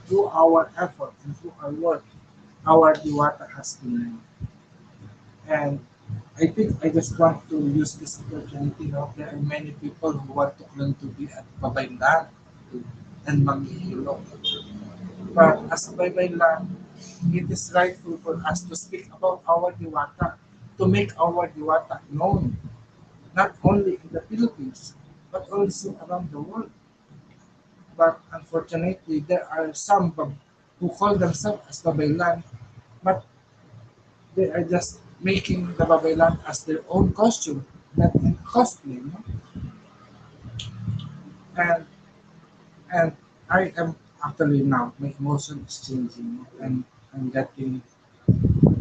through our effort and through our work, our Diwata has been known. And I think I just want to use this opportunity. There are many people who want to claim to be at Babaylan and Mangihilo. But as a Babaylan, it is rightful for us to speak about our Diwata, to make our Diwata known, not only in the Philippines, but also around the world. But unfortunately, there are some who call themselves as Babaylan, but they are just making the Babaylan as their own costume, not in cosplay. And and I am actually now my emotion is changing, and I'm getting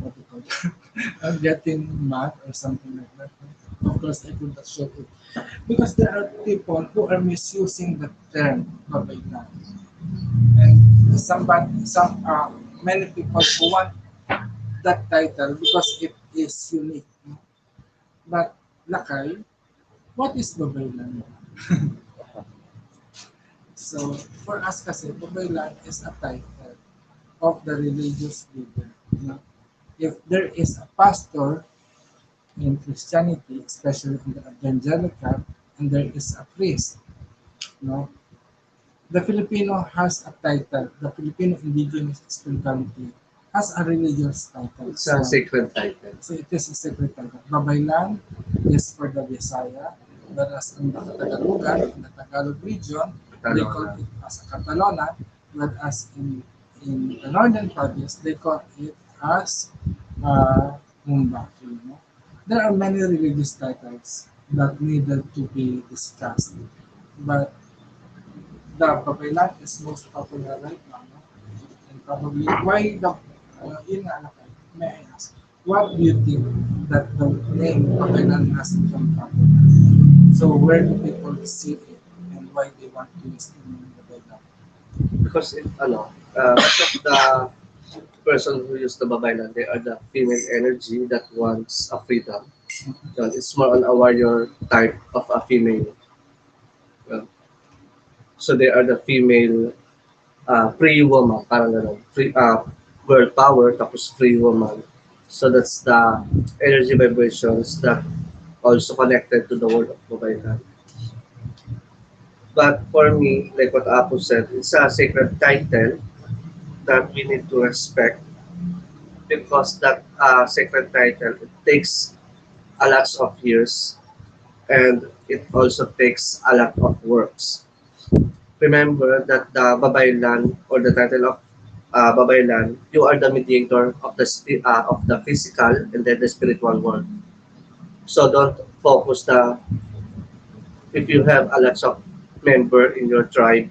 what you call it? I'm getting mad or something like that. Of course, I could not show it because there are people who are misusing the term Babaylan, and some many people who want that title because it is unique. But Lakay, what is Babaylan? So, for us kasi, Babaylan is a title of the religious leader. If there is a pastor in Christianity, especially in the evangelical, and there is a priest No, the Filipino has a title. The Filipino indigenous spirituality has a religious title. It's a sacred title. So it is a sacred title. Babaylan is for the Visaya, whereas in the Tagalogan, in the Tagalog region, they call it as a Catalona, whereas in the northern province, they call it as Mumbaki. No? There are many religious titles that needed to be discussed, but the Babaylan is most popular right now. No? And probably why the yun nga lang, may I ask, what do you think that the name Babaylan has become popular? So where do people see it and why they want to use the name Babaylan? Because most of the person who use the babaylan, they are the female energy that wants a freedom. It's more on a warrior type of a female. Uh, so they are the female free woman, parang gano'n. Free, girl power, tapos free woman. So that's the energy vibrations that also connected to the word of babaylan. But for me, like what Apo said, it's a sacred title that we need to respect because that sacred title it takes a lot of years and it also takes a lot of works. Remember that the babaylan or the title of babaylan, you are the mediator of of the physical and then the spiritual world. So don't focus the if you have a lot of member in your tribe,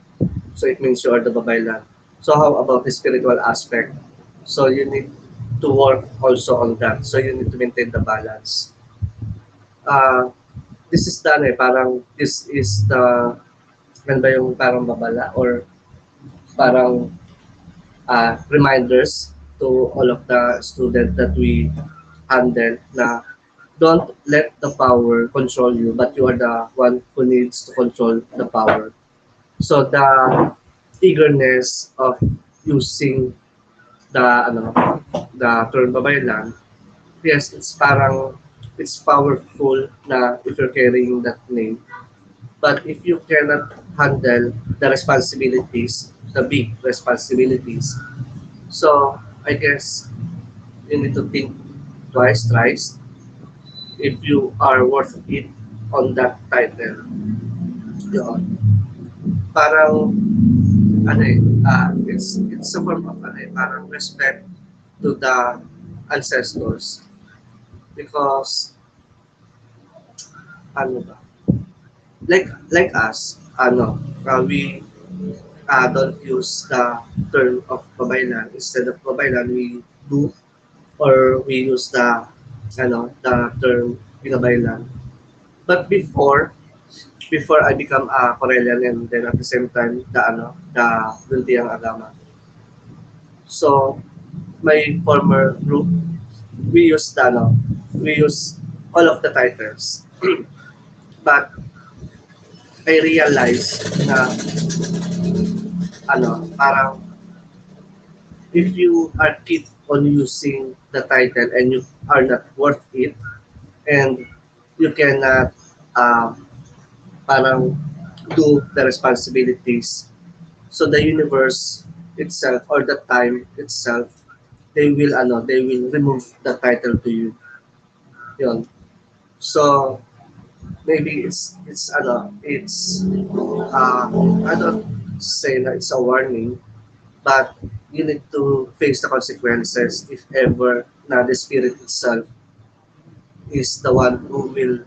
so it means you are the babaylan. So how about the spiritual aspect? So you need to work also on that. So you need to maintain the balance. Uh, this is done parang this is the, ano ba yung parang babala or parang reminders to all of the students that we handle na don't let the power control you, but you are the one who needs to control the power. So the eagerness of using the the term babaylan, yes, it's parang it's powerful na if you're carrying that name. But if you cannot handle the responsibilities, the big responsibilities, so I guess you need to think twice, thrice if you are worth it on that title. Yun. Parang it's a form of parang respect to the ancestors because ano ba like us we don't use the term of babaylan. Instead of babaylan we do or we use the term binabaylan. But before I become a Correllian and then at the same time the Luntiang Agama. So my former group we use we use all of the titles. But I realized na parang if you are keep on using the title and you are not worth it and you cannot parang do the responsibilities, so the universe itself or the time itself they will remove the title to you. Yun. So maybe it's I don't say that it's a warning, but you need to face the consequences if ever na the spirit itself is the one who will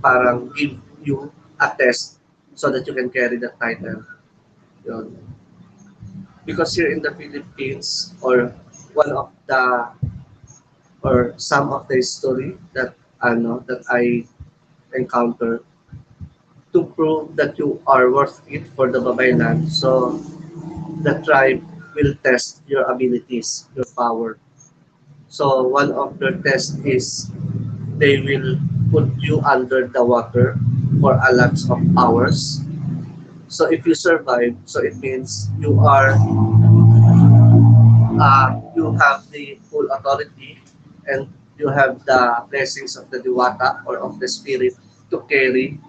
parang give you a test so that you can carry the title. Yun. Because here in the Philippines or one of the or some of the history that that I encounter to prove that you are worth it for the babaylan. So the tribe will test your abilities, your power. So one of their tests is they will put you under the water for a lot of hours. So if you survive, so it means you have the full authority and you have the blessings of the diwata or of the spirit to carry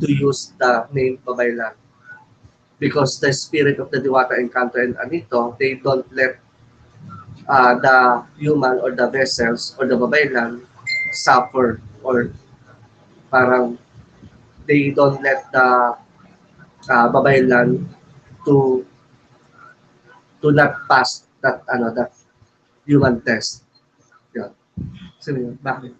to use the name Babaylan. because the spirit of the Diwata Encanto and Anito, they don't let the human or the vessels or the babaylan suffer, or parang they don't let the babaylan to not pass that that human test. Yun. Sino yun? Bakit?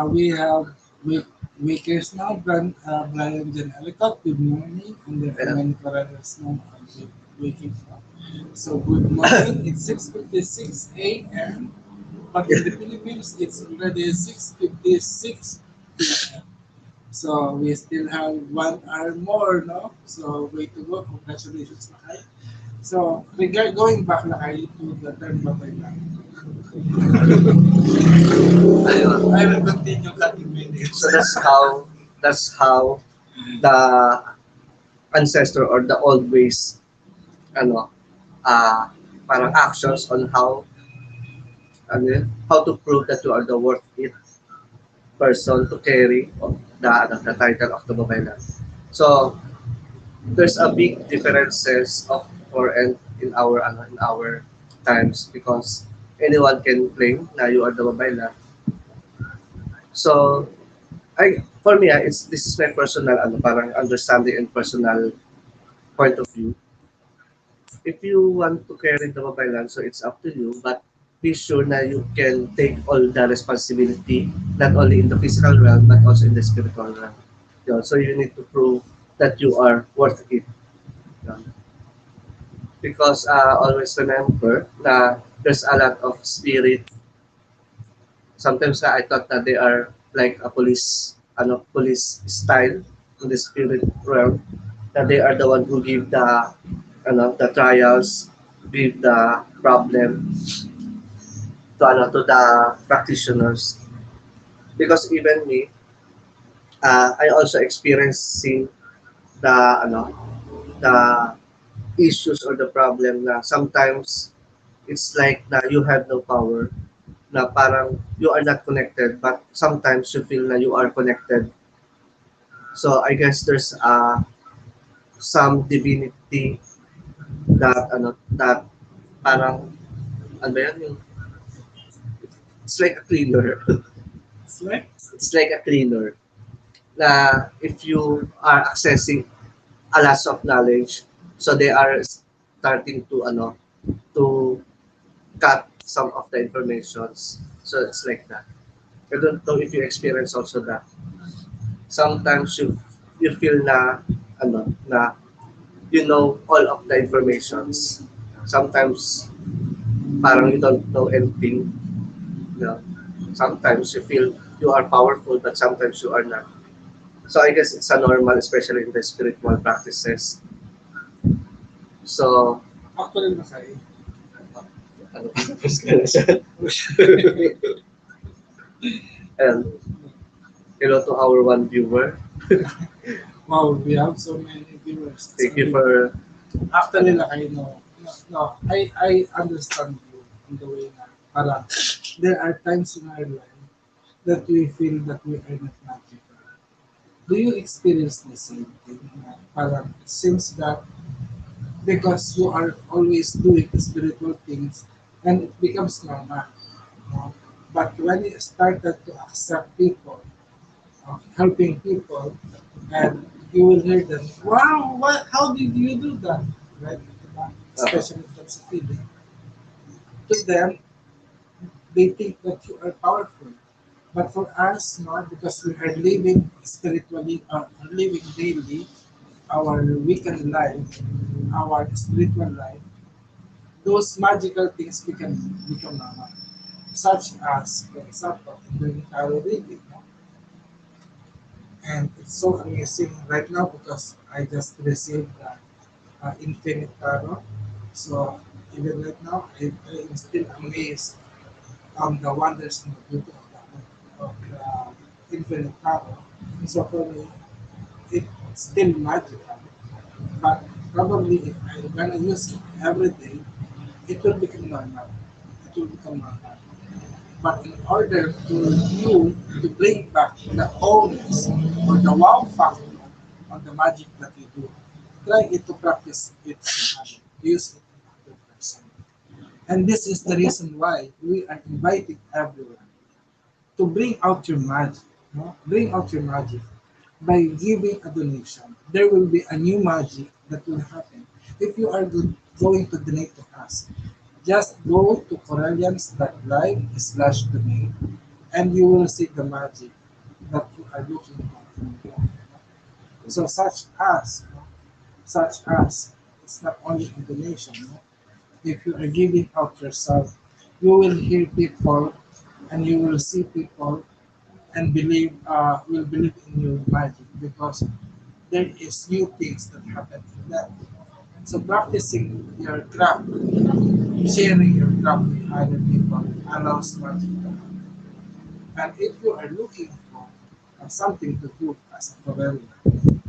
We have week weekers now, Brian Jan Ellicott, good morning, and then Yeah. many brothers now waking up. So good morning, it's 6:56 a.m. But in the Philippines, it's already 6:56 p.m. So we still have 1 hour more, no? So way to go, congratulations, Lakay. So going back, Lakay, to the term Babay lang. Ayun. I will continue cutting my nails. So that's how the ancestor or the old ways, ano, parang actions on how to prove that you are the worth it person to carry the title of the babaylan. So there's a big differences of or and in our times, because anyone can claim na you are the babaylan. So I for me, it's this is my personal parang understanding and personal point of view. If you want to carry the babaylan, so it's up to you, but be sure na you can take all the responsibility, not only in the physical realm but also in the spiritual realm. Yun. So you need to prove that you are worth it. Yun. Because always remember na there's a lot of spirit. Sometimes I thought that they are like a police style in the spirit realm, that they are the one who give the trials, give the problem to the practitioners. Because even me, I also experiencing the the issues or the problem na sometimes it's like na you have no power, na parang you are not connected, but sometimes you feel na you are connected. So I guess there's some divinity that parang ano ba yan, yung it's like a cleaner. It's like It's like a cleaner na if you are accessing a lot of knowledge, so they are starting to cut some of the informations. So it's like that. I don't know if you experience also that. Sometimes you feel na na you know all of the informations. Sometimes parang you don't know anything. You know? Sometimes you feel you are powerful, but sometimes you are not. So I guess it's a normal, especially in the spiritual practices. So, actually Lakay. ano, and hello to our one viewer. Wow, we have so many viewers. Thank you for Actually, Lakay, I understand you in the way na para there are times in our life that we feel that we are not magical. Do you experience the same thing? Na parang it seems that because you are always doing spiritual things and it becomes normal. No? But when you started to accept people, helping people, and you will hear them, wow, how did you do that? Right? Especially if that's a feeling. To them, they think that you are powerful. But for us, not because we are living spiritually or living daily our weekend life, our spiritual life, those magical things become normal. Such as, for example, doing tarot reading. No? And it's so amazing right now because I just received Infinite Tarot. So even right now, I am still amazed on the wonders and the beauty of the Infinite Tarot. So for me, it's still magical. But probably if I'm gonna use it every day, it will become normal. It will become normal. But in order for you to bring back the wholeness or the wow factor on the magic that you do, try it to practice it in habit. Use it in 100%. And this is the reason why we are inviting everyone to bring out your magic. No? Bring out your magic by giving a donation. There will be a new magic that will happen. If you are going to donate to us, just go to correllians.live/donate and you will see the magic that you are looking for. So such as, it's not only a donation. No? If you are giving out yourself, you will hear people and you will see people and will believe in your magic because there is new things that happen in that. So practicing your craft, sharing your craft with other people allows magic to happen. And if you are looking for something to do as a Corellian,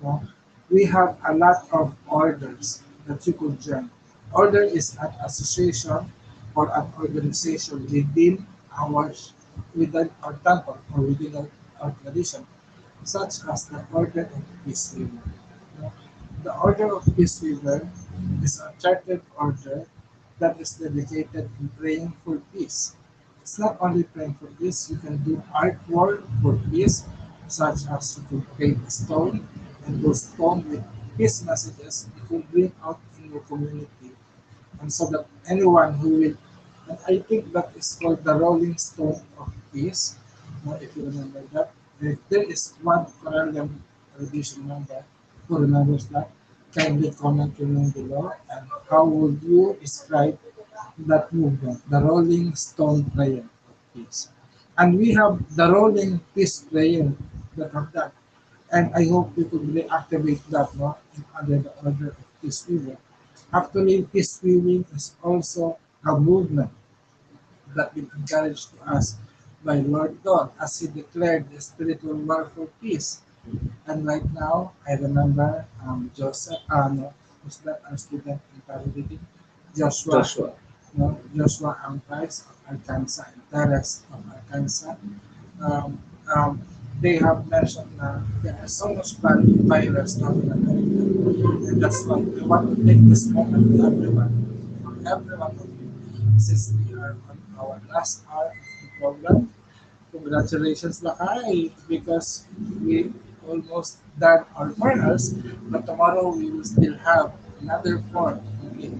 no, we have a lot of orders that you could join. Order is an association or an organization our within our temple or within our tradition, such as the Order of Peace River. No, the Order of Peace River is a chartered order that is dedicated in praying for peace. It's not only praying for peace, you can do artwork for peace, such as you can paint a stone, and those stone with peace messages you can bring out in your community. And so that anyone who will, and I think that is called the Rolling Stone of Peace, if you remember that. If there is one Corellian tradition member who remembers that, kindly comment your name below and how would you describe that movement, the Rolling Stone Prayer of Peace. And we have the Rolling Peace Prayer that have that. And I hope we could reactivate that no, under the Order of Peace Weaving. Actually, peace weaving is also a movement that been encouraged to us by Lord God as He declared the spiritual war for peace. And right now, I remember Joseph, no, was that our student in Paralympic? Joshua. Joshua. No, Joshua Price of Arkansas and Teres of Arkansas. Um, um, they have mentioned there are so much virus now in America. And that's why I want to take this moment to every one of you, since we are on our last hour of the program. Congratulations, Lakay, because we almost done our corners, but tomorrow we will still have another four to complete.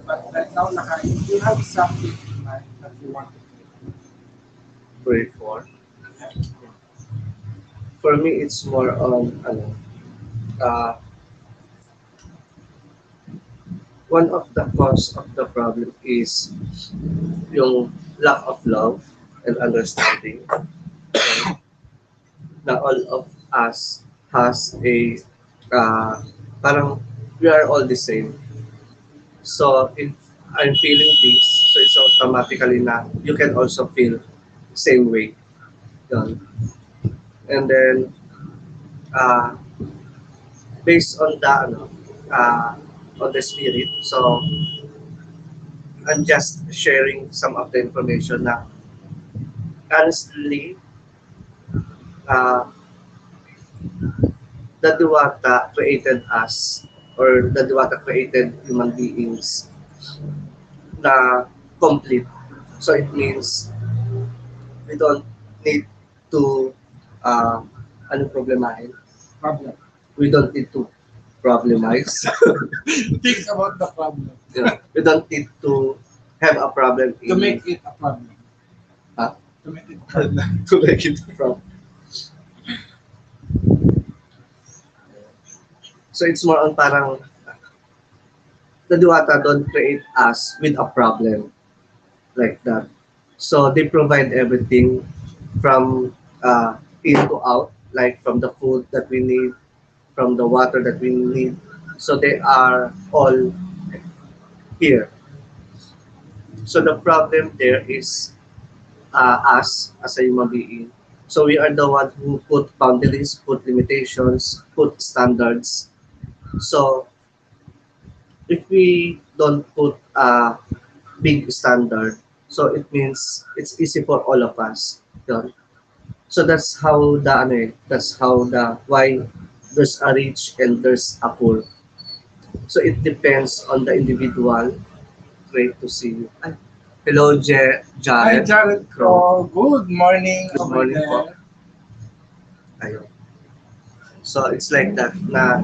But right now, Lakay, you have something in mind that you want to Pray for. do. For me, it's more on ano, uh, one of the cause of the problem is yung lack of love and understanding. Na all of us has a parang we are all the same. So if I'm feeling this, so it's automatically na you can also feel same way. Yun. And then uh, based on the uh, on the spirit, so I'm just sharing some of the information na honestly uh, the Diwata created us or the Diwata created human beings na complete. So it means we don't need to ano problemahin. Problem. We don't need to problemize. Think about the problem Yeah. We don't need to have a problem to in make it a problem. Huh? To make it a problem. to make it a problem. So it's more on parang the Diwata don't create us with a problem like that. So they provide everything from in to out, like from the food that we need, from the water that we need. So they are all here. So the problem there is us as a human being. So we are the one who put boundaries, put limitations, put standards. So if we don't put a big standard, So it means it's easy for all of us. Yun. So that's how the ano eh, that's how the why there's a rich and there's a poor. So it depends on the individual. Great to see you. Ay, hello, Hi, Jared. Jared From po. Good morning Good over morning po. there. Ayun. So it's like that na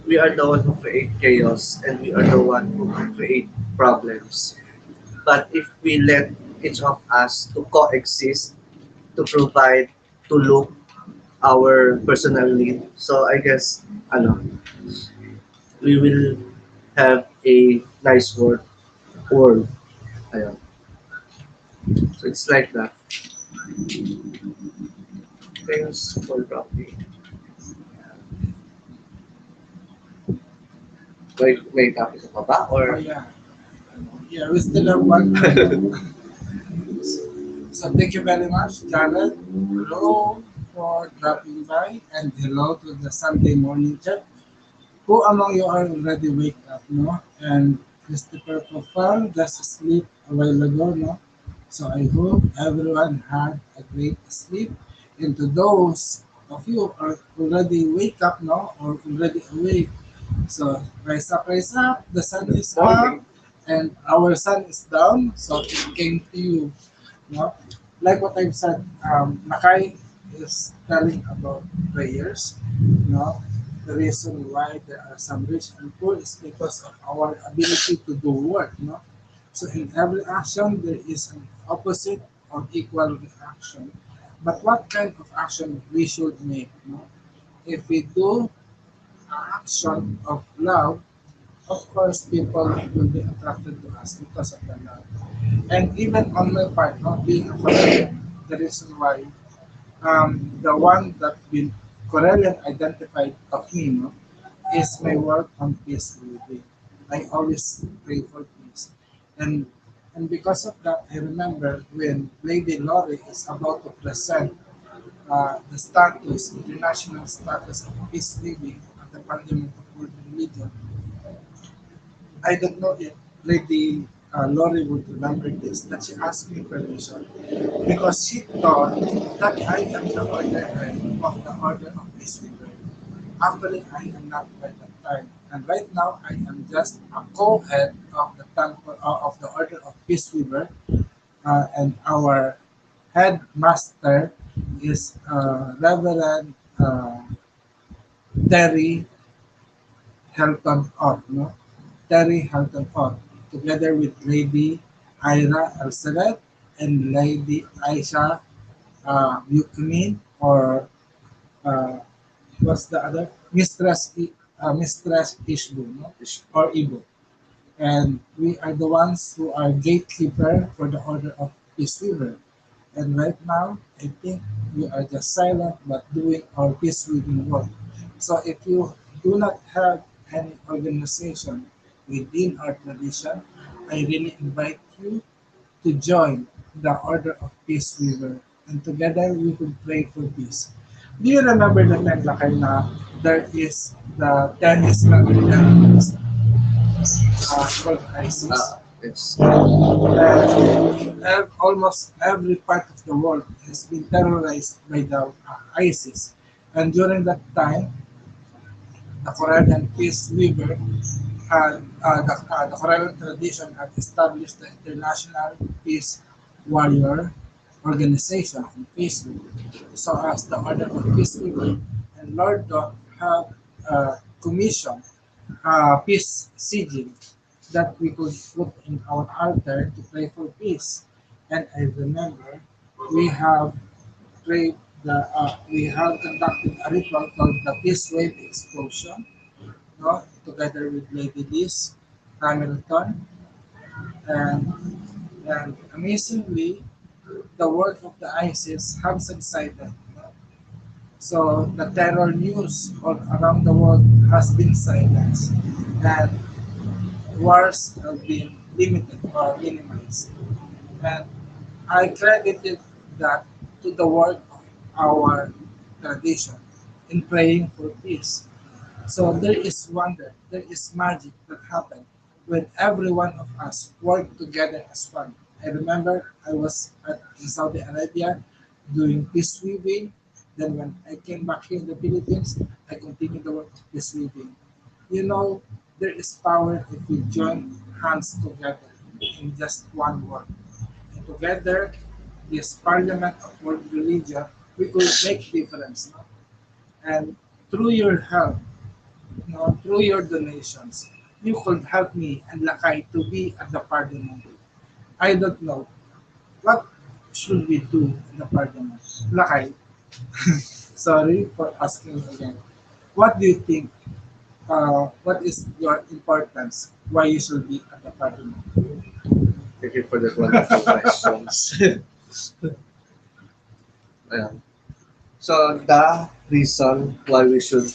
we are the one who create chaos and we are the one who create problems. But if we let each of us to coexist, to provide, to look our personal need, so I guess ano, we will have a nice world. Ayun. So it's like that. Thanks for dropping. May topic ka pa ba? Oh, Or yeah. Yeah, we still have one. So thank you very much, Jared. Hello for dropping by, and hello to the Sunday morning chat. Who among you are already wake up, no? And Christopher Profile just sleep a while ago, no? So I hope everyone had a great sleep. And to those of you who are already wake up, no? Or already awake, so rise up, the sun is up, morning? and our sun is down, so it came to you. No? Like what I've said, Nakai is telling about prayers. No? The reason why there are some rich and poor is because of our ability to do work. No? So in every action, there is an opposite or equal reaction. But what kind of action we should make? No? If we do action of love, of course, people will be attracted to us because of the love. And even on my part, not being a Correllian, the reason why the one that been Correllian identified of me, no, is my work on peace building. I always pray for peace. And and because of that, I remember when Lady Lori is about to present the status, international status of peace living at the Parliament of World Religion, I don't know if Lady Lori would remember this, that she asked me permission because she thought that I am the order head of the Order of Peace Weaver. Actually, I am not by that time. And right now, I am just a co-head of the temple of the Order of Peace Weaver, and our headmaster is Reverend Terry Helton Ott, no? Terry Helton Ott, together with Lady Ira Elsaret and Lady Aisha Buchanan, or uh, what's the other? Mistress Ishbu, no? Or Ibu. And we are the ones who are gatekeeper for the Order of Peace Weaver. And right now, I think we are just silent but doing our peace weaving work. So if you do not have any organization within our tradition, I really invite you to join the Order of Peace Weaver. And together we will pray for peace. Do you remember the time, Lakay, na there is the tennis country called ISIS? Yes. Almost every part of the world has been terrorized by the ISIS. And during that time, the Corellian peace weaver had the Corellian tradition had established the International Peace Warrior Organization in peace weaver. So as the Order of Peace Weaver and Lord Dot have commissioned peace sigil that we could put in our altar to pray for peace. And I remember we have prayed we have conducted a ritual called the Peace Wave Explosion, no, together with Lady Liz Hamilton, and and amazingly, the work of the ISIS have subsided. No? So the terror news all around the world has been silenced, and wars have been limited or minimized. And I credited that to the work of our tradition in praying for peace. So there is wonder, there is magic that happens when every one of us work together as one. I remember I was in Saudi Arabia doing peace weaving. Then when I came back here in the Philippines, I continued the work of peace weaving. You know, there is power if we join hands together in just one word. And together, this Parliament of World Religion, we could make difference. No? And through your help, through your donations, you could help me and Lakay to be at the Parliament. I don't know what should we do in the Parliament. Lakay, sorry for asking again. What do you think? What is your importance? Why you should be at the Parliament? Thank you for that wonderful questions. Ayan. So the reason why we should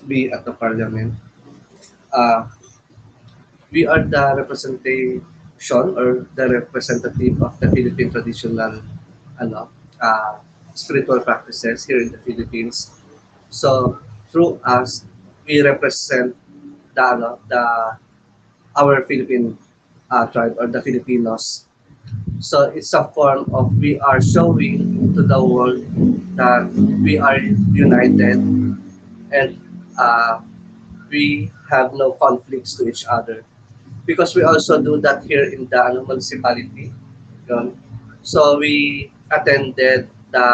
be at the parliament, uh, we are the representation or the representative of the Philippine traditional ano, uh, spiritual practices here in the Philippines. So through us, we represent the our Philippine tribe or the Filipinos. So it's a form of we are showing to the world that we are united and uh, we have no conflicts to each other. Because we also do that here in the municipality. Yun. So we attended the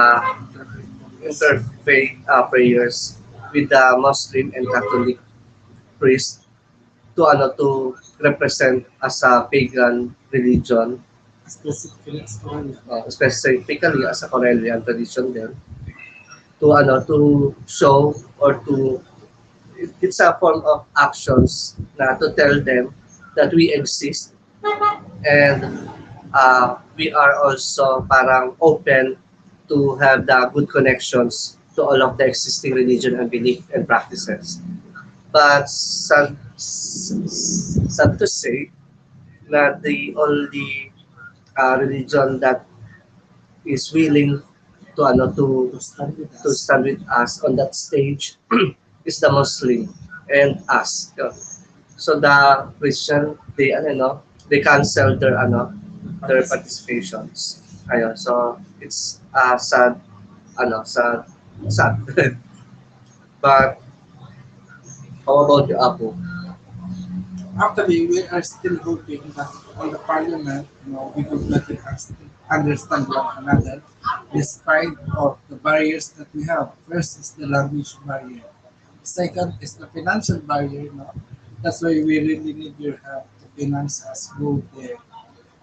interfaith prayers with the Muslim and Catholic priest to represent as a pagan religion, Specifically, specifically as a Correllian tradition din, to show or it's a form of actions na to tell them that we exist and we are also parang open to have the good connections to all of the existing religion and belief and practices. But sad to say na the only religion that is willing to stand with to us. stand with us on that stage is the Muslim and us. Yun. So the Christian, they cancel their participations. Ayun, so it's sad, sad, sad. But how about you, Apo? Actually, we are still hoping that on the Parliament, we could better understand one another, despite of the barriers that we have. First is the language barrier. Second is the financial barrier. That's why we really need your help to finance us go there.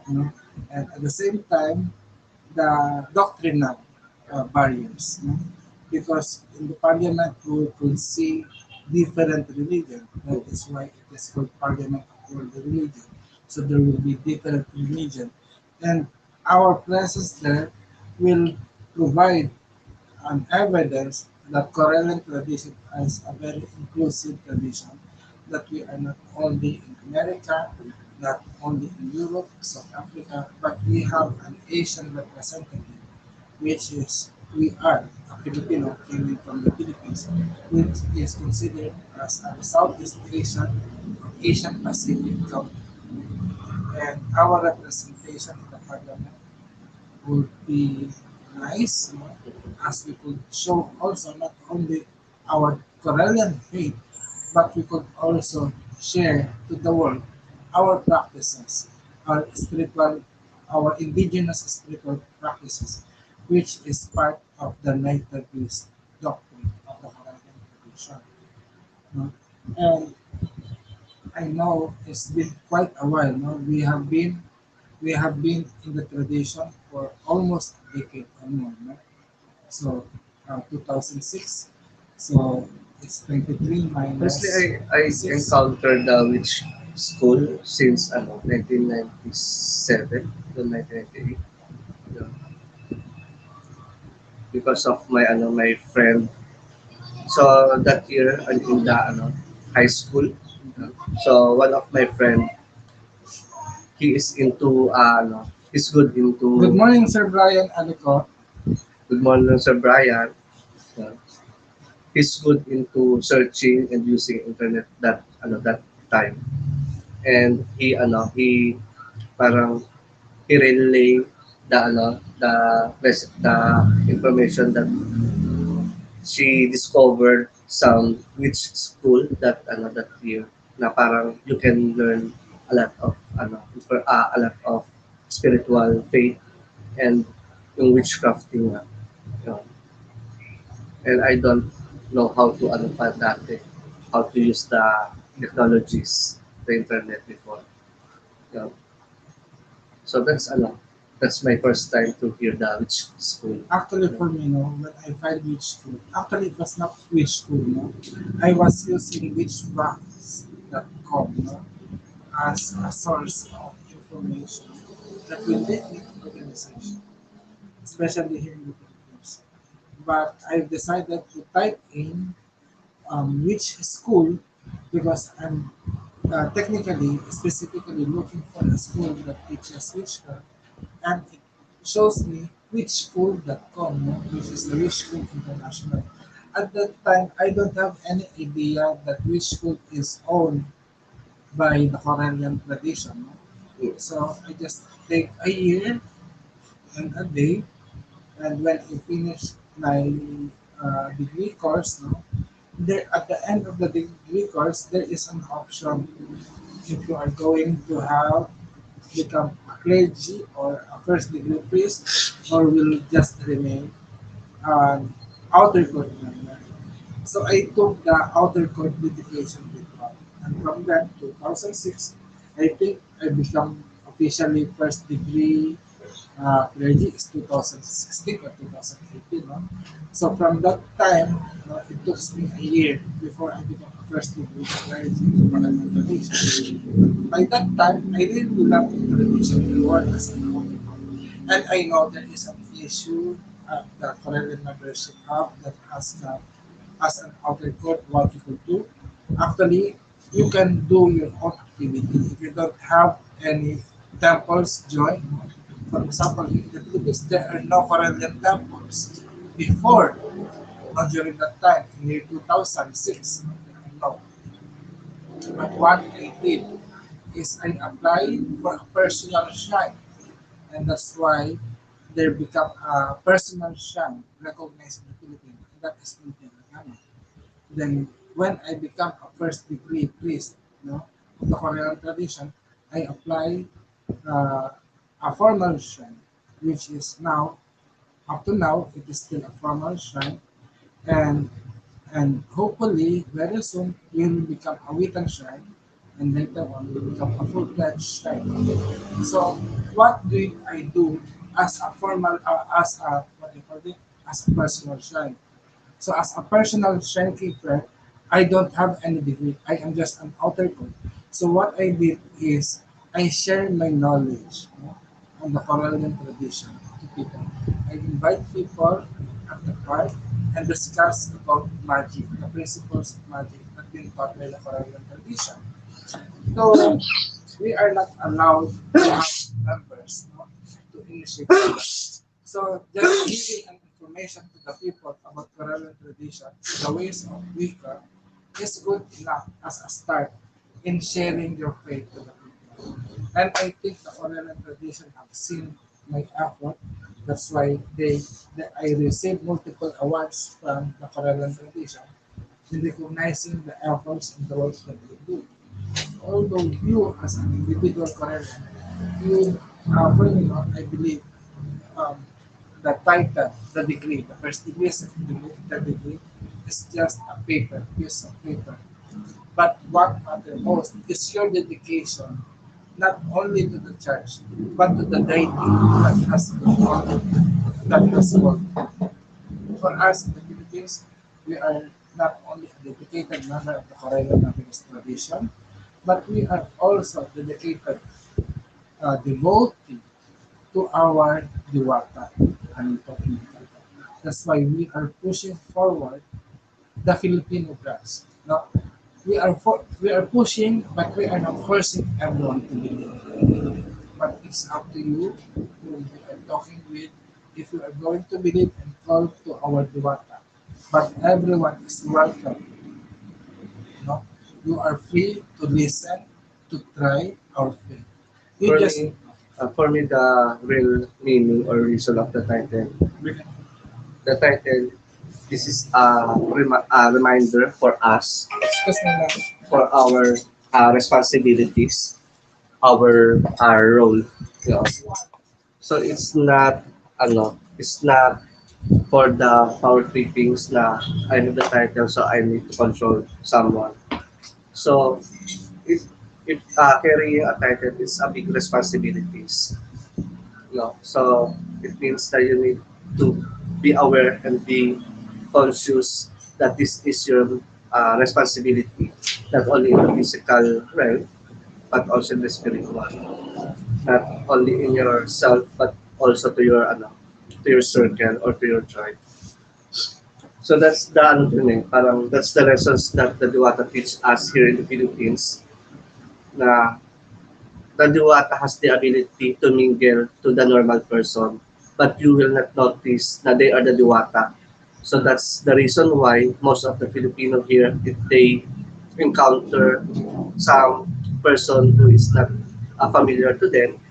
You know, and at the same time, the doctrinal barriers. Because in the parliament we could see different religion. That is why it is called parliament for the religion. So there will be different religion, and our presence there will provide an evidence that Correllian tradition is a very inclusive tradition, that we are not only in America, not only in Europe, South Africa, but we have an Asian representative, which is we are a Filipino coming from the Philippines, which is considered as a Southeast Asian or Asian Pacific country. And our representation in the parliament would be nice, as we could show also not only our Corellian faith, but we could also share to the world our practices, our spiritual, our indigenous spiritual practices, which is part of the nativist doctrine of the Corellian tradition. No? And I know it's been quite a while. No? We have been in the tradition for almost a decade or more. No? So 2006. So it's 23 Honestly, minus I 6. encountered the witch school since 1997 to 1998. Yeah. Because of my friend. So that year in the high school. So one of my friend, he is into he's good Good into morning, Sir Brian Aliko. good morning Sir Brian. Uh, he's good into searching and using internet that time. And he parang i-relay the information that she discovered some which school that that year na parang you can learn a lot of a lot of spiritual faith and yung witchcrafting nga. Yun. And I don't know how to pa dati, how to use the technologies, the internet before. Yun. So that's my first time to hear the witch school. Actually, for me, no, when I find which school, actually it was not which school, no. I was using witchbox.com, no, as a source of information that will lead me to organization, especially here in the Philippines. But I've decided to type in which school because I'm technically, specifically looking for a school that teaches witchcraft, and it shows me witchschool.com, no, which is the Witch School International. At that time, I don't have any idea that Witch School is owned by the Correllian tradition. No? So I just take a year and a day, and when I finish my degree course, no, there at the end of the degree course, there is an option if you are going to have become a clergy or a first degree priest, or will just remain an outer court member. So I took the outer court dedication ritual, and from that 2006, I think I become officially first degree clergy is 2016 or 2018. No? So from that time, no, it took me a year before I became a first degree clergy in Parliament tradition. By that time, I really love the tradition and work as an author. And I know there is an issue the Correllian membership have that has as an outer court what you could do. Actually, you can do your own activity if you don't have any temples join. For example, in the Philippines, there are no Correllian temples. Before, during that time, in the year 2006, no. But what I did is I applied for a personal shrine, and that's why there become a personal shrine recognized in the Philippines, and that is in Telangana. Then, when I become a first degree priest, no, of the Korean tradition, I apply uh, a formal shrine, which is now, up to now, it is still a formal shrine, and hopefully very soon will become a written shrine, and later on will become a full-fledged shrine. So what do I do as a formal, as a what do you call it, as a personal shrine? So as a personal shrine keeper, I don't have any degree. I am just an outer court. So what I did is I share my knowledge, on the Correllian tradition to people. I invite people at the park and discuss about magic, the principles of magic that been taught by the Correllian tradition. So we are not allowed to have members, to initiate. So just giving an information to the people about Correllian tradition, the ways of Wicca, is good enough as a start in sharing your faith to the people. And I think the Correllian tradition have seen my effort. That's why I received multiple awards from the Correllian tradition in recognizing the efforts and the works that they do. Although you as an individual Correllian, you, for me, I believe um, the title, the degree, the first degree, second degree, third degree is just a paper, piece of paper. But what matters most is your dedication, not only to the church, but to the deity that has worked. For us in the Philippines, we are not only a dedicated member of the Correllian tradition, but we are also dedicated devotee to our Diwata. That's why we are pushing forward the Filipino branch. Now, we are pushing, but we are not forcing everyone to believe. But it's up to you who we are talking with if you are going to believe and call to our Diwata. But everyone is welcome. No? You are free to listen, to try our faith. You For just me, For me, the real meaning or reason of the title, this is a reminder for us, for our responsibilities, our role. You know. So it's not for the power trippings na I have the title so I need to control someone. So if carrying a title is a big responsibilities. No. So it means that you need to be aware and be conscious that this is your responsibility, not only in the physical realm, but also in the spiritual. Not only in yourself, but also to your circle or to your tribe. So that's the ano dun eh, parang that's the lessons that the Diwata teach us here in the Philippines na the Diwata has the ability to mingle to the normal person, but you will not notice that they are the Diwata. So that's the reason why most of the Filipino here, if they encounter some person who is not familiar to them,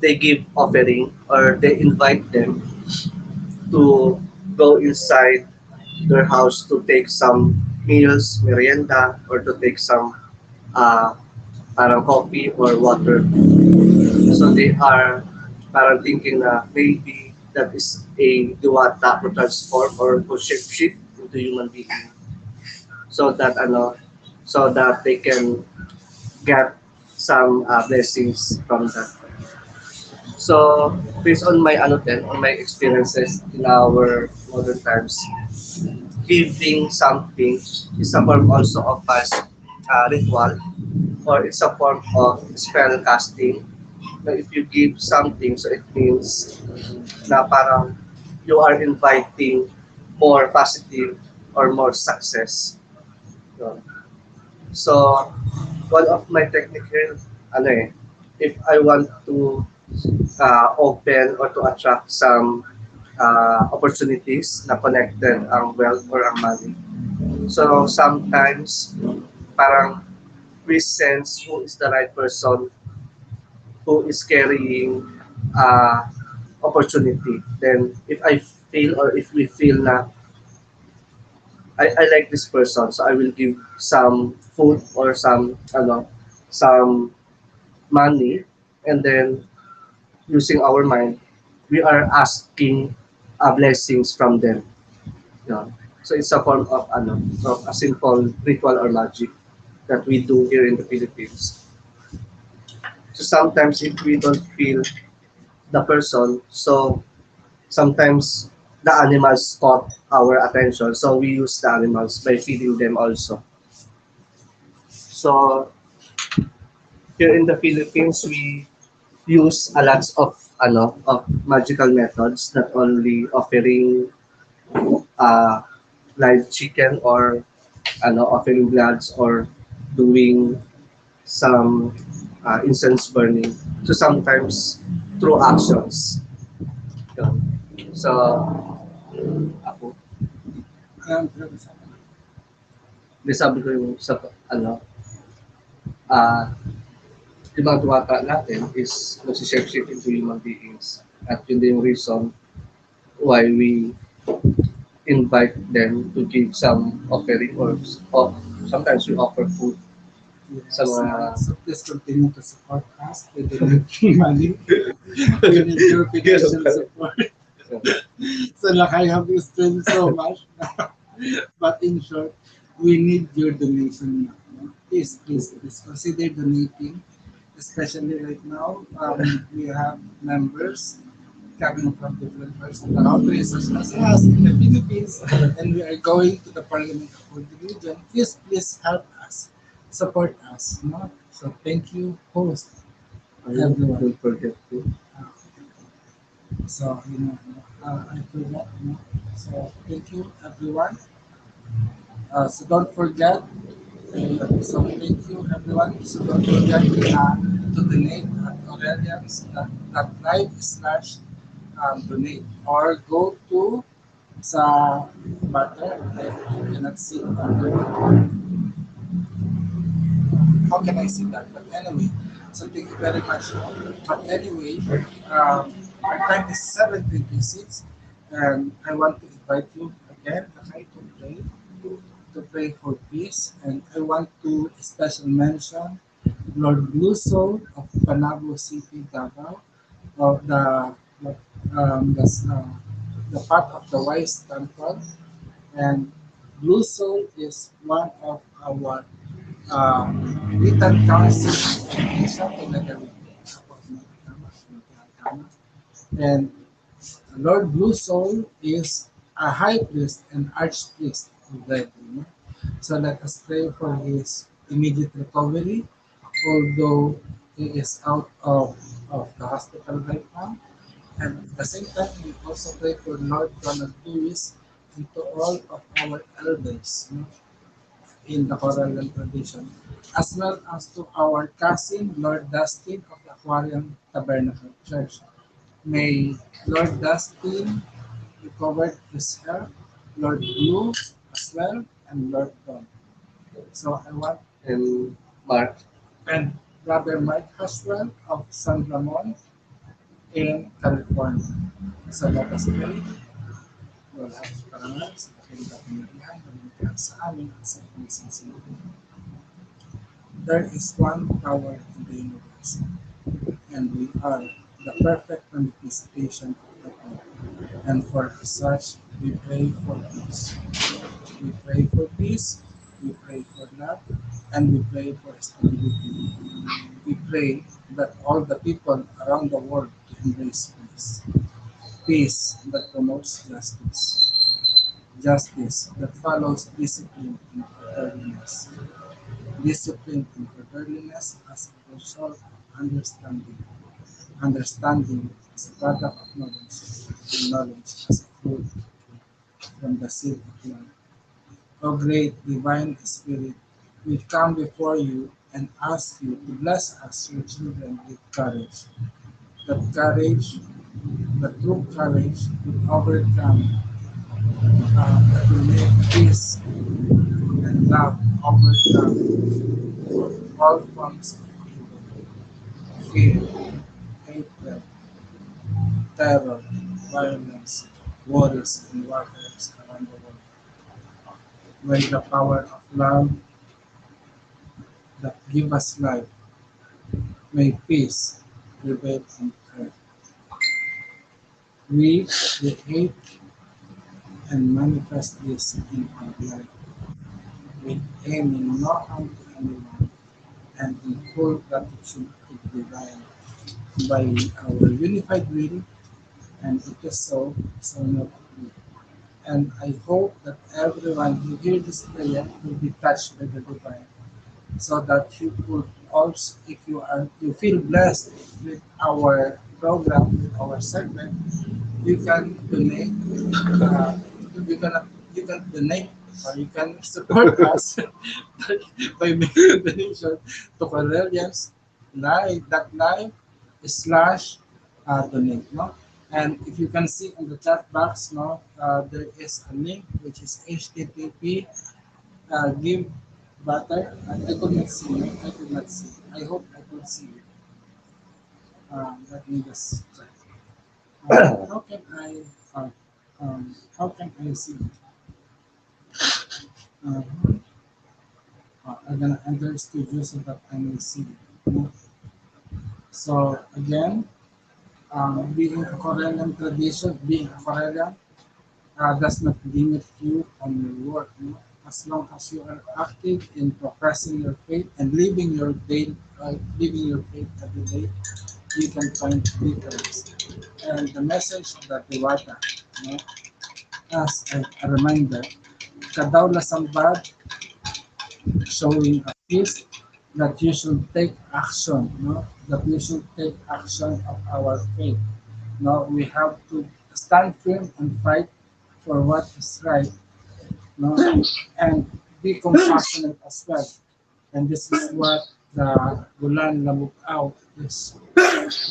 they give offering or they invite them to go inside their house to take some meals, merienda, or to take some uh, parang coffee or water. So they are parang thinking na maybe that is a diwata to transform or to shift into human being. So that so that they can get some blessings from that. So based on my on my experiences in our modern times, giving something is a form also of a ritual or it's a form of spell casting. Now, if you give something, so it means na parang you are inviting more positive or more success. No? So, one of my technique here, ano eh, if I want to open or to attract some opportunities na connected ang wealth or ang money. So, sometimes, parang we sense who is the right person who is carrying uh, opportunity. Then if I feel or if we feel na I like this person, so I will give some food or some money, and then using our mind, we are asking blessings from them. You know? So it's a form of a simple ritual or magic that we do here in the Philippines. So sometimes if we don't feel the person, so sometimes the animals caught our attention, so we use the animals by feeding them also. So here in the Philippines, we use a lot of magical methods, not only offering uh, live chicken or offering bloods or doing some incense burning. So sometimes through actions. Yun. So ako, may sabi ko yung sa ah yung mga tuwata natin is nag-shape into human beings. At yun din yung reason why we invite them to give some offering or sometimes we offer food sa mga So please continue to support us with the money. We need your financial support. So like I have explained so much, but in short, we need your donation now. No? Please consider donating, especially right now. We have members coming from different parts of the country, such as us in the Philippines, and we are going to the Parliament of the region. Please help us, support us. No? So thank you, host. Everyone. don't forget to So, I forgot. So, thank you, everyone. So, don't forget. So, thank you, everyone. So, don't forget to donate at Aurelians.live/donate or go to sa butter. I cannot see it under how can I say that? But anyway, so thank you very much. But anyway, our time is 7:26, and I want to invite you again, okay, to pray for peace, and I want to especially mention Lord Luso of Panabo City, Davao, of the part of the Wise Temple, and Blue Soul is one of our written council and Lord Blue Soul is a high priest and archpriest already. No? So let us pray for his immediate recovery, although he is out of the hospital right now. And at the same time, we also pray for Lord Donald Lewis and to all of our elders, no, in the Correllian tradition, as well as to our cousin, Lord Dustin of the Aquarium Tabernacle Church. May Lord Dustin recover his health, Lord Blue as well, and Lord Don. So I want And Mark, and Brother Mike as well of San Ramon in California. So let us pray. Wala sa parangal sa kakindakanilihan ng mga sa amin at sa pagsisilbi. There is one power in the universe, and we are the perfect manifestation of the power. And for such, we pray for peace. We pray for peace, we pray for love, and we pray for stability. We pray that all the people around the world embrace peace. Peace that promotes justice. Justice that follows discipline and orderliness. Discipline and orderliness as a result of understanding. Understanding as a product of knowledge, and knowledge as a fruit from the seed of love. O great divine Spirit, we come before you and ask you to bless us, your children, with courage. That courage, the true courage, to overcome, that will make peace and love overcome all forms of evil, fear, hatred, terror, violence, worries, and warfares around the world. May the power of love that give us life, may peace prevail on earth. We create and manifest this in our life with aiming no harm to anyone and in full gratitude to the divine by our unified will, and it is so, so not be. And I hope that everyone who hears this prayer will be touched by the divine, so that you could also, if you feel blessed with our program, with our segment, you can donate. Uh, you can you can donate or you can support us by making a donation to Correllians live slash donate. No? And if you can see in the chat box, no, there is a link which is HTTP give butter. I could not see. No? I could not see. I hope I could see it. Let me just check. How can uh, how can I see it? Uh, I'm gonna enter studio so that I may see it. No? So again, being a Correllian tradition, being a Correllian does not limit you on your work. No? As long as you are active in professing your faith and living your faith every day, you can find difference. And the message of the Diwata, no? As a reminder, Kadaula Sambad showing a peace that you should take action, no? That we should take action of our faith. No, we have to stand firm and fight for what is right, no, and be compassionate as well. And this is what the Bulan Lamuk Out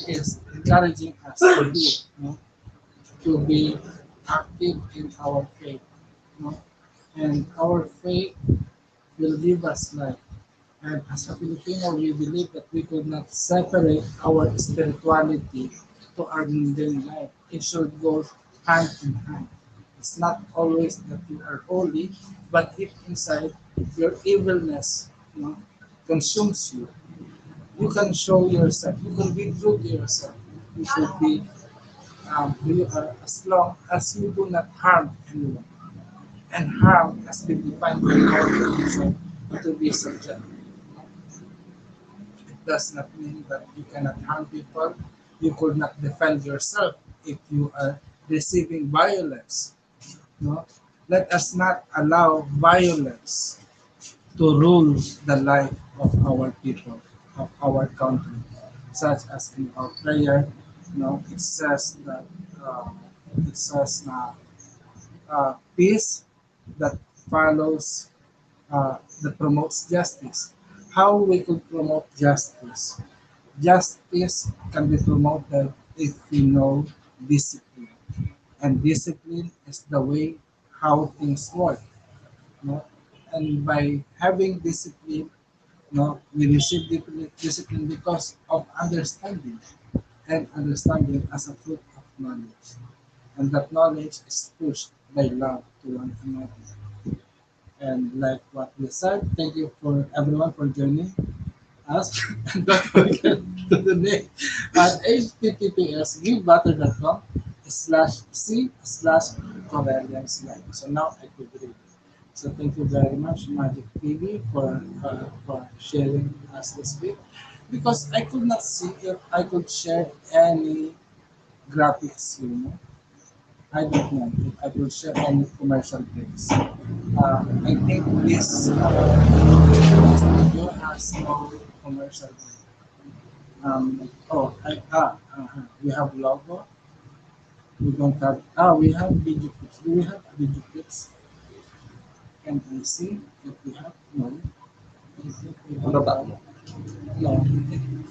is encouraging us to do, no? To be active in our faith, no? And our faith will give us life. And as a Filipino, we believe that we could not separate our spirituality to our mundane life. It should go hand in hand. It's not always that you are holy, but if inside your evilness, you know, consumes you, you can show yourself. You can be true to yourself. You should be who you are as long as you do not harm anyone. And harm has been defined by our religion to be subject. It does not mean that you cannot harm people. You could not defend yourself if you are receiving violence. No? Let us not allow violence to rule the life of our people, of our country. Such as in our prayer, it says that uh, it says peace that follows that promotes justice. How we could promote justice? Justice can be promoted if we know discipline, and discipline is the way how things work. No? And by having discipline, we receive discipline because of understanding, and understanding as a fruit of knowledge. And that knowledge is pushed by love to one another. And like what we said, thank you for everyone for joining us. And don't forget to donate at https givebutter.com /c/ Correllians live. So now I could read. So thank you very much, Magic TV, for sharing us this week. Because I could not see if I could share any graphics, I don't know if I will share any commercial breaks. I think this video has no commercial break. We have logo. We don't have. We have video clips. Do we have video clips? Can I see if we have? No. I think we don't Ano ba? have. No,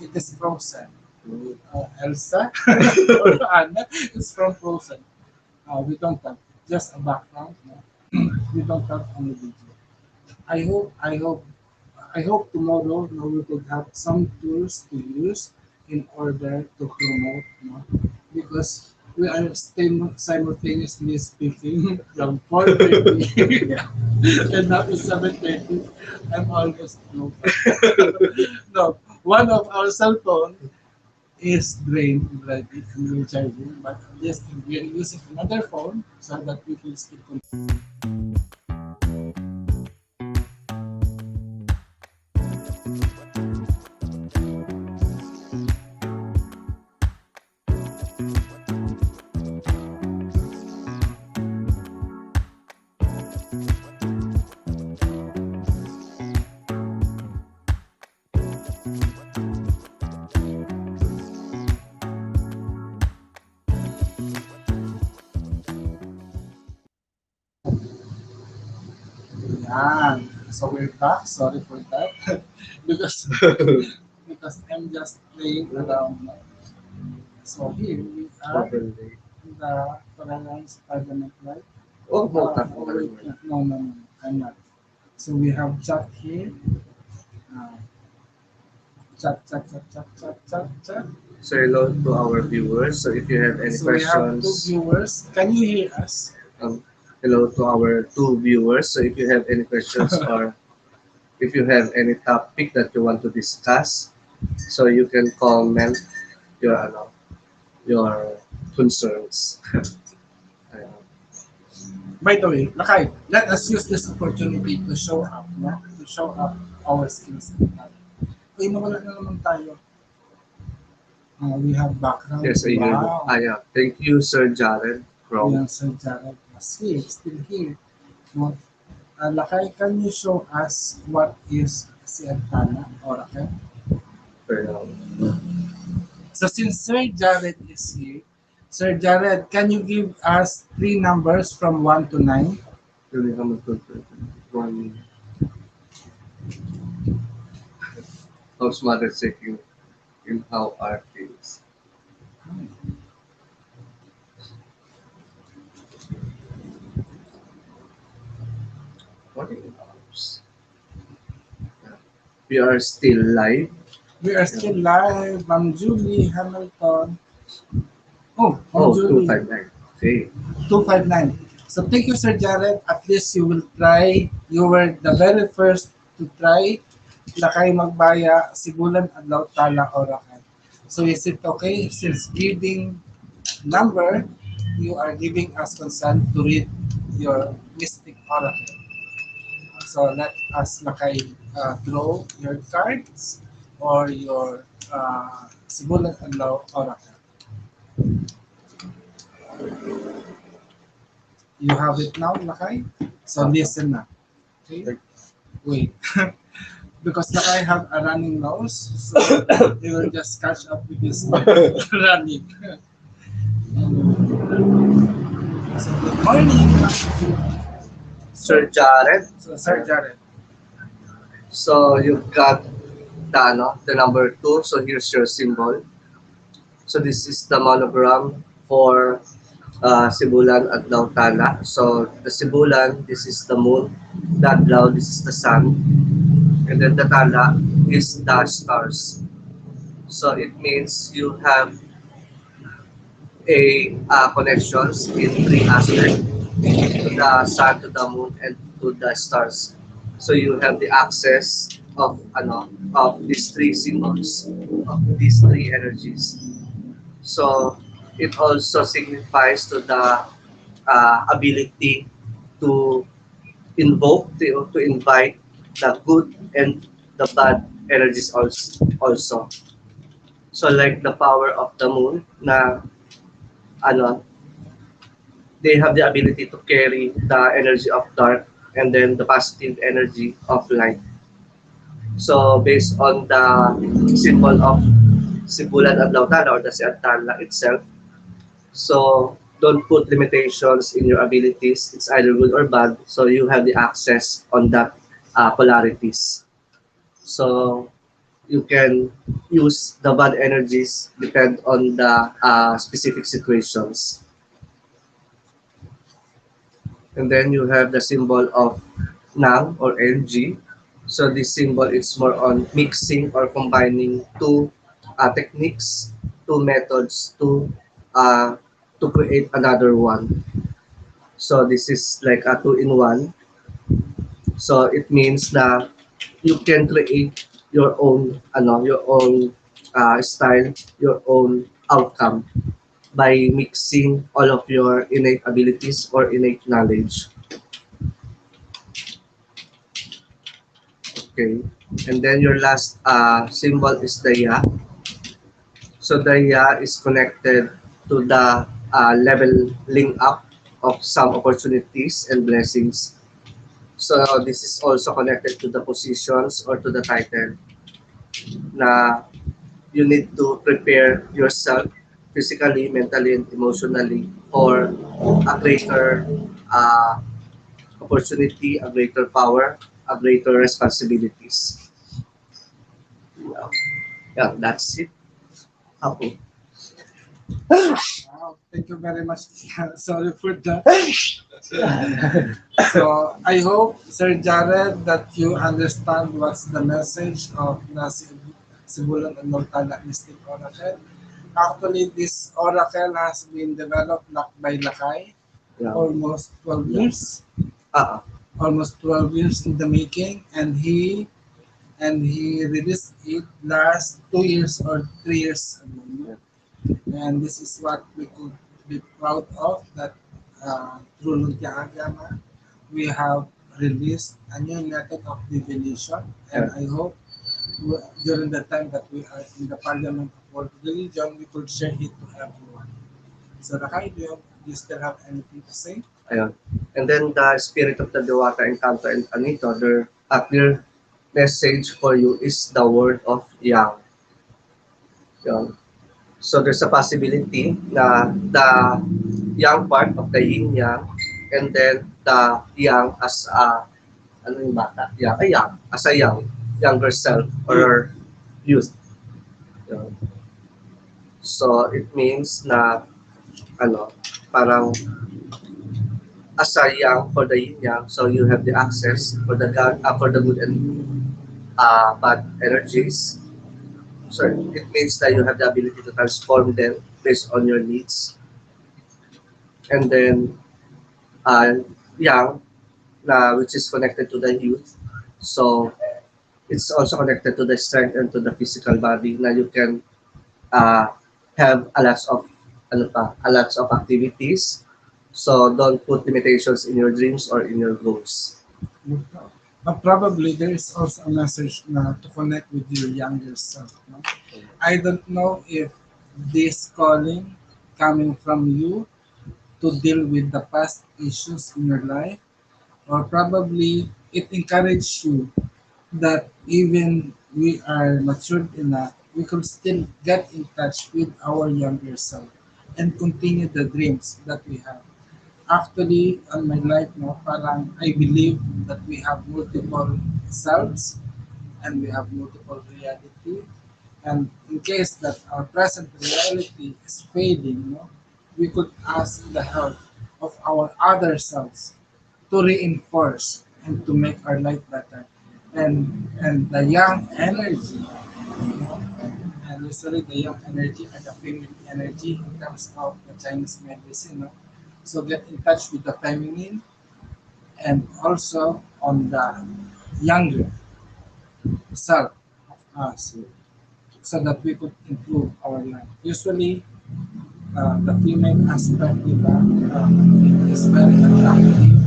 it is frozen. Elsa or Anna is from Frozen. We don't have just a background. No? We don't have any video. I hope I hope I hope tomorrow we could have some tools to use in order to promote, because we are simultaneously speaking from 4:30 and now it's 7:30. I'm almost no. No, one of our cell phone is drained already and we're charging, but yes, we're using another phone so that we can speak. Yeah, so we're back. Sorry for that. because because I'm just playing around now. So here we are Open day. the Correllians Parliament, right? Oh, no, Oh, wait, no, I'm not. So we have chat here. Uh, chat. So hello to our viewers. So if you have any So we have two questions, viewers. Can you hear us? um, hello to our two viewers. So if you have any questions or if you have any topic that you want to discuss, so you can comment your your concerns. Ayan. By the way, Lakay, let us use this opportunity to show up, no? To show up our skills and talent. Uy, nawala na naman tayo. We have background. Yes, I hear you. Wow. Yeah. Thank you, Sir Jared from Yan, Sir Jared was here, still here. No? Lakay, can you show us what is si Antana or okay? So since Sir Jared is here, Sir Jared, can you give us three numbers from 1 to 9? Really one house mother checking in how are things. 48 hours. We are still live. We are still live. Ma'am Julie Hamilton. Oh, Ma'am Oh, Julie. 259. Okay. 259. So thank you, Sir Jared. At least you will try. You were the very first to try. Lakay magbaya, sibulan adlaw tala orakan. So is it okay since giving number, you are giving us consent to read your mystic oracle. So let us lakay draw your cards or your sibulan adlaw oracle. You have it now, lakay. So listen na. Okay? Wait. Because Lakay have a running nose, so they will just catch up with this running. So good morning, Sir Jared. so Sir Jared. So you've got the number 2. So here's your symbol. So this is the monogram for Sibulan at Lautala. So the Sibulan, this is the moon. The Adlaw, this is the sun. And then the Tala is the stars. So it means you have a connections in three aspects to the sun, to the moon, and to the stars. So you have the access of these three symbols, of these three energies. So it also signifies to the ability to to invite the good and the bad energies also. So like the power of the moon na ano they have the ability to carry the energy of dark and then the positive energy of light. So based on the symbol of Sibulan at Lautala or the Siantala itself, so don't put limitations in your abilities. It's either good or bad. So you have the access on that polarities. So you can use the bad energies depend on the specific situations. And then you have the symbol of NAM or NG. So this symbol is more on mixing or combining two techniques, two methods uh, to create another one. So this is like a two-in-one. So it means that you can create your own style, your own outcome by mixing all of your innate abilities or innate knowledge. Okay. And then your last symbol is the ya. So the ya is connected to the leveling up of some opportunities and blessings. So this is also connected to the positions or to the title na you need to prepare yourself physically, mentally, and emotionally for a greater uh, opportunity, a greater power, a greater responsibilities. Yeah, that's it. Okay. Wow, thank you very much. Sorry for that. So I hope, Sir Jared, that you understand what's the message of the Sibulan and Nortala Mystic Oracle. Actually, this oracle has been developed by Lakay Yeah. almost 12 years. Uh, Almost 12 years in the making, and he released it last 2 years or 3 years ago. And this is what we could be proud of, that through Lumpia Agama, we have released a new method of divination. And Yeah. I hope during the time that we are in the Parliament of World Religion, we could share it to everyone. So, Rakai, do you still have anything to say? ayun. And then the spirit of the Dewata Encanto and Anito, their message for you is the word of Yang. Yun. So there's a possibility na the yang part of the yin yang and then the yang as a ano yung bata? Yang as a younger self or youth. Yun. So it means na ano parang as a yang for the yin yang, so you have the access for the for the good and bad energies. So it means that you have the ability to transform them based on your needs. And then yang, which is connected to the youth. So it's also connected to the strength and to the physical body. Now you can uh, have a lots of activities. So don't put limitations in your dreams or in your goals. Probably there is also a message to connect with your younger self. No? I don't know if this calling coming from you to deal with the past issues in your life, or probably it encouraged you that even we are matured enough, we could still get in touch with our younger self and continue the dreams that we have. Actually, on my life, no, parang I believe that we have multiple selves and we have multiple reality. And in case that our present reality is fading, no, we could ask the help of our other selves to reinforce and to make our life better. And the young energy, you know, and usually the young energy and the feminine energy in terms of the Chinese medicine. No? So get in touch with the feminine and also on the younger self of us so that we could improve our life. Usually, the female aspect is very attractive,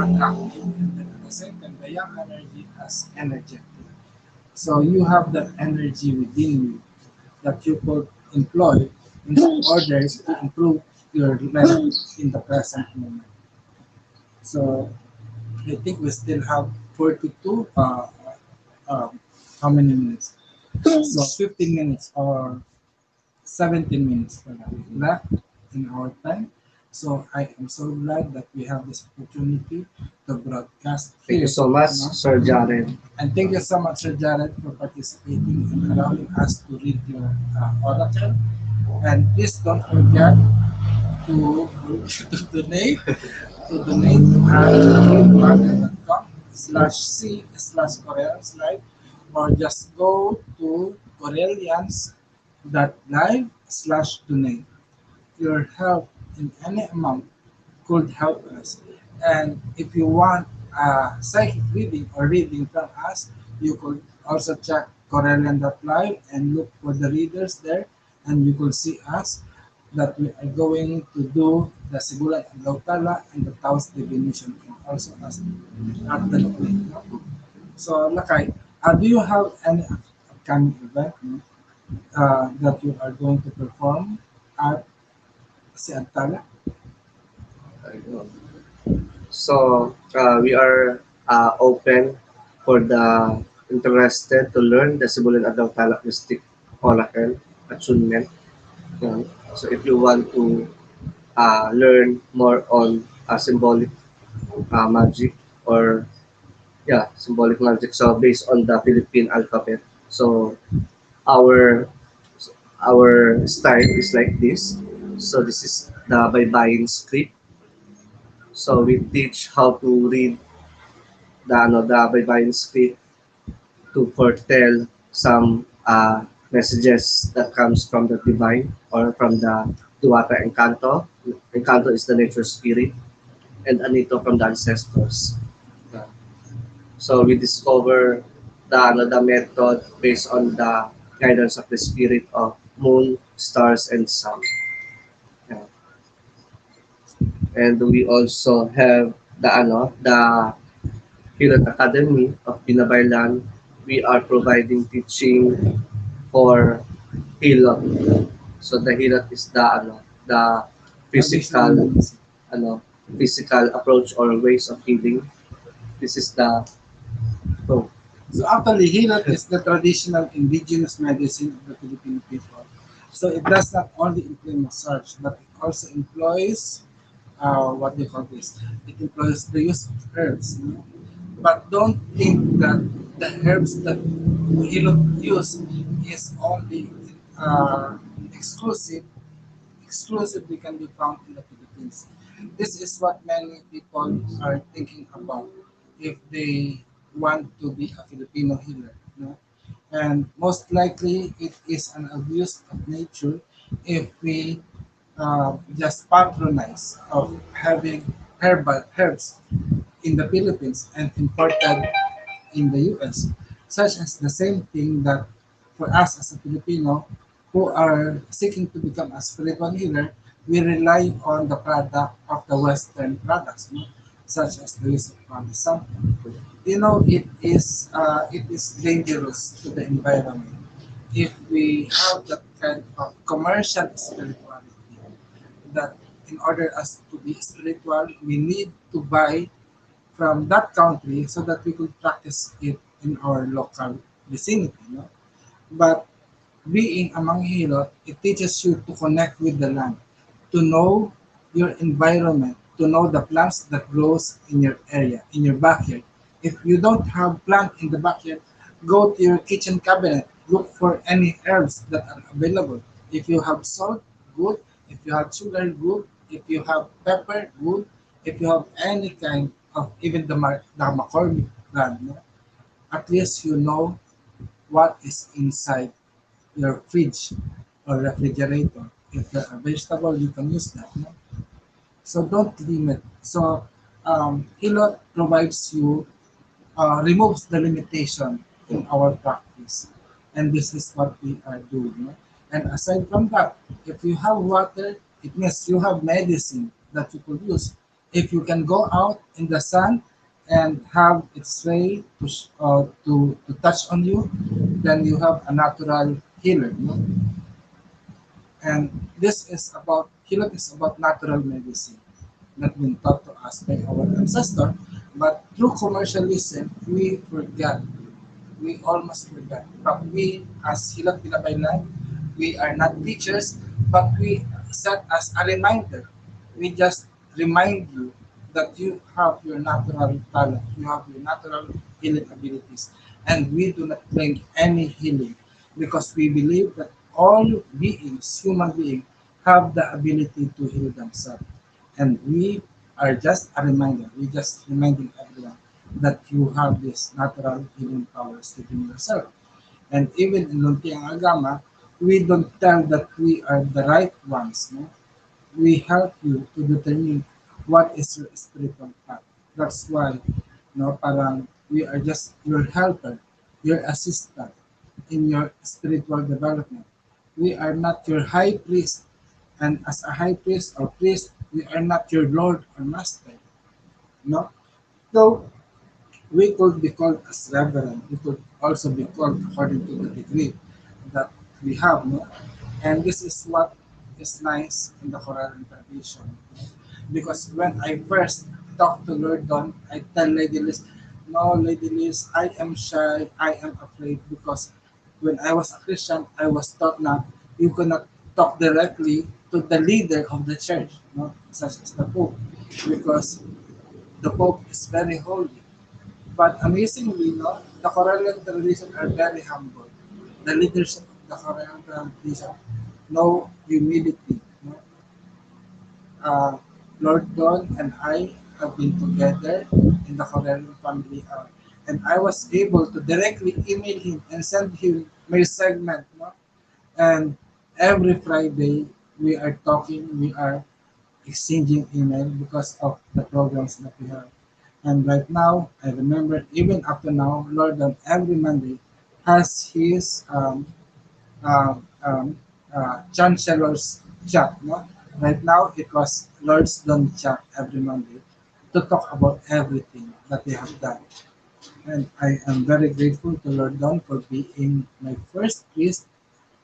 and then at the same time, the young energy has energetic. So you have that energy within you that you could employ in order to improve your life in the present moment. So I think we still have 42, how many minutes? So 15 minutes or 17 minutes left in our time. So I am so glad that we have this opportunity to broadcast Thank you here. so much, No? Sir Jared. And thank you so much, Sir Jared, for participating and allowing us to read your oracle. And please don't forget to, to donate to donate at patreon.com/c/Correllians live, or just go to Correllians.live/donate. Your help in any amount could help us. And if you want a psychic reading or reading from us, you could also check Correllian.live and look for the readers there, and you could see us that we are going to do the Sigulan and Lautala and the Taos divination and also as at the local. So, Lakay, do you have any upcoming event that you are going to perform at si Antala? So we are open for the interested to learn the Sibulan Adlaw Talak Mystic Oracle attunement. Yan. So if you want to learn more on symbolic magic or symbolic magic, so based on the Philippine alphabet. So our our style is like this. So this is the Baybayin script. So we teach how to read the Baybayin script to foretell some messages that comes from the divine or from the Duwata Encanto. Encanto is the nature spirit, and Anito from the ancestors. Yeah. So we discover the method based on the guidance of the spirit of moon, stars, and sun. Yeah. And we also have the Hilot Academy of Binabaylan. We are providing teaching for Hilot. So the Hilot is the physical ano physical approach or ways of healing. This is the oh, So actually, Hilot is the traditional indigenous medicine of the Filipino people. So it does not only employ massage, but it also employs what do you call this? It employs the use of herbs. You know? But don't think that the herbs that Hilot use is only uh, exclusive exclusively can be found in the Philippines. This is what many people are thinking about if they want to be a Filipino healer. No? And most likely it is an abuse of nature if we just patronize of having herbal herbs in the Philippines and imported in the US, such as the same thing that for us as a Filipino who are seeking to become a spiritual healer, we rely on the product of the Western products, no? Such as the use of Palo Santo. It is dangerous to the environment if we have that kind of commercial spirituality that in order us to be spiritual, we need to buy from that country so that we could practice it in our local vicinity. No? But being a manghihilot, it teaches you to connect with the land, to know your environment, to know the plants that grows in your area, in your backyard. If you don't have plant in the backyard, go to your kitchen cabinet, look for any herbs that are available. If you have salt, good. If you have sugar, good. If you have pepper, good. If you have any kind of even the McCormick brand, no? At least you know what is inside your fridge or refrigerator. If there are vegetable, you can use that. No? So don't limit. So Hilot provides you, removes the limitation in our practice. And this is what we are doing. No? And aside from that, if you have water, it means you have medicine that you could use. If you can go out in the sun and have it spray to touch on you, then you have a natural healer. No? And this is about Hilot is about natural medicine not been taught to us by our ancestor, but through commercialism we almost forgot. But we as Hilot Pinabaylan, we are not teachers, but we set as a reminder. We just remind you that you have your natural talent, you have your natural healing abilities, and we do not claim any healing because we believe that all beings, human beings, have the ability to heal themselves. And we are just a reminder, we just reminding everyone that you have this natural healing powers within yourself. And even in Luntiang Agama, we don't tell that we are the right ones. No? We help you to determine what is your spiritual path. That's why, no, parang we are just your helper, your assistant in your spiritual development. We are not your high priest, and as a high priest or priest, we are not your lord or master. No, so we could be called as reverend. We could also be called according to the degree that we have. No? And this is what is nice in the Correllian tradition. Because when I first talked to Lord Don, I tell Lady Liz, no, Lady Liz, I am shy, I am afraid because when I was a Christian, I was taught na you cannot talk directly to the leader of the church, no? Such as the Pope, because the Pope is very holy. But amazingly, no, the Correllian tradition are very humble. The leadership of the Correllian tradition, no humility. No? Lord Don and I have been together in the Correllian family, and I was able to directly email him and send him my segment. No? And every Friday, we are talking, we are exchanging email because of the programs that we have. And right now, I remember even up to now, Lord on every Monday has his um, um, Chancellor's chat. No? Right now, it was Lord's Don chat every Monday to talk about everything that they have done. And I am very grateful to Lord Don for being my first priest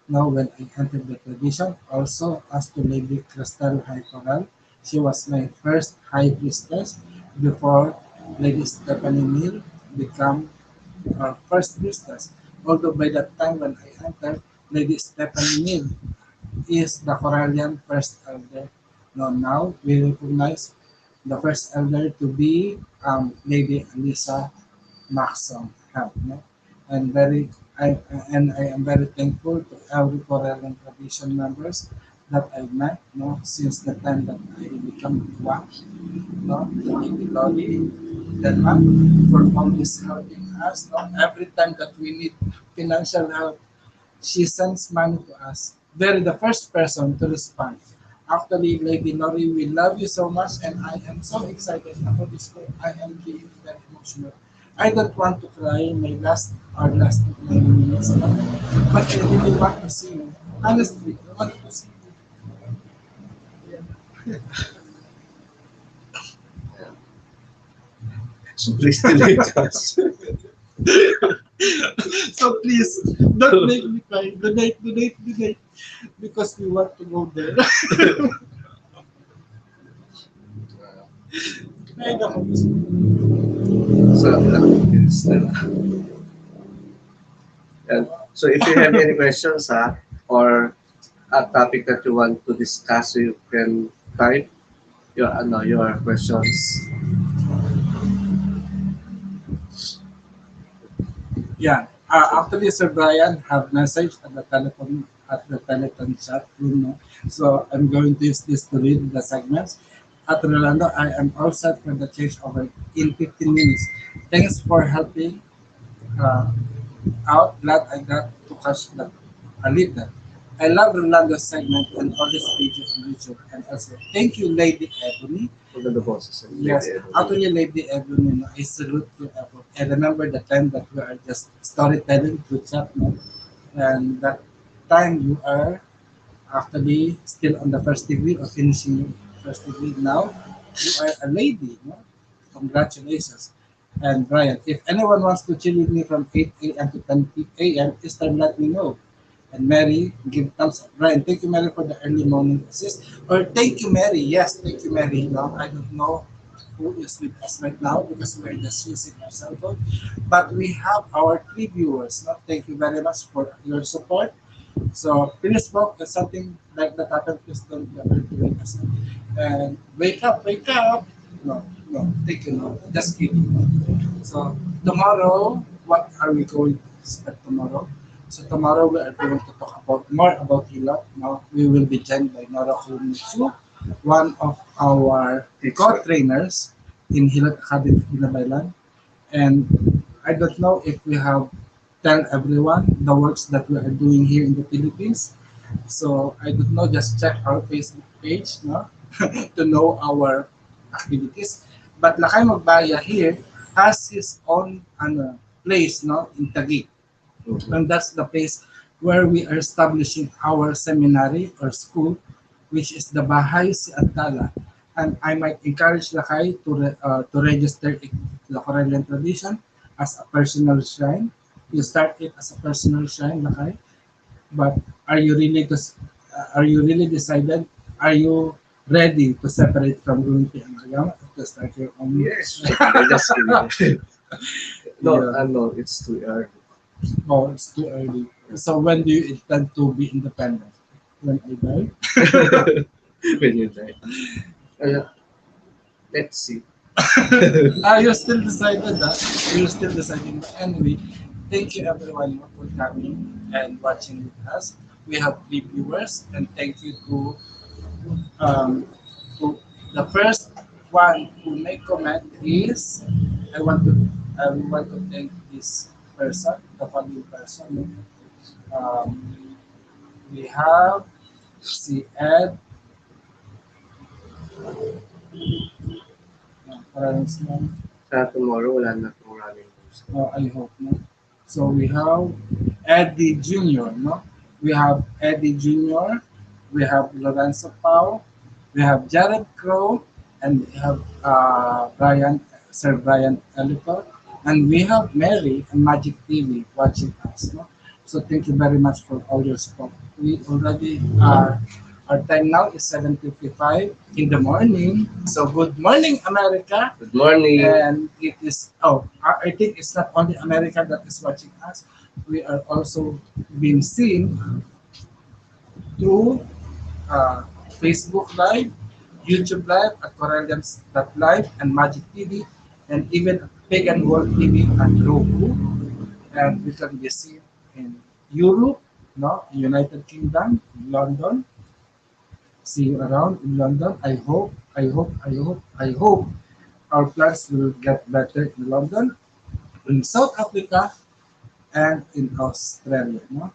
now when I entered the tradition. Also, as to Lady Crystal High Coral, she was my first high priestess before Lady Stephanie Neal become our first priestess. Although by that time when I entered, Lady Stephanie Neal is the Correllian first elder. No, now we recognize the first elder to be Lady Alisa Maxon help. No? I, and I am very thankful to every Correllian tradition members that I met, since the time that I become WAC, the Lady Lolly, Denmark, for always helping us, every time that we need financial help, she sends money to us. Very the first person to respond. Actually, Lady Lori, we love you so much, and I am so excited about this book. I am being very emotional. I don't want to cry my last 9 minutes, but I really want to see you. Honestly, I want to see So please delete us. you. So please, don't make me cry. Donate, because we want to go there. Ay, naku. So, and so if you have any questions, or a topic that you want to discuss, you can type your questions. Yeah. Actually, Sir Brian have message at the telephone chat room. No? So I'm going to use this to read the segments. At Rolando, I am all set for the changeover in 15 minutes. Thanks for helping uh, out. Glad I got to catch that. I leave that. I love Rolando's segment and all these videos on YouTube. And also, thank you, Lady Ebony. Maganda boses. Yes, actually, Lady Ebony, I salute your effort. I remember the time that we are just storytelling to chat, no? And that time you are actually still on the first degree or finishing your first degree. Now you are a lady, no? Congratulations. And Brian, if anyone wants to chill with me from 8 a.m. to 10 a.m., just let me know. And Mary, give thumbs up. Brian, thank you, Mary, for the early morning assist. Or thank you, Mary. Yes, thank you, Mary. No, I don't know who is with us right now because we're just using our cell phone. But we have our three viewers. No? Thank you very much for your support. So please smoke if something like that happened, please don't ever to wake us up. And wake up. No, no, thank you, no. Just kidding. So tomorrow, what are we going to expect tomorrow? So tomorrow we are going to talk about more about Hilot. Now we will be joined by Nora Kumitsu, one of our co-trainers in Hilot Academy Binabaylan. And I don't know if we have tell everyone the works that we are doing here in the Philippines. So I don't know, just check our Facebook page, no, to know our activities. But Lakay Magbaya here has his own place, no, in Taguig. And that's the place where we are establishing our seminary or school, which is the Bahay Si Antala. And I might encourage Lakay to register it to the Correllian tradition as a personal shrine. You start it as a personal shrine, Lakay. But are you really are you really decided? Are you ready to separate from Runti and Agama to start your own? Yes, I just kidding. No, Yeah. no, it's too early. Oh, it's too early. So when do you intend to be independent? When I die? When you die. Uh, let's see. You're still decided that. You're still deciding. But anyway, thank you everyone for coming and watching with us. We have three viewers, and thank you um, to the first one who make comment is I want to I want to thank this person, the following person. Um, we have si Ed. Parang Sa tomorrow, wala na pong running news. I hope, no? So we have Eddie Jr., no? We have Eddie Jr., we have Lorenzo Pau, we have Jared Crow, and we have Sir Brian Ellicott, and we have Mary and Magic TV watching us, no? So thank you very much for all your support. We already our time now is 7:55 in the morning. So good morning, America. Good morning. And it is, oh, I think it's not only America that is watching us. We are also being seen through Facebook Live, YouTube Live at Correllians Live and Magic TV, and even Pagan World TV and Roku. And we can be seen in Europe, no, United Kingdom, London, see you around in London. I hope our plans will get better in London, in South Africa, and in Australia. No?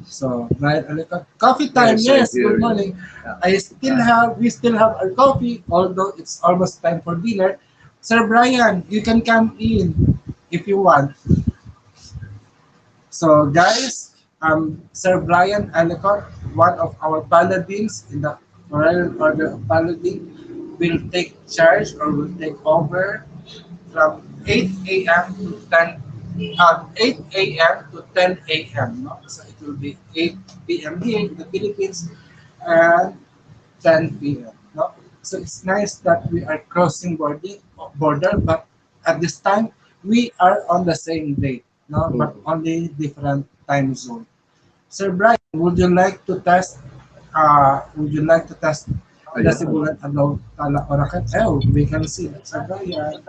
So, Brian Alicot, coffee time. Yes, good morning. We still have our coffee, although it's almost time for dinner. Sir Brian, you can come in if you want. So, guys, Sir Brian Alicot, one of our paladins in the Royal Order of Paladin, will take charge or will take over from 8 a.m. to 8 a.m. to 10 a.m. No? So it will be 8 p.m. here in the Philippines and 10 p.m. No? So it's nice that we are crossing border, but at this time we are on the same date, no, but only different time zone. Sir Brian, would you like to test? Would you like to test the simulan ano tala oracle? Oh, we can see that. Sir Brian.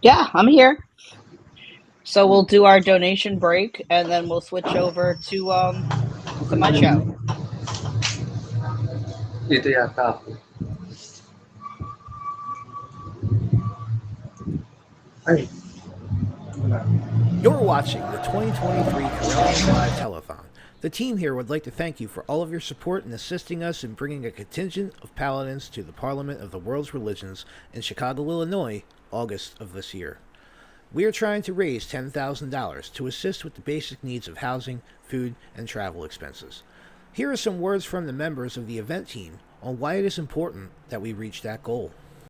Yeah, I'm here. So we'll do our donation break and then we'll switch over to my show. Dito yata ako. Ay, You're watching the 2023 Correllians Live Telethon. The team here would like to thank you for all of your support in assisting us in bringing a contingent of paladins to the Parliament of the World's Religions in Chicago, Illinois, August of this year. We are trying to raise $10,000 to assist with the basic needs of housing, food, and travel expenses. Here are some words from the members of the event team on why it is important that we reach that goal.